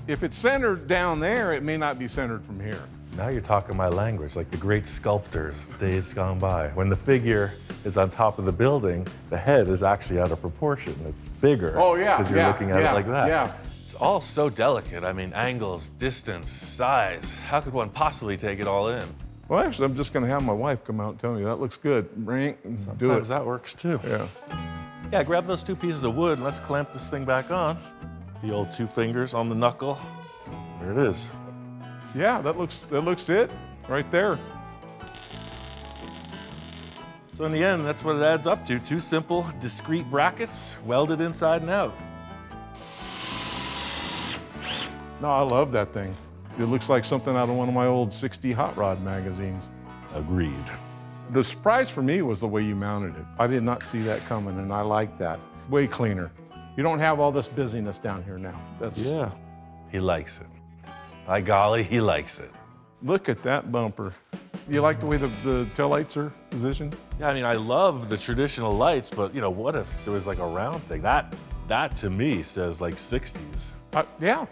If it's centered down there, it may not be centered from here. Now you're talking my language, like the great sculptors of days gone by. When the figure is on top of the building, the head is actually out of proportion. It's bigger. Oh yeah, because you're looking at it like that. Yeah. It's all so delicate. I mean, angles, distance, size. How could one possibly take it all in? Well, actually, I'm just gonna have my wife come out and tell me that looks good. Rank, do it. Sometimes that works too. Yeah. Yeah, grab those 2 pieces of wood and let's clamp this thing back on. The old 2 fingers on the knuckle. There it is. Yeah, that looks it right there. So in the end, that's what it adds up to. 2 simple, discrete brackets, welded inside and out. No, I love that thing. It looks like something out of one of my old 60 hot rod magazines. Agreed. The surprise for me was the way you mounted it. I did not see that coming, and I like that. Way cleaner. You don't have all this busyness down here now. Yeah. He likes it. By golly, he likes it. Look at that bumper. You like the way the taillights are positioned? Yeah, I mean, I love the traditional lights, but you know, what if there was like a round thing? That to me says like 60s. Yeah.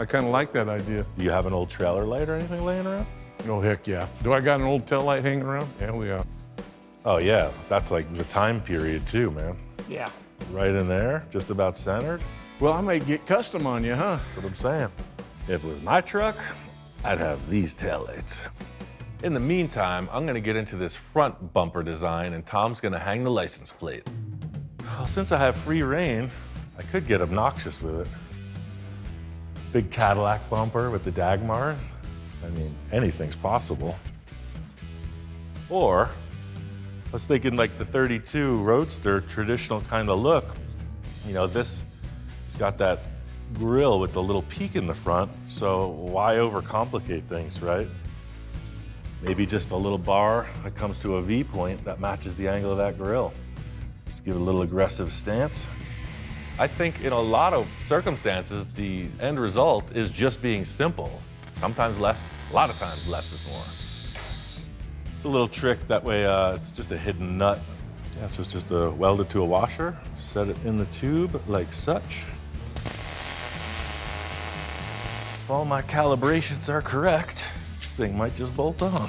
I kind of like that idea. Do you have an old trailer light or anything laying around? Oh, heck yeah. Do I got an old taillight hanging around? Hell yeah. Oh yeah, that's like the time period too, man. Yeah. Right in there, just about centered. Well, I might get custom on you, huh? That's what I'm saying. If it was my truck, I'd have these taillights. In the meantime, I'm gonna get into this front bumper design and Tom's gonna hang the license plate. Well, since I have free reign, I could get obnoxious with it. Big Cadillac bumper with the Dagmars. I mean, anything's possible. Or, I was thinking like the 32 Roadster traditional kind of look. You know, it's got that grille with the little peak in the front, so why overcomplicate things, right? Maybe just a little bar that comes to a V point that matches the angle of that grille. Just give it a little aggressive stance. I think in a lot of circumstances, the end result is just being simple. Sometimes less, a lot of times less is more. It's a little trick, that way it's just a hidden nut. Yeah, so it's just welded to a washer, set it in the tube like such. If all my calibrations are correct, this thing might just bolt on.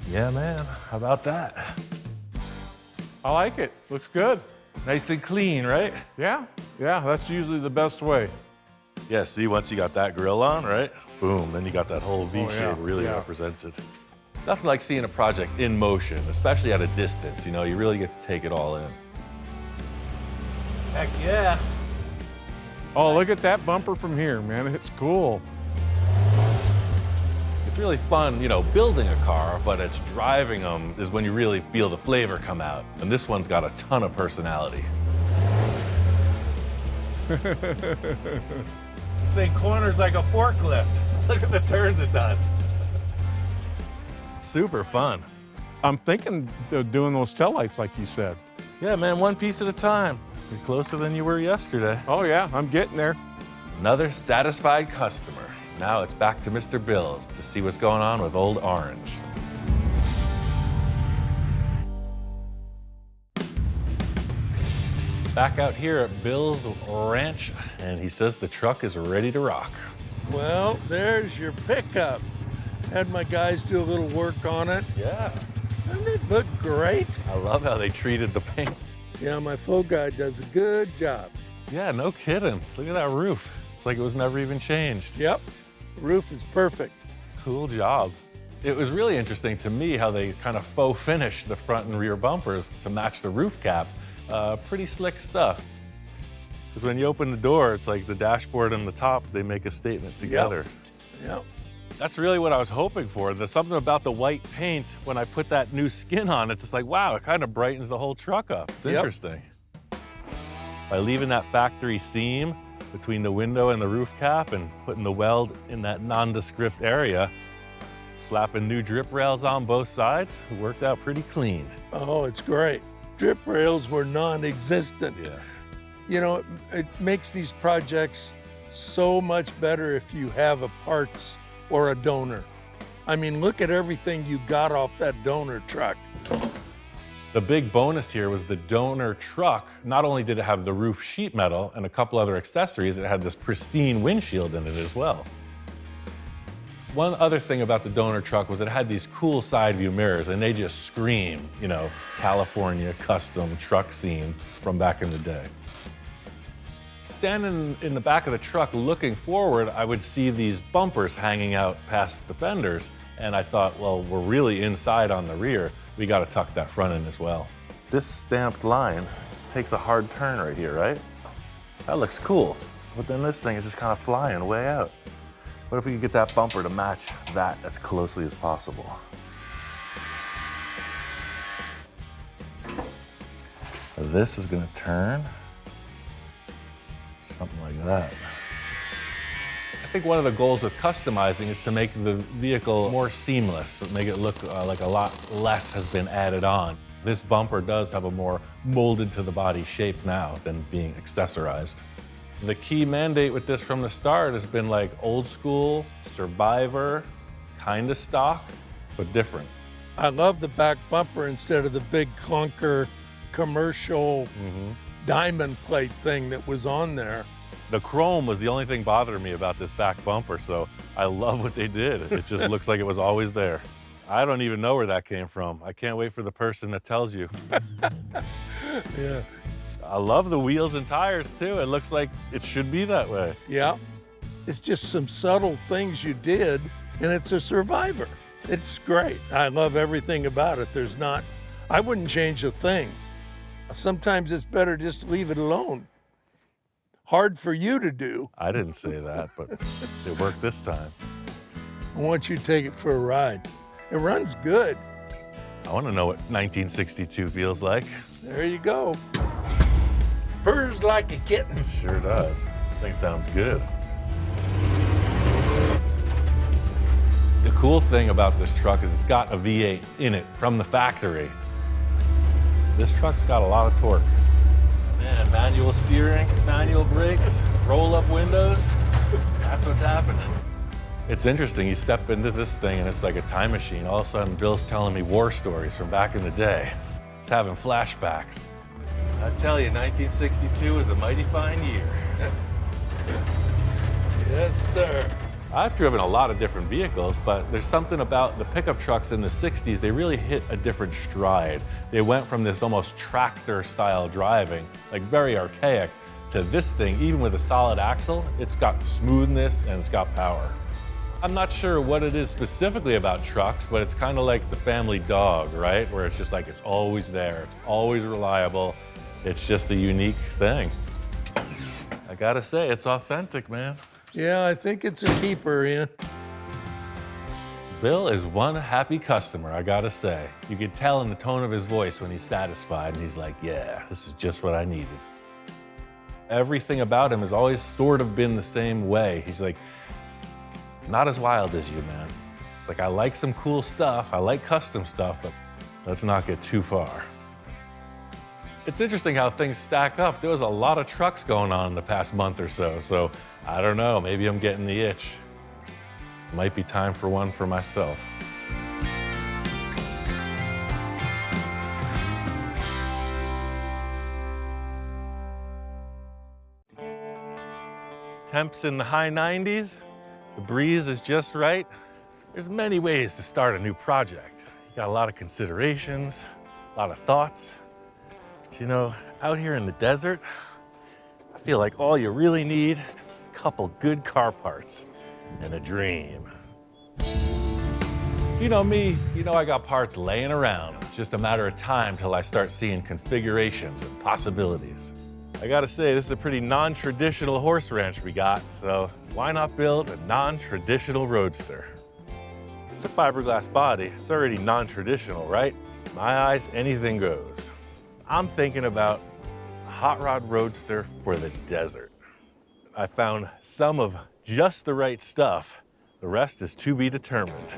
Yeah, man, how about that? I like it. Looks good. Nice and clean, right? Yeah, that's usually the best way. Yeah, see, once you got that grill on, right? Boom, then you got that whole V shape really represented. Nothing like seeing a project in motion, especially at a distance, you know, you really get to take it all in. Heck yeah. Oh, look at that bumper from here, man. It's cool. It's really fun, you know, building a car, but it's driving them is when you really feel the flavor come out. And this one's got a ton of personality. This thing corners like a forklift. Look at the turns it does. Super fun. I'm thinking of doing those taillights like you said. Yeah, man, one piece at a time. You're closer than you were yesterday. Oh yeah, I'm getting there. Another satisfied customer. Now it's back to Mr. Bill's to see what's going on with Old Orange. Back out here at Bill's Ranch, and he says the truck is ready to rock. Well, there's your pickup. Had my guys do a little work on it. Yeah. Doesn't it look great? I love how they treated the paint. Yeah, my full guy does a good job. Yeah, no kidding. Look at that roof. It's like it was never even changed. Yep, the roof is perfect. Cool job. It was really interesting to me how they kind of faux finished the front and rear bumpers to match the roof cap. Pretty slick stuff. Because when you open the door, it's like the dashboard and the top, they make a statement together. Yep. That's really what I was hoping for. There's something about the white paint, when I put that new skin on, it's just like, wow, it kind of brightens the whole truck up. It's interesting. By leaving that factory seam between the window and the roof cap and putting the weld in that nondescript area, slapping new drip rails on both sides, it worked out pretty clean. Oh, it's great. Drip rails were non-existent. Yeah. You know, it makes these projects so much better if you have a parts or a donor. I mean, look at everything you got off that donor truck. The big bonus here was the donor truck. Not only did it have the roof sheet metal and a couple other accessories, it had this pristine windshield in it as well. One other thing about the donor truck was it had these cool side view mirrors, and they just scream, you know, California custom truck scene from back in the day. Standing in the back of the truck looking forward, I would see these bumpers hanging out past the fenders, and I thought, well, we're really inside on the rear. We got to tuck that front in as well. This stamped line takes a hard turn right here, right? That looks cool. But then this thing is just kind of flying way out. What if we could get that bumper to match that as closely as possible? This is going to turn something like that. I think one of the goals with customizing is to make the vehicle more seamless, make it look like a lot less has been added on. This bumper does have a more molded to the body shape now than being accessorized. The key mandate with this from the start has been like old school, survivor, kind of stock, but different. I love the back bumper instead of the big clunker commercial diamond plate thing that was on there. The chrome was the only thing bothering me about this back bumper, so I love what they did. It just looks like it was always there. I don't even know where that came from. I can't wait for the person that tells you. Yeah. I love the wheels and tires too. It looks like it should be that way. Yeah. It's just some subtle things you did, and it's a survivor. It's great. I love everything about it. I wouldn't change a thing. Sometimes it's better just to leave it alone. Hard for you to do. I didn't say that, but it worked this time. I want you to take it for a ride. It runs good. I want to know what 1962 feels like. There you go. Purrs like a kitten. Sure does. This thing sounds good. The cool thing about this truck is it's got a V8 in it from the factory. This truck's got a lot of torque. Man, manual steering, manual brakes, roll-up windows. That's what's happening. It's interesting, you step into this thing and it's like a time machine. All of a sudden, Bill's telling me war stories from back in the day. He's having flashbacks. I tell you, 1962 was a mighty fine year. Yes, sir. I've driven a lot of different vehicles, but there's something about the pickup trucks in the 60s, they really hit a different stride. They went from this almost tractor style driving, like very archaic, to this thing, even with a solid axle, it's got smoothness and it's got power. I'm not sure what it is specifically about trucks, but it's kind of like the family dog, right? Where it's just like, it's always there, it's always reliable. It's just a unique thing. I gotta say, it's authentic, man. Yeah, I think it's a keeper, Ian. Bill is one happy customer, I gotta say. You could tell in the tone of his voice when he's satisfied and he's like, yeah, this is just what I needed. Everything about him has always sort of been the same way. He's like, not as wild as you, man. It's like, I like some cool stuff, I like custom stuff, but let's not get too far. It's interesting how things stack up. There was a lot of trucks going on in the past month or so, so I don't know, maybe I'm getting the itch. Might be time for one for myself. Temps in the high 90s, the breeze is just right. There's many ways to start a new project. You got a lot of considerations, a lot of thoughts. But you know, out here in the desert, I feel like all you really need is a couple good car parts and a dream. If you know me, you know I got parts laying around. It's just a matter of time till I start seeing configurations and possibilities. I gotta say, this is a pretty non-traditional horse ranch we got, so why not build a non-traditional Roadster? It's a fiberglass body. It's already non-traditional, right? In my eyes, anything goes. I'm thinking about a hot rod Roadster for the desert. I found some of just the right stuff. The rest is to be determined.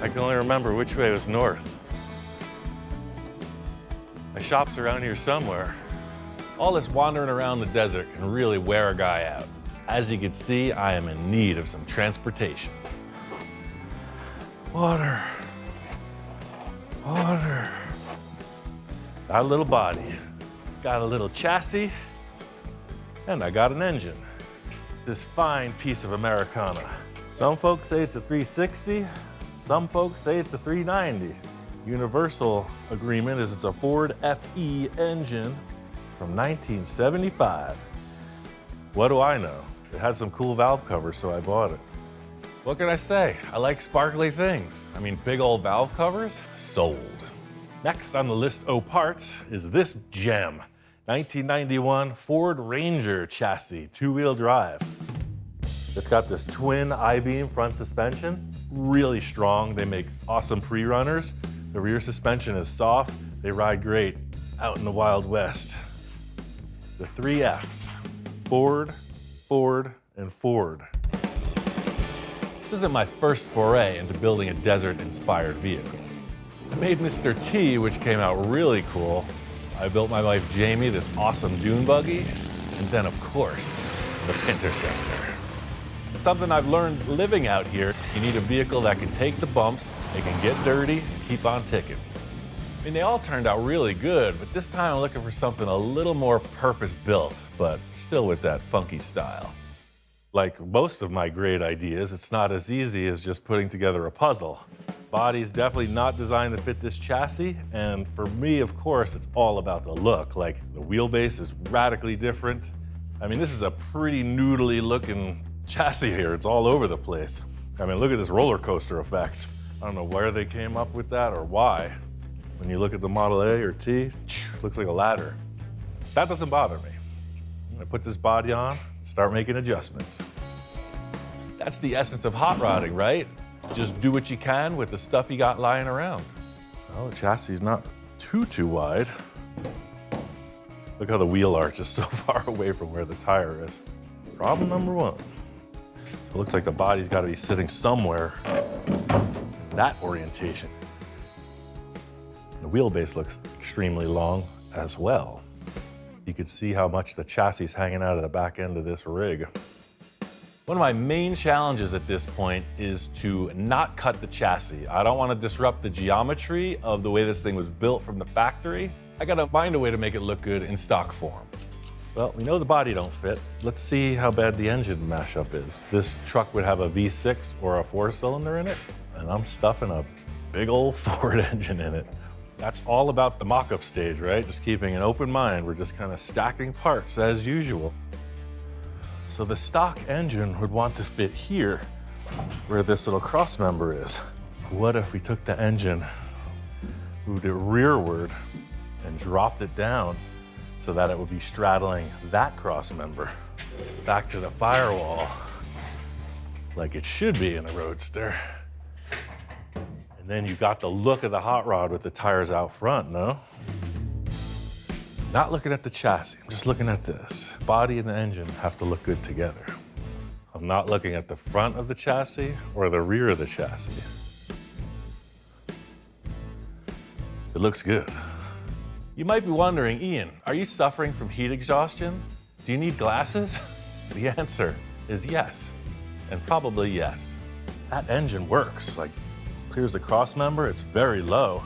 I can only remember which way was north. My shop's around here somewhere. All this wandering around the desert can really wear a guy out. As you can see, I am in need of some transportation. Water. Water. Got a little body, got a little chassis, and I got an engine. This fine piece of Americana. Some folks say it's a 360, some folks say it's a 390. Universal agreement is it's a Ford FE engine from 1975. What do I know? It had some cool valve covers, so I bought it. What can I say? I like sparkly things. I mean, big old valve covers, sold. Next on the list of parts is this gem. 1991 Ford Ranger chassis, two-wheel drive. It's got this twin I-beam front suspension, really strong. They make awesome pre-runners. The rear suspension is soft. They ride great out in the Wild West. The 3 Fs, Ford, Ford, and Ford. This isn't my first foray into building a desert-inspired vehicle. I made Mr. T, which came out really cool. I built my wife Jamie this awesome dune buggy, and then of course, the Pinter Sector. It's something I've learned living out here. You need a vehicle that can take the bumps, they can get dirty, and keep on ticking. I mean, they all turned out really good, but this time I'm looking for something a little more purpose-built, but still with that funky style. Like most of my great ideas, it's not as easy as just putting together a puzzle. Body's definitely not designed to fit this chassis, and for me, of course, it's all about the look. Like, the wheelbase is radically different. I mean, this is a pretty noodly looking chassis here. It's all over the place. I mean, look at this roller coaster effect. I don't know where they came up with that or why. When you look at the Model A or T, it looks like a ladder. That doesn't bother me. I'm gonna put this body on, start making adjustments. That's the essence of hot rodding, right? Just do what you can with the stuff you got lying around. Well, the chassis is not too wide. Look how the wheel arch is so far away from where the tire is. Problem number 1. It looks like the body's got to be sitting somewhere in that orientation. The wheelbase looks extremely long as well. You can see how much the chassis is hanging out of the back end of this rig. One of my main challenges at this point is to not cut the chassis. I don't want to disrupt the geometry of the way this thing was built from the factory. I gotta find a way to make it look good in stock form. Well, we know the body don't fit. Let's see how bad the engine mashup is. This truck would have a V6 or a 4-cylinder in it, and I'm stuffing a big old Ford engine in it. That's all about the mock-up stage, right? Just keeping an open mind. We're just kind of stacking parts as usual. So the stock engine would want to fit here, where this little cross member is. What if we took the engine, moved it rearward, and dropped it down so that it would be straddling that cross member back to the firewall, like it should be in a Roadster. And then you got the look of the hot rod with the tires out front, no? Not looking at the chassis, I'm just looking at this. Body and the engine have to look good together. I'm not looking at the front of the chassis or the rear of the chassis. It looks good. You might be wondering, Ian, are you suffering from heat exhaustion? Do you need glasses? The answer is yes, and probably yes. That engine works, like clears the cross member, it's very low.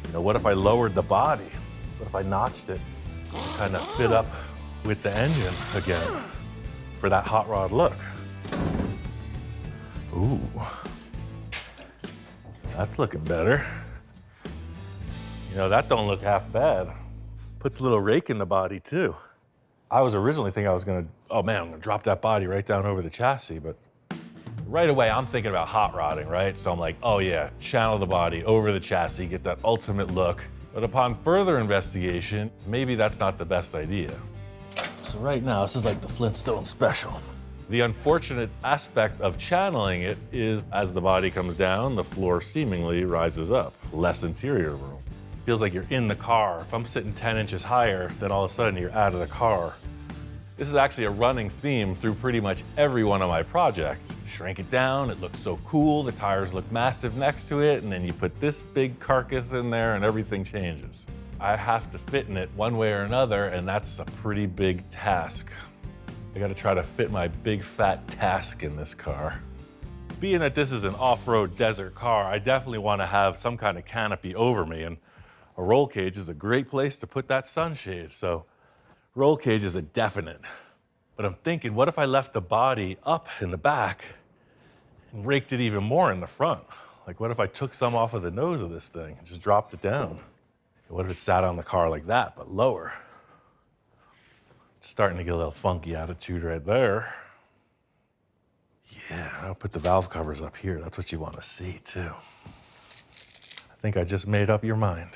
You know, what if I lowered the body? What if I notched it to kind of fit up with the engine again for that hot rod look? Ooh, that's looking better. You know, that don't look half bad. Puts a little rake in the body too. I was originally thinking I was gonna, oh man, I'm gonna drop that body right down over the chassis, but right away I'm thinking about hot rodding, right? So I'm like, oh yeah, channel the body over the chassis, get that ultimate look. But upon further investigation, maybe that's not the best idea. So right now, this is like the Flintstone special. The unfortunate aspect of channeling it is as the body comes down, the floor seemingly rises up, less interior room. Feels like you're in the car. If I'm sitting 10 inches higher, then all of a sudden you're out of the car. This is actually a running theme through pretty much every one of my projects. Shrink it down, it looks so cool, the tires look massive next to it, and then you put this big carcass in there and everything changes. I have to fit in it one way or another, and that's a pretty big task. I gotta try to fit my big fat task in this car. Being that this is an off-road desert car, I definitely wanna have some kind of canopy over me, and a roll cage is a great place to put that sunshade, so roll cage is a definite. But I'm thinking, what if I left the body up in the back and raked it even more in the front? Like, what if I took some off of the nose of this thing and just dropped it down? What if it sat on the car like that, but lower? It's starting to get a little funky attitude right there. Yeah, I'll put the valve covers up here. That's what you want to see, too. I think I just made up your mind.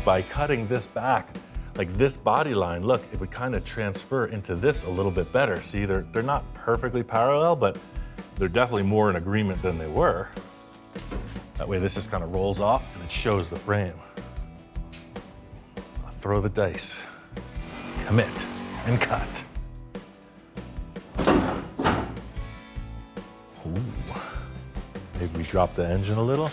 By cutting this back, like this body line, look, it would kind of transfer into this a little bit better. See, they're not perfectly parallel, but they're definitely more in agreement than they were. That way this just kind of rolls off and it shows the frame. I'll throw the dice, commit, and cut. Ooh. Maybe we drop the engine a little.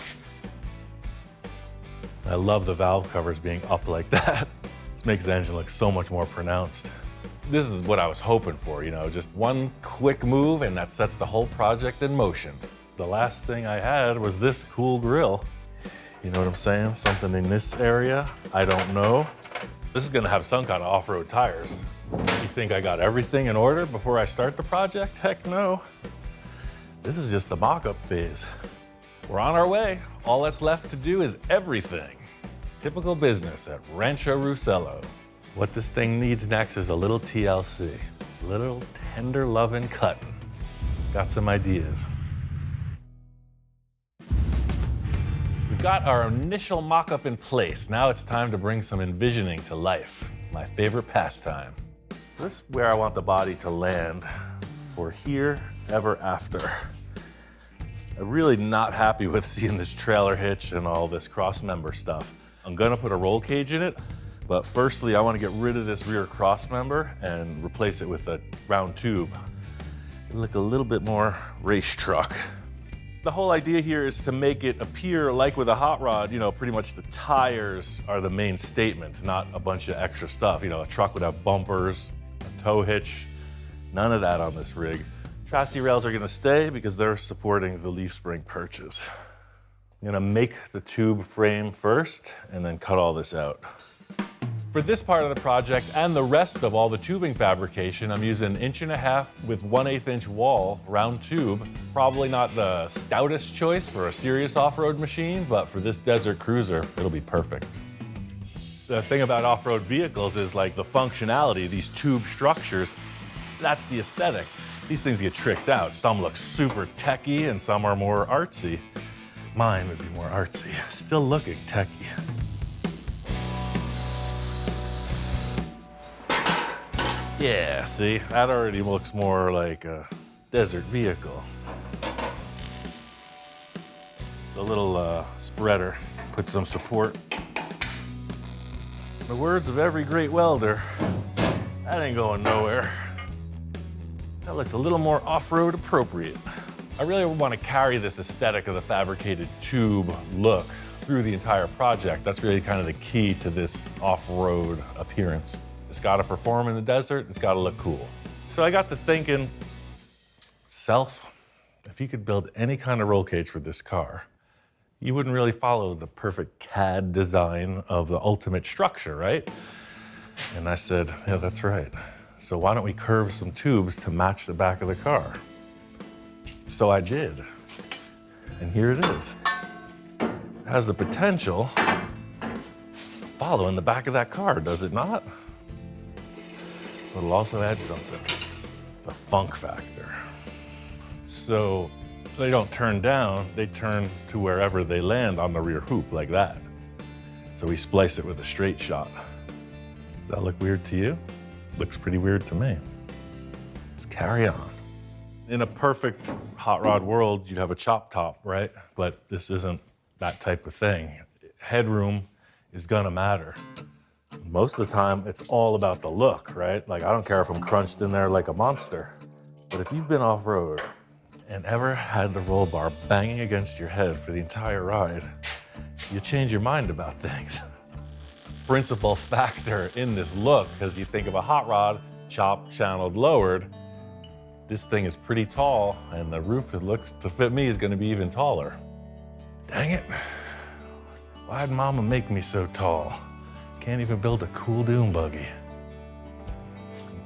I love the valve covers being up like that. This makes the engine look so much more pronounced. This is what I was hoping for, you know, just one quick move and that sets the whole project in motion. The last thing I had was this cool grill. You know what I'm saying? Something in this area, I don't know. This is gonna have some kind of off-road tires. You think I got everything in order before I start the project? Heck no. This is just the mock-up phase. We're on our way. All that's left to do is everything. Typical business at Rancho Russello. What this thing needs next is a little TLC, a little tender loving cutting. Got some ideas. We've got our initial mock-up in place. Now it's time to bring some envisioning to life, my favorite pastime. This is where I want the body to land for here, ever after. I'm really not happy with seeing this trailer hitch and all this cross member stuff. I'm gonna put a roll cage in it, but firstly, I wanna get rid of this rear cross member and replace it with a round tube. It'll look a little bit more race truck. The whole idea here is to make it appear like with a hot rod, you know, pretty much the tires are the main statement, not a bunch of extra stuff. You know, a truck would have bumpers, a tow hitch, none of that on this rig. Chassis rails are gonna stay because they're supporting the leaf spring perches. I'm gonna make the tube frame first and then cut all this out. For this part of the project and the rest of all the tubing fabrication, I'm using 1.5" with 1/8" inch wall, round tube. Probably not the stoutest choice for a serious off-road machine, but for this desert cruiser, it'll be perfect. The thing about off-road vehicles is like the functionality, these tube structures, that's the aesthetic. These things get tricked out. Some look super techy and some are more artsy. Mine would be more artsy, still looking techy. Yeah, see, that already looks more like a desert vehicle. Just a little spreader, put some support. In the words of every great welder, that ain't going nowhere. That looks a little more off-road appropriate. I really want to carry this aesthetic of the fabricated tube look through the entire project. That's really kind of the key to this off-road appearance. It's got to perform in the desert, it's got to look cool. So I got to thinking, Self, if you could build any kind of roll cage for this car, you wouldn't really follow the perfect CAD design of the ultimate structure, right? And I said, yeah, that's right. So why don't we curve some tubes to match the back of the car? So I did, and here it is. It has the potential to follow in the back of that car, does it not? But it'll also add something, the funk factor. So they don't turn down, they turn to wherever they land on the rear hoop, like that. So we spliced it with a straight shot. Does that look weird to you? Looks pretty weird to me. Let's carry on. In a perfect hot rod world, you'd have a chop top, right? But this isn't that type of thing. Headroom is gonna matter. Most of the time, it's all about the look, right? Like, I don't care if I'm crunched in there like a monster. But if you've been off-road and ever had the roll bar banging against your head for the entire ride, you change your mind about things. Principal factor in this look, because you think of a hot rod, chopped, channeled, lowered. This thing is pretty tall, and the roof, it looks to fit me, is gonna be even taller. Dang it. Why'd Mama make me so tall? Can't even build a cool dune buggy.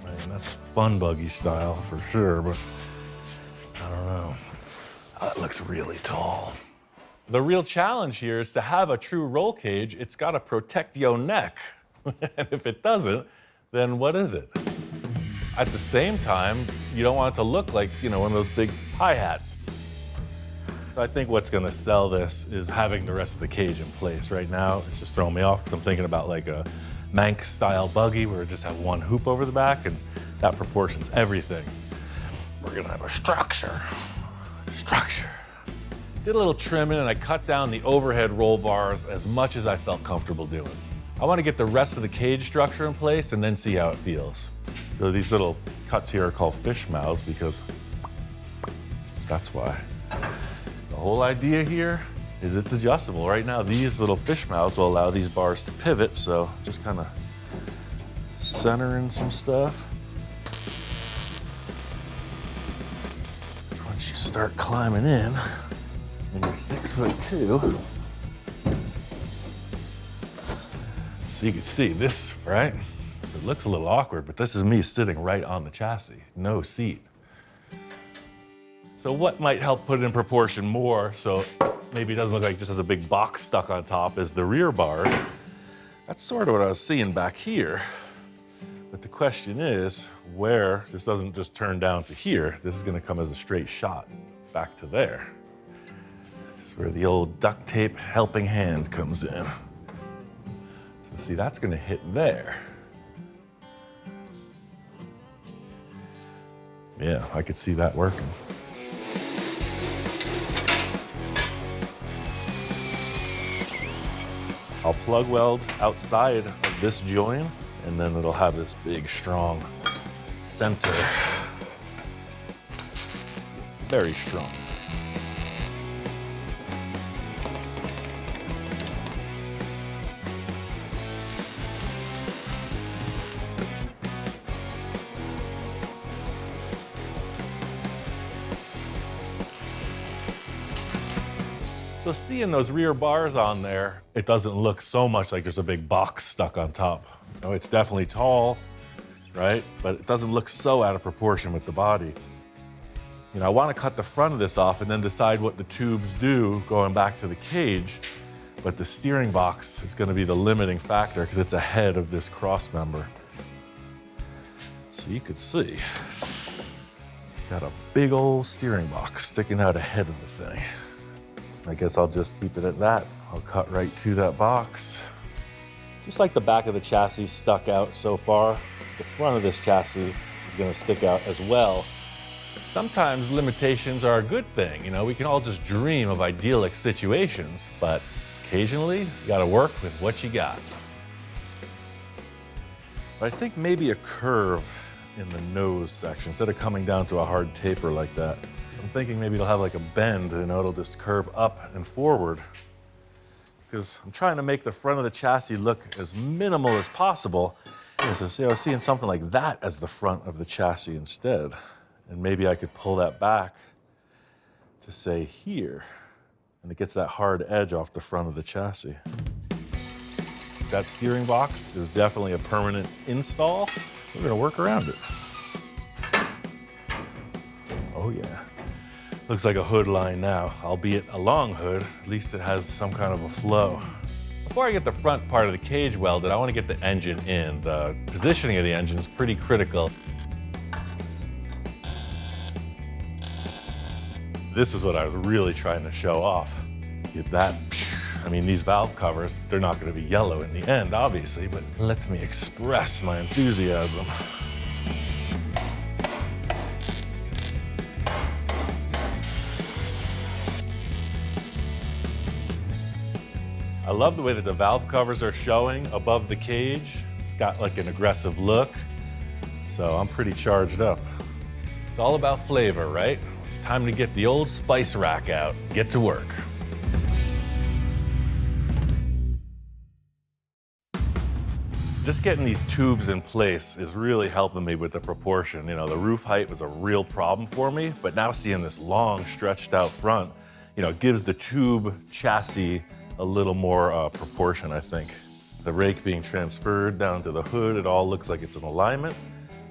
I mean, that's fun buggy style for sure, but I don't know. That looks really tall. The real challenge here is to have a true roll cage, it's gotta protect your neck. And if it doesn't, then what is it? At the same time, you don't want it to look like, you know, one of those big hi-hats. So I think what's gonna sell this is having the rest of the cage in place. Right now, it's just throwing me off because I'm thinking about like a Manx-style buggy where it just have one hoop over the back and that proportions everything. We're gonna have a structure. Did a little trimming and I cut down the overhead roll bars as much as I felt comfortable doing. I wanna get the rest of the cage structure in place and then see how it feels. So these little cuts here are called fish mouths because that's why. The whole idea here is it's adjustable. Right now, these little fish mouths will allow these bars to pivot, so just kind of centering some stuff. Once you start climbing in, and you're 6'2", so you can see this, right? It looks a little awkward, but this is me sitting right on the chassis, no seat. So what might help put it in proportion more, so maybe it doesn't look like it just has a big box stuck on top, is the rear bars. That's sort of what I was seeing back here. But the question is, where this doesn't just turn down to here, this is gonna come as a straight shot back to there. This is where the old duct tape helping hand comes in. So see, that's gonna hit there. Yeah, I could see that working. I'll plug weld outside of this joint, and then it'll have this big, strong center. Very strong. So seeing those rear bars on there, it doesn't look so much like there's a big box stuck on top. You know, it's definitely tall, right? But it doesn't look so out of proportion with the body. You know, I want to cut the front of this off and then decide what the tubes do going back to the cage. But the steering box is going to be the limiting factor because it's ahead of this cross member. So you could see, got a big old steering box sticking out ahead of the thing. I guess I'll just keep it at that. I'll cut right to that box. Just like the back of the chassis stuck out so far, the front of this chassis is going to stick out as well. Sometimes limitations are a good thing. You know, we can all just dream of idyllic situations, but occasionally, you gotta work with what you got. But I think maybe a curve in the nose section, instead of coming down to a hard taper like that. I'm thinking maybe it'll have like a bend, you know, it'll just curve up and forward. Because I'm trying to make the front of the chassis look as minimal as possible. Yeah, so see, I was seeing something like that as the front of the chassis instead. And maybe I could pull that back to say here. And it gets that hard edge off the front of the chassis. That steering box is definitely a permanent install. We're gonna work around it. Oh yeah. Looks like a hood line now, albeit a long hood. At least it has some kind of a flow. Before I get the front part of the cage welded, I want to get the engine in. The positioning of the engine is pretty critical. This is what I was really trying to show off. Get that, I mean, these valve covers, they're not gonna be yellow in the end, obviously, but it lets me express my enthusiasm. I love the way that the valve covers are showing above the cage. It's got like an aggressive look, so I'm pretty charged up. It's all about flavor, right? It's time to get the old spice rack out, get to work. Just getting these tubes in place is really helping me with the proportion. You know, the roof height was a real problem for me, but now seeing this long stretched out front, you know, gives the tube chassis a little more proportion, I think. The rake being transferred down to the hood, it all looks like it's in alignment.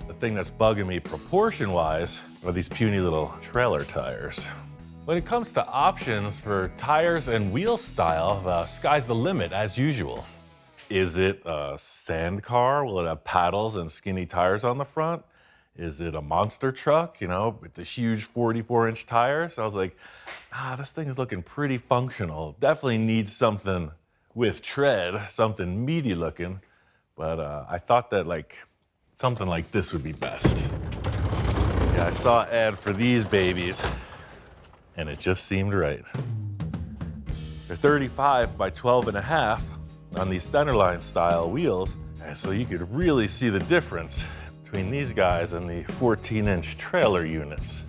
The thing that's bugging me proportion-wise are these puny little trailer tires. When it comes to options for tires and wheel style, sky's the limit as usual. Is it a sand car? Will it have paddles and skinny tires on the front? Is it a monster truck, you know, with the huge 44-inch tires? I was like, this thing is looking pretty functional. Definitely needs something with tread, something meaty looking, but I thought that something like this would be best. Yeah, I saw an ad for these babies, and it just seemed right. They're 35 by 12.5 on these centerline style wheels, and so you could really see the difference between these guys and the 14-inch trailer units.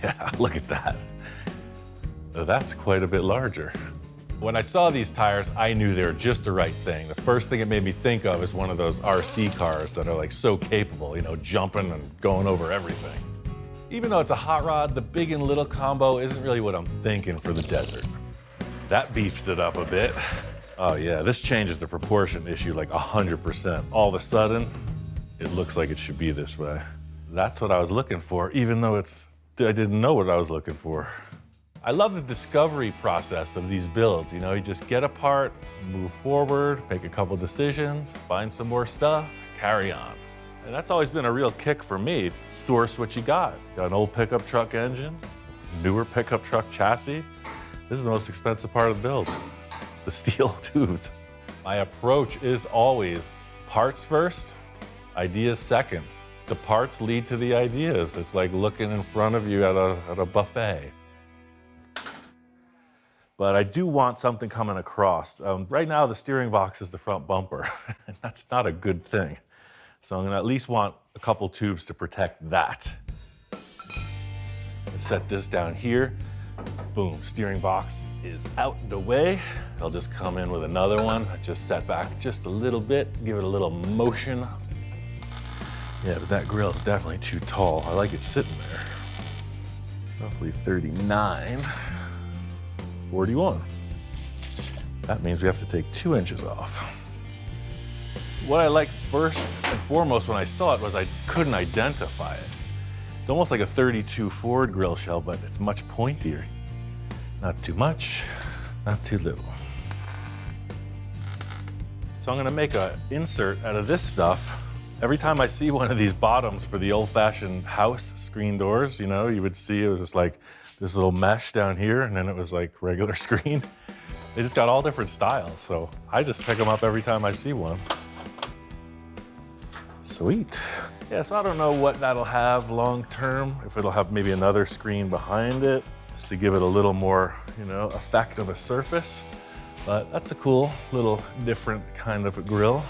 Yeah, look at that. That's quite a bit larger. When I saw these tires, I knew they were just the right thing. The first thing it made me think of is one of those RC cars that are like so capable, you know, jumping and going over everything. Even though it's a hot rod, the big and little combo isn't really what I'm thinking for the desert. That beefs it up a bit. Oh yeah, this changes the proportion issue like 100%. All of a sudden, it looks like it should be this way. That's what I was looking for, even though I didn't know what I was looking for. I love the discovery process of these builds. You know, you just get apart, move forward, make a couple decisions, find some more stuff, carry on. And that's always been a real kick for me. Source what you got. Got an old pickup truck engine, newer pickup truck chassis. This is the most expensive part of the build, the steel tubes. My approach is always parts first, ideas second. The parts lead to the ideas. It's like looking in front of you at a buffet. But I do want something coming across. Right now, the steering box is the front bumper, and that's not a good thing. So I'm gonna at least want a couple tubes to protect that. Set this down here. Boom, steering box is out the way. I'll just come in with another one. I just set back just a little bit, give it a little motion. Yeah, but that grill is definitely too tall. I like it sitting there. Roughly 39. 41. That means we have to take 2 inches off. What I liked first and foremost when I saw it was I couldn't identify it. It's almost like a 32 Ford grill shell, but it's much pointier. Not too much, not too little. So I'm gonna make an insert out of this stuff. Every time I see one of these bottoms for the old-fashioned house screen doors, you know, you would see it was just like this little mesh down here, and then it was like regular screen. They just got all different styles, so I just pick them up every time I see one. Sweet. Yeah, so I don't know what that'll have long term, if it'll have maybe another screen behind it, just to give it a little more, you know, effect of a surface. But that's a cool little different kind of a grill.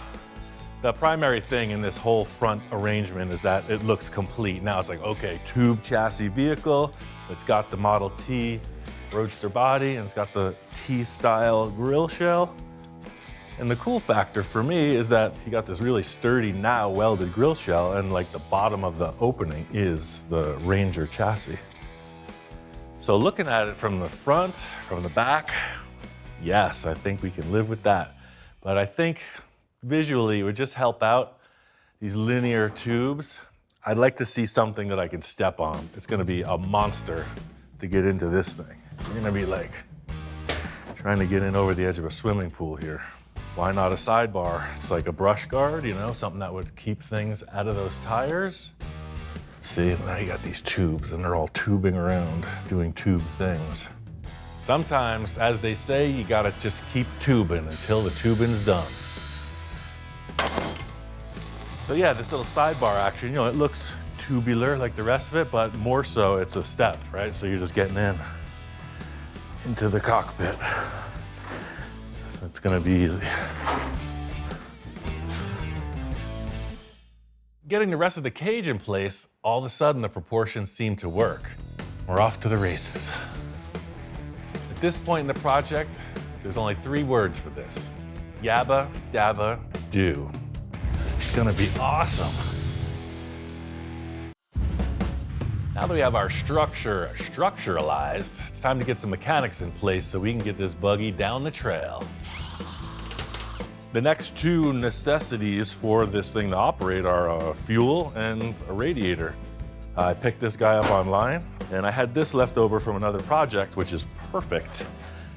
The primary thing in this whole front arrangement is that it looks complete. Now it's like, okay, tube chassis vehicle, it's got the Model T Roadster body, and it's got the T-style grill shell. And the cool factor for me is that you got this really sturdy now welded grill shell, and like the bottom of the opening is the Ranger chassis. So looking at it from the front, from the back, yes, I think we can live with that. But I think visually it would just help out these linear tubes. I'd like to see something that I can step on. It's gonna be a monster to get into this thing. You're gonna be like trying to get in over the edge of a swimming pool here. Why not a sidebar? It's like a brush guard, you know, something that would keep things out of those tires. See, now you got these tubes and they're all tubing around, doing tube things. Sometimes, as they say, you gotta just keep tubing until the tubing's done. So yeah, this little sidebar action, you know, it looks tubular like the rest of it, but more so it's a step, right? So you're just getting into the cockpit. So it's gonna be easy. Getting the rest of the cage in place, all of a sudden the proportions seem to work. We're off to the races. At this point in the project, there's only 3 words for this. Yabba dabba do. It's gonna be awesome. Now that we have our structure structuralized, it's time to get some mechanics in place so we can get this buggy down the trail. The next 2 necessities for this thing to operate are fuel and a radiator. I picked this guy up online, and I had this left over from another project, which is perfect.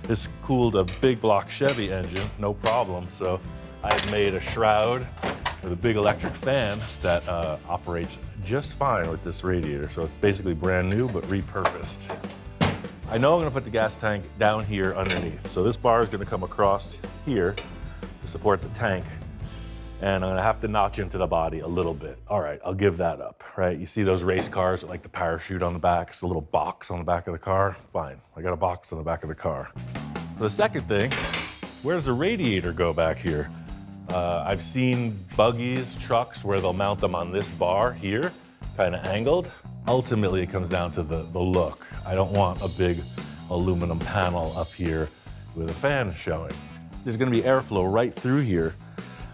This cooled a big block Chevy engine, no problem. So I've made a shroud with a big electric fan that operates just fine with this radiator. So it's basically brand new, but repurposed. I know I'm gonna put the gas tank down here underneath. So this bar is gonna come across here to support the tank. And I'm gonna have to notch into the body a little bit. All right, I'll give that up, right? You see those race cars with like the parachute on the back, it's a little box on the back of the car? Fine, I got a box on the back of the car. The second thing, where does the radiator go back here? I've seen buggies, trucks, where they'll mount them on this bar here, kind of angled. Ultimately, it comes down to the look. I don't want a big aluminum panel up here with a fan showing. There's gonna be airflow right through here.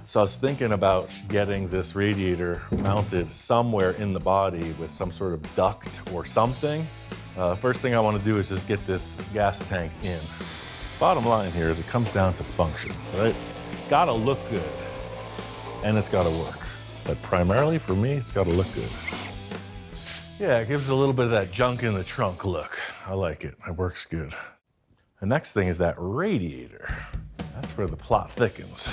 So I was thinking about getting this radiator mounted somewhere in the body with some sort of duct or something. First thing I want to do is just get this gas tank in. Bottom line here is it comes down to function, right? It's got to look good and it's got to work. But primarily for me, it's got to look good. Yeah, it gives it a little bit of that junk in the trunk look. I like it. It works good. The next thing is that radiator. That's where the plot thickens.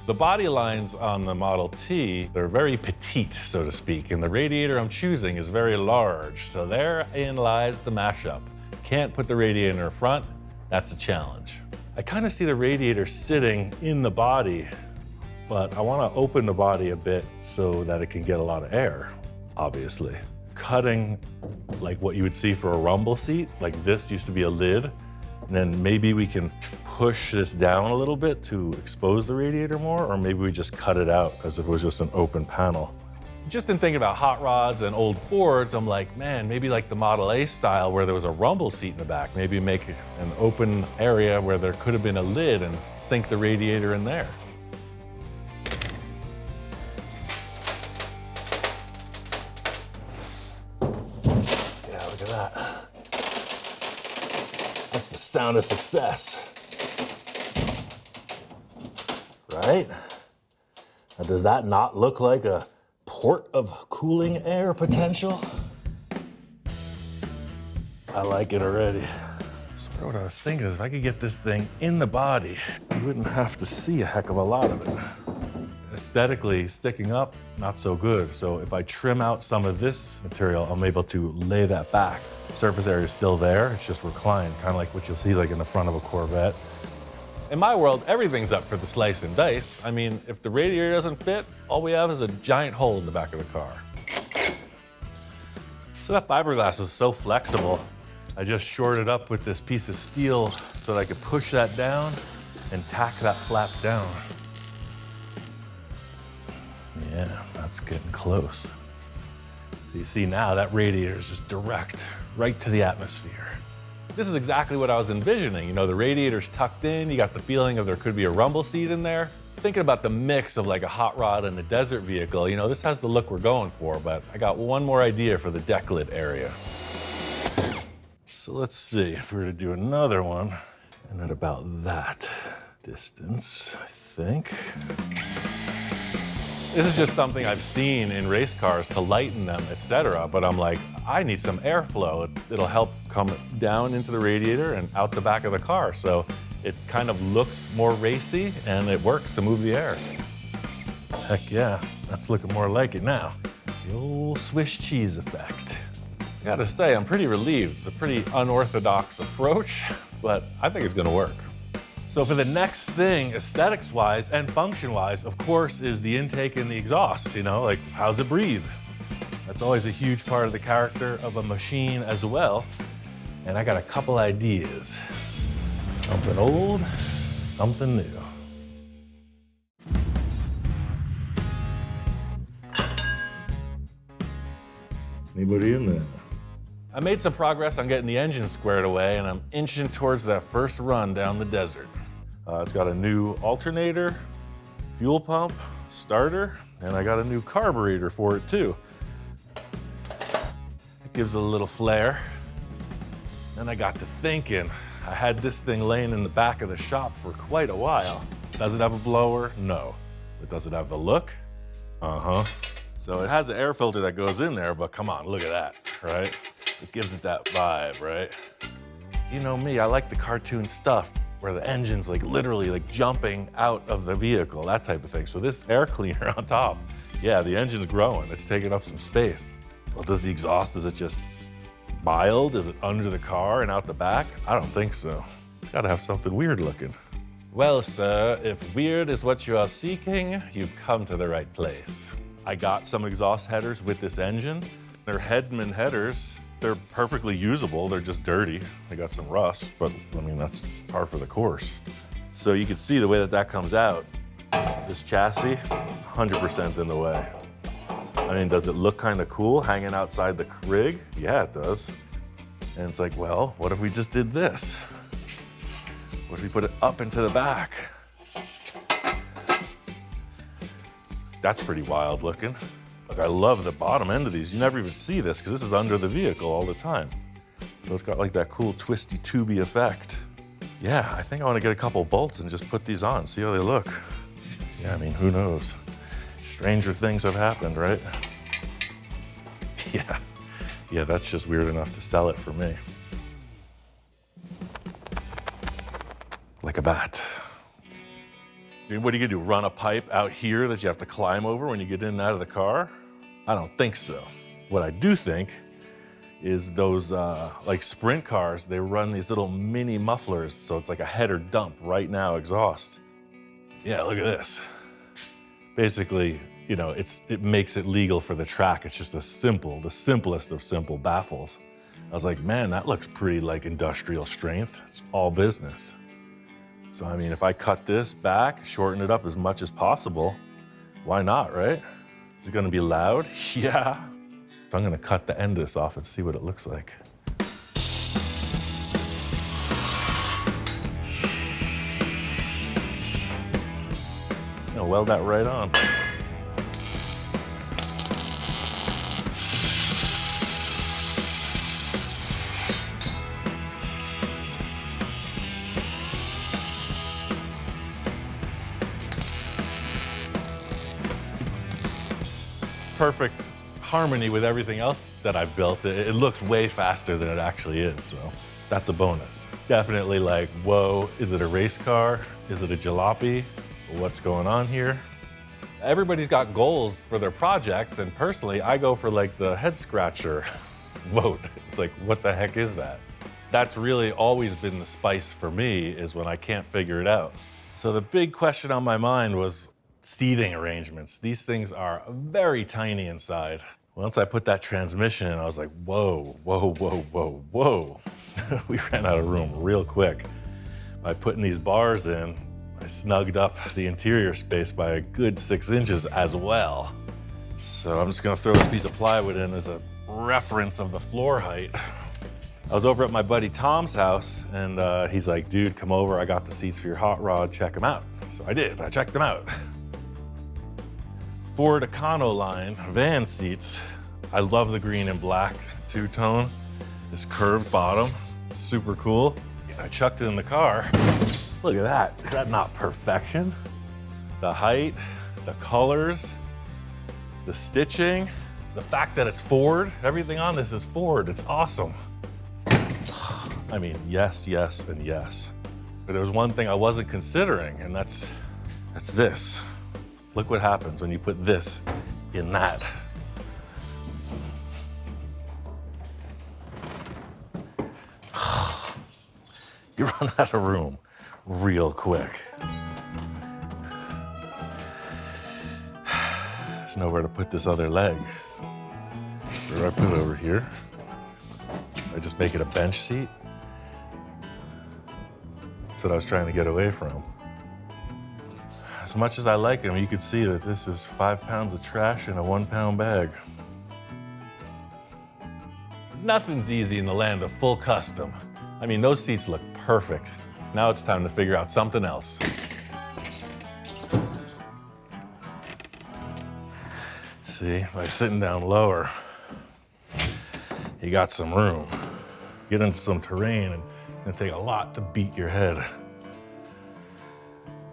The body lines on the Model T, they're very petite, so to speak, and the radiator I'm choosing is very large, so therein lies the mashup. Can't put the radiator in front, that's a challenge. I kind of see the radiator sitting in the body, but I want to open the body a bit so that it can get a lot of air, obviously. Cutting like what you would see for a rumble seat, like this used to be a lid, and then maybe we can push this down a little bit to expose the radiator more, or maybe we just cut it out as if it was just an open panel. Just in thinking about hot rods and old Fords, I'm like, man, maybe like the Model A style where there was a rumble seat in the back, maybe make an open area where there could have been a lid and sink the radiator in there. Yeah, look at that. the sound of success. Right? Now, does that not look like a port of cooling air potential? I like it already. So what I was thinking is if I could get this thing in the body, you wouldn't have to see a heck of a lot of it. Aesthetically, sticking up, not so good. So if I trim out some of this material, I'm able to lay that back. The surface area is still there, it's just reclined, kind of like what you'll see like in the front of a Corvette. In my world, everything's up for the slice and dice. I mean, if the radiator doesn't fit, all we have is a giant hole in the back of the car. So that fiberglass was so flexible, I just shored it up with this piece of steel so that I could push that down and tack that flap down. Yeah, that's getting close. So you see now that radiator is just direct, right to the atmosphere. This is exactly what I was envisioning. You know, the radiator's tucked in, you got the feeling of there could be a rumble seat in there. Thinking about the mix of like a hot rod and a desert vehicle, you know, this has the look we're going for, but I got one more idea for the deck lid area. So let's see if we were to do another one, and at about that distance, I think. This is just something I've seen in race cars to lighten them, etc. But I'm like, I need some airflow. It'll help come down into the radiator and out the back of the car. So it kind of looks more racy and it works to move the air. Heck yeah, that's looking more like it now. The old Swiss cheese effect. I gotta say, I'm pretty relieved. It's a pretty unorthodox approach, but I think it's gonna work. So for the next thing, aesthetics-wise and function-wise, of course, is the intake and the exhaust, you know, like how's it breathe? That's always a huge part of the character of a machine as well. And I got a couple ideas. Something old, something new. Anybody in there? I made some progress on getting the engine squared away, and I'm inching towards that first run down the desert. It's got a new alternator, fuel pump, starter, and I got a new carburetor for it too. It gives it a little flair. Then I got to thinking, I had this thing laying in the back of the shop for quite a while. Does it have a blower? No. But does it have the look? Uh-huh. So it has an air filter that goes in there, but come on, look at that, right? It gives it that vibe, right? You know me, I like the cartoon stuff where the engine's like literally like jumping out of the vehicle, that type of thing. So this air cleaner on top, yeah, the engine's growing, it's taking up some space. Well, does the exhaust, is it just mild? Is it under the car and out the back? I don't think so. It's gotta have something weird looking. Well, sir, if weird is what you are seeking, you've come to the right place. I got some exhaust headers with this engine. They're Hedman headers. They're perfectly usable, they're just dirty. They got some rust, but I mean, that's par for the course. So you can see the way that that comes out. This chassis, 100% in the way. I mean, does it look kind of cool hanging outside the rig? Yeah, it does. And it's like, well, what if we just did this? What if we put it up into the back? That's pretty wild looking. Look, I love the bottom end of these. You never even see this because this is under the vehicle all the time. So it's got like that cool twisty tubey effect. Yeah, I think I want to get a couple bolts and just put these on, see how they look. Yeah, I mean, who knows? Stranger things have happened, right? Yeah, that's just weird enough to sell it for me. Like a bat. I mean, what are you gonna do, run a pipe out here that you have to climb over when you get in and out of the car? I don't think so. What I do think is those like sprint cars, they run these little mini mufflers, so it's like a header dump right now exhaust. Yeah, look at this. Basically, you know, it makes it legal for the track. It's just the simplest of simple baffles. I was like, man, that looks pretty like industrial strength. It's all business. So, I mean, if I cut this back, shorten it up as much as possible, why not, right? Is it gonna be loud? Yeah. So I'm gonna cut the end of this off and see what it looks like. I'll weld that right on. perfect harmony with everything else that I've built. It looks way faster than it actually is, so that's a bonus. Definitely like, whoa, is it a race car? Is it a jalopy? What's going on here? Everybody's got goals for their projects, and personally, I go for like the head scratcher vote. It's like, what the heck is that? That's really always been the spice for me, is when I can't figure it out. So the big question on my mind was seating arrangements. These things are very tiny inside. Once I put that transmission in, I was like, whoa, whoa, whoa, whoa, whoa. We ran out of room real quick. By putting these bars in, I snugged up the interior space by a good 6 inches as well. So I'm just gonna throw this piece of plywood in as a reference of the floor height. I was over at my buddy Tom's house, and he's like, dude, come over, I got the seats for your hot rod, check them out. So I did, I checked them out. Ford Econoline van seats. I love the green and black two-tone. This curved bottom, it's super cool. I chucked it in the car. Look at that, is that not perfection? The height, the colors, the stitching, the fact that it's Ford, everything on this is Ford, it's awesome. I mean, yes, yes, and yes. But there was one thing I wasn't considering, and that's this. Look what happens when you put this in that. You run out of room real quick. There's nowhere to put this other leg. Where do I put it over here? I just make it a bench seat. That's what I was trying to get away from. As much as I like them, you could see that this is 5 pounds of trash in a 1 pound bag. Nothing's easy in the land of full custom. I mean, those seats look perfect. Now it's time to figure out something else. See, by sitting down lower, you got some room. Get into some terrain, and it'll take a lot to beat your head.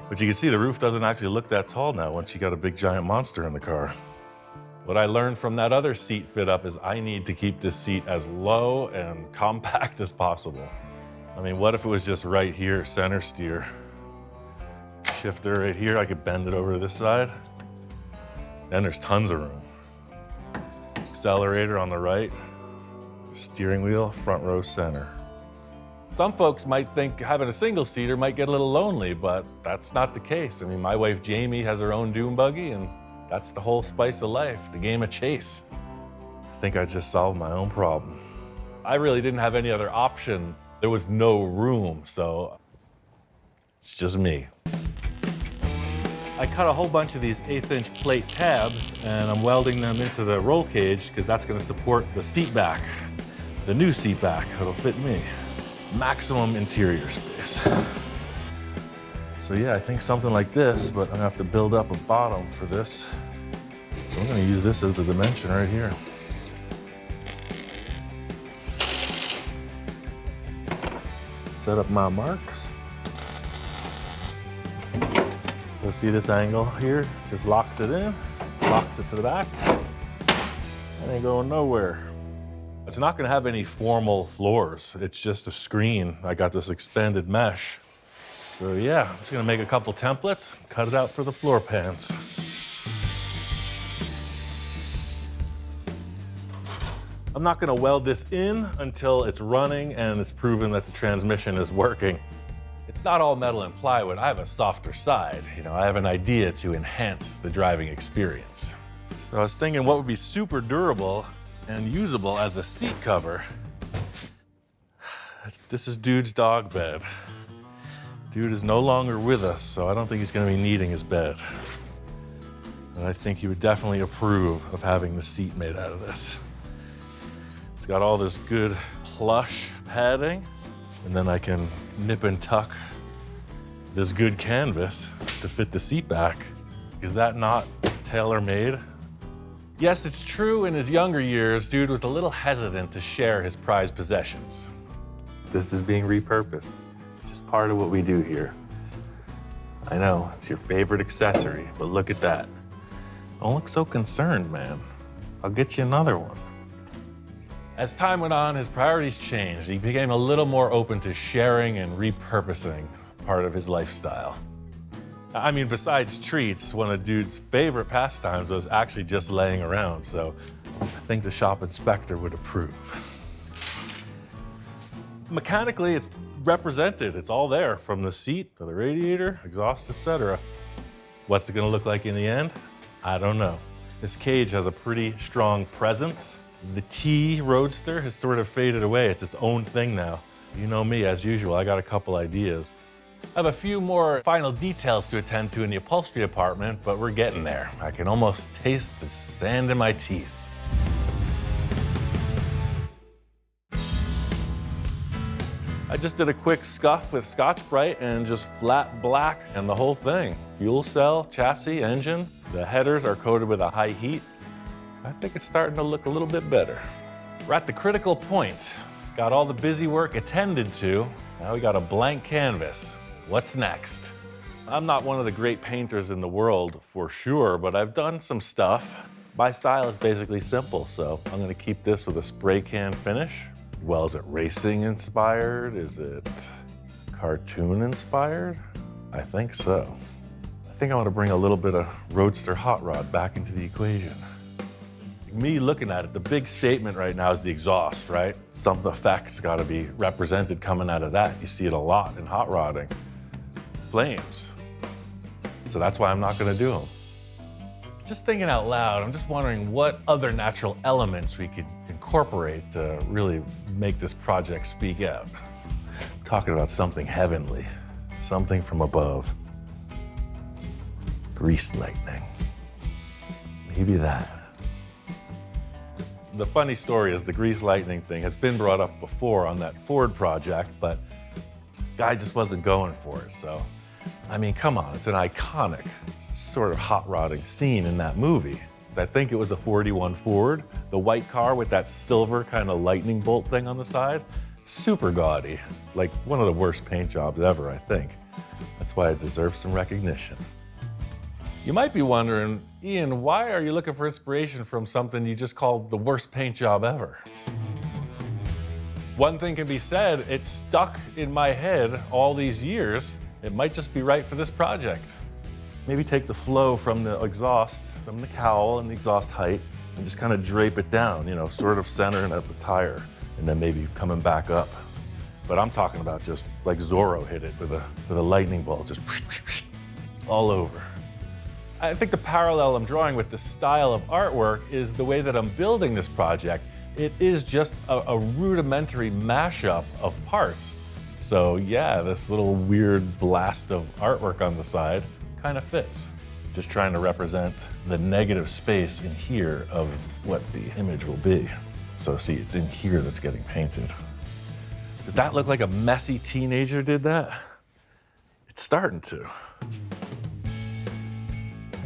But you can see the roof doesn't actually look that tall now once you got a big giant monster in the car. What I learned from that other seat fit up is I need to keep this seat as low and compact as possible. I mean, what if it was just right here, center steer? Shifter right here, I could bend it over to this side. Then there's tons of room. Accelerator on the right, steering wheel, front row center. Some folks might think having a single seater might get a little lonely, but that's not the case. I mean, my wife Jamie has her own dune buggy, and that's the whole spice of life, the game of chase. I think I just solved my own problem. I really didn't have any other option. There was no room, so it's just me. I cut a whole bunch of these 1/8 inch plate tabs, and I'm welding them into the roll cage because that's going to support the seat back, the new seat back that'll fit me. Maximum interior space. So yeah, I think something like this, but I'm gonna have to build up a bottom for this. So I'm gonna use this as the dimension right here. Set up my marks. So see this angle here? Just locks it in, locks it to the back. It ain't going nowhere. It's not gonna have any formal floors. It's just a screen. I got this expanded mesh. So yeah, I'm just gonna make a couple templates, cut it out for the floor pans. I'm not gonna weld this in until it's running and it's proven that the transmission is working. It's not all metal and plywood. I have a softer side. You know, I have an idea to enhance the driving experience. So I was thinking what would be super durable and usable as a seat cover. This is Dude's dog bed. Dude is no longer with us, so I don't think he's gonna be needing his bed. And I think he would definitely approve of having the seat made out of this. It's got all this good plush padding, and then I can nip and tuck this good canvas to fit the seat back. Is that not tailor-made? Yes, it's true in his younger years, Dude was a little hesitant to share his prized possessions. This is being repurposed. It's just part of what we do here. I know, it's your favorite accessory, but look at that. Don't look so concerned, man. I'll get you another one. As time went on, his priorities changed. He became a little more open to sharing and repurposing part of his lifestyle. I mean, besides treats, one of the dude's favorite pastimes was actually just laying around, so I think the shop inspector would approve. Mechanically, it's represented. It's all there, from the seat to the radiator, exhaust, etc. What's it gonna look like in the end? I don't know. This cage has a pretty strong presence. The T Roadster has sort of faded away. It's its own thing now. You know me, as usual, I got a couple ideas. I have a few more final details to attend to in the upholstery department, but we're getting there. I can almost taste the sand in my teeth. I just did a quick scuff with Scotch-Brite and just flat black and the whole thing. Fuel cell, chassis, engine. The headers are coated with a high heat. I think it's starting to look a little bit better. We're at the critical point. Got all the busy work attended to. Now we got a blank canvas. What's next? I'm not one of the great painters in the world for sure, but I've done some stuff. My style is basically simple, so I'm gonna keep this with a spray can finish. Well, is it racing inspired? Is it cartoon inspired? I think so. I think I want to bring a little bit of Roadster hot rod back into the equation. Me looking at it, the big statement right now is the exhaust, right? Some effect's got to be represented coming out of that. You see it a lot in hot rodding. Flames. So that's why I'm not going to do them. Just thinking out loud, I'm just wondering what other natural elements we could incorporate to really make this project speak out. I'm talking about something heavenly, something from above. Greased lightning. Maybe that. The funny story is the greased lightning thing has been brought up before on that Ford project, but guy just wasn't going for it. So, I mean, come on, it's an iconic sort of hot rodding scene in that movie. I think it was a 41 Ford, the white car with that silver kind of lightning bolt thing on the side. Super gaudy, like one of the worst paint jobs ever, I think. That's why it deserves some recognition. You might be wondering, Ian, why are you looking for inspiration from something you just called the worst paint job ever? One thing can be said, it's stuck in my head all these years. It might just be right for this project. Maybe take the flow from the exhaust, from the cowl and the exhaust height, and just kind of drape it down, you know, sort of centering at the tire, and then maybe coming back up. But I'm talking about just like Zorro hit it with a lightning bolt, just all over. I think the parallel I'm drawing with this style of artwork is the way that I'm building this project. It is just a rudimentary mashup of parts. So yeah, this little weird blast of artwork on the side kind of fits. Just trying to represent the negative space in here of what the image will be. So see, it's in here that's getting painted. Does that look like a messy teenager did that? It's starting to.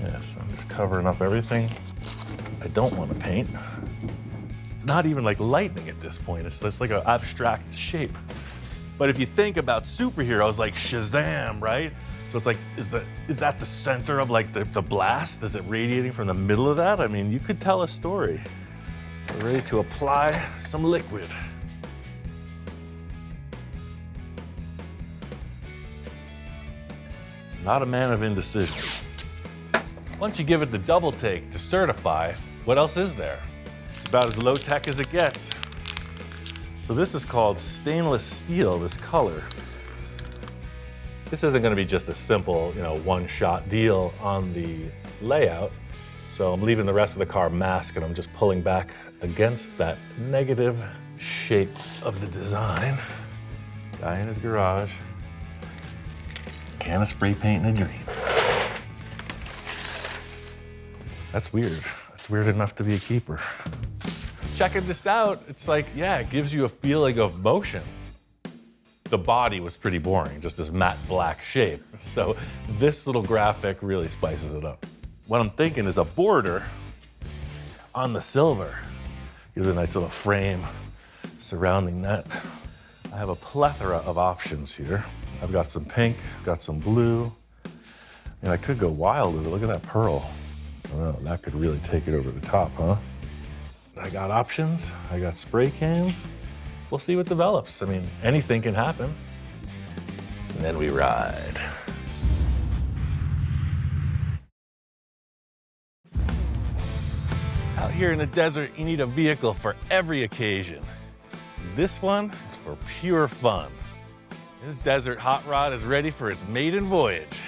Yes, I'm just covering up everything I don't want to paint. It's not even like lightning at this point. It's just like an abstract shape. But if you think about superheroes like Shazam, right? So it's like, is that the center of like the blast? Is it radiating from the middle of that? I mean, you could tell a story. We're ready to apply some liquid. Not a man of indecision. Once you give it the double take to certify, what else is there? It's about as low tech as it gets. So this is called stainless steel, this color. This isn't gonna be just a simple, one-shot deal on the layout. So I'm leaving the rest of the car masked and I'm just pulling back against that negative shape of the design. Guy in his garage. Can of spray paint and a dream. That's weird. That's weird enough to be a keeper. Checking this out, it's like, yeah, it gives you a feeling of motion. The body was pretty boring, just this matte black shape. So this little graphic really spices it up. What I'm thinking is a border on the silver. Gives it a nice little frame surrounding that. I have a plethora of options here. I've got some pink, got some blue, and I could go wild with it. Look at that pearl. I don't know, that could really take it over the top, huh? I got options, I got spray cans. We'll see what develops. I mean, anything can happen. And then we ride. Out here in the desert, you need a vehicle for every occasion. This one is for pure fun. This desert hot rod is ready for its maiden voyage.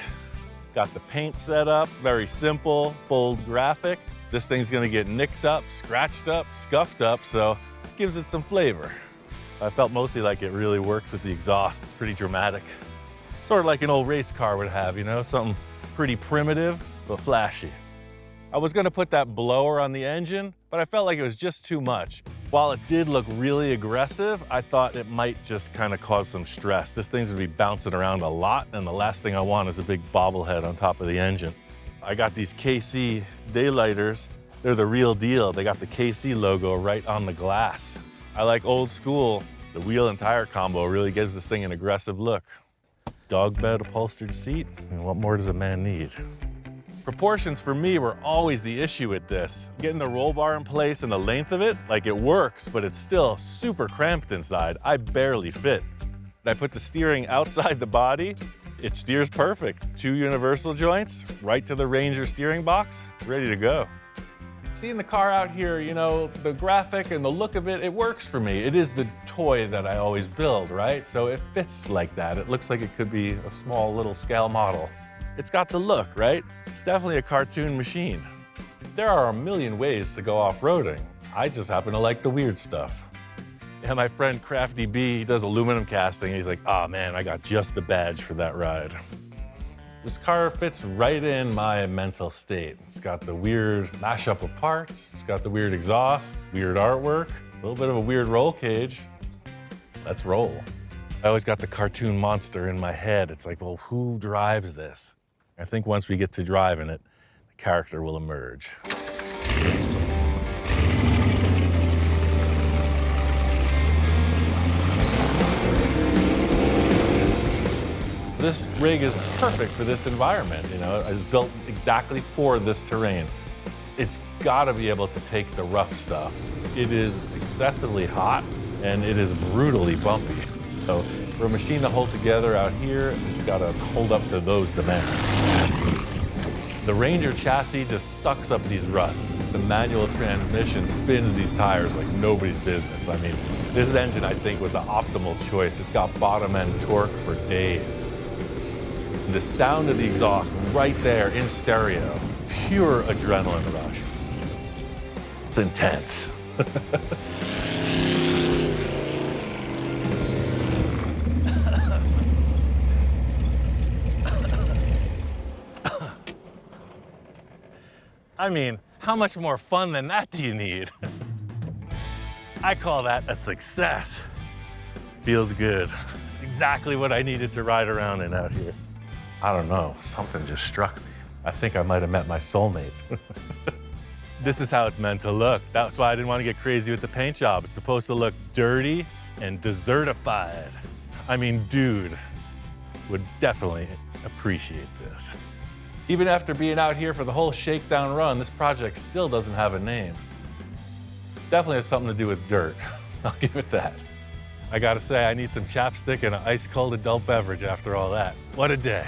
Got the paint set up, very simple, bold graphic. This thing's gonna get nicked up, scratched up, scuffed up, so it gives it some flavor. I felt mostly like it really works with the exhaust. It's pretty dramatic. Sort of like an old race car would have, you know, something pretty primitive, but flashy. I was gonna put that blower on the engine, but I felt like it was just too much. While it did look really aggressive, I thought it might just kind of cause some stress. This thing's gonna be bouncing around a lot, and the last thing I want is a big bobblehead on top of the engine. I got these KC daylighters. They're the real deal. They got the KC logo right on the glass. I like old school. The wheel and tire combo really gives this thing an aggressive look. Dog bed upholstered seat. I mean, what more does a man need? Proportions for me were always the issue with this. Getting the roll bar in place and the length of it, like it works, but it's still super cramped inside. I barely fit. I put the steering outside the body. It steers perfect. 2 universal joints, right to the Ranger steering box. It's ready to go. Seeing the car out here, you know, the graphic and the look of it, it works for me. It is the toy that I always build, right? So it fits like that. It looks like it could be a small little scale model. It's got the look, right? It's definitely a cartoon machine. There are a million ways to go off-roading. I just happen to like the weird stuff. Yeah, my friend Crafty B, he does aluminum casting. He's like, oh man, I got just the badge for that ride. This car fits right in my mental state. It's got the weird mashup of parts. It's got the weird exhaust, weird artwork, a little bit of a weird roll cage. Let's roll. I always got the cartoon monster in my head. It's like, well, who drives this? I think once we get to driving it, the character will emerge. This rig is perfect for this environment. You know, it was built exactly for this terrain. It's gotta be able to take the rough stuff. It is excessively hot and it is brutally bumpy. So for a machine to hold together out here, it's gotta hold up to those demands. The Ranger chassis just sucks up these ruts. The manual transmission spins these tires like nobody's business. I mean, this engine, I think, was the optimal choice. It's got bottom end torque for days. The sound of the exhaust right there in stereo, pure adrenaline rush. It's intense. I mean, how much more fun than that do you need? I call that a success. Feels good. It's exactly what I needed to ride around in out here. I don't know, something just struck me. I think I might have met my soulmate. This is how it's meant to look. That's why I didn't want to get crazy with the paint job. It's supposed to look dirty and desertified. I mean, dude would definitely appreciate this. Even after being out here for the whole shakedown run, this project still doesn't have a name. Definitely has something to do with dirt. I'll give it that. I gotta say, I need some chapstick and an ice-cold adult beverage after all that. What a day.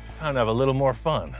It's time to have a little more fun.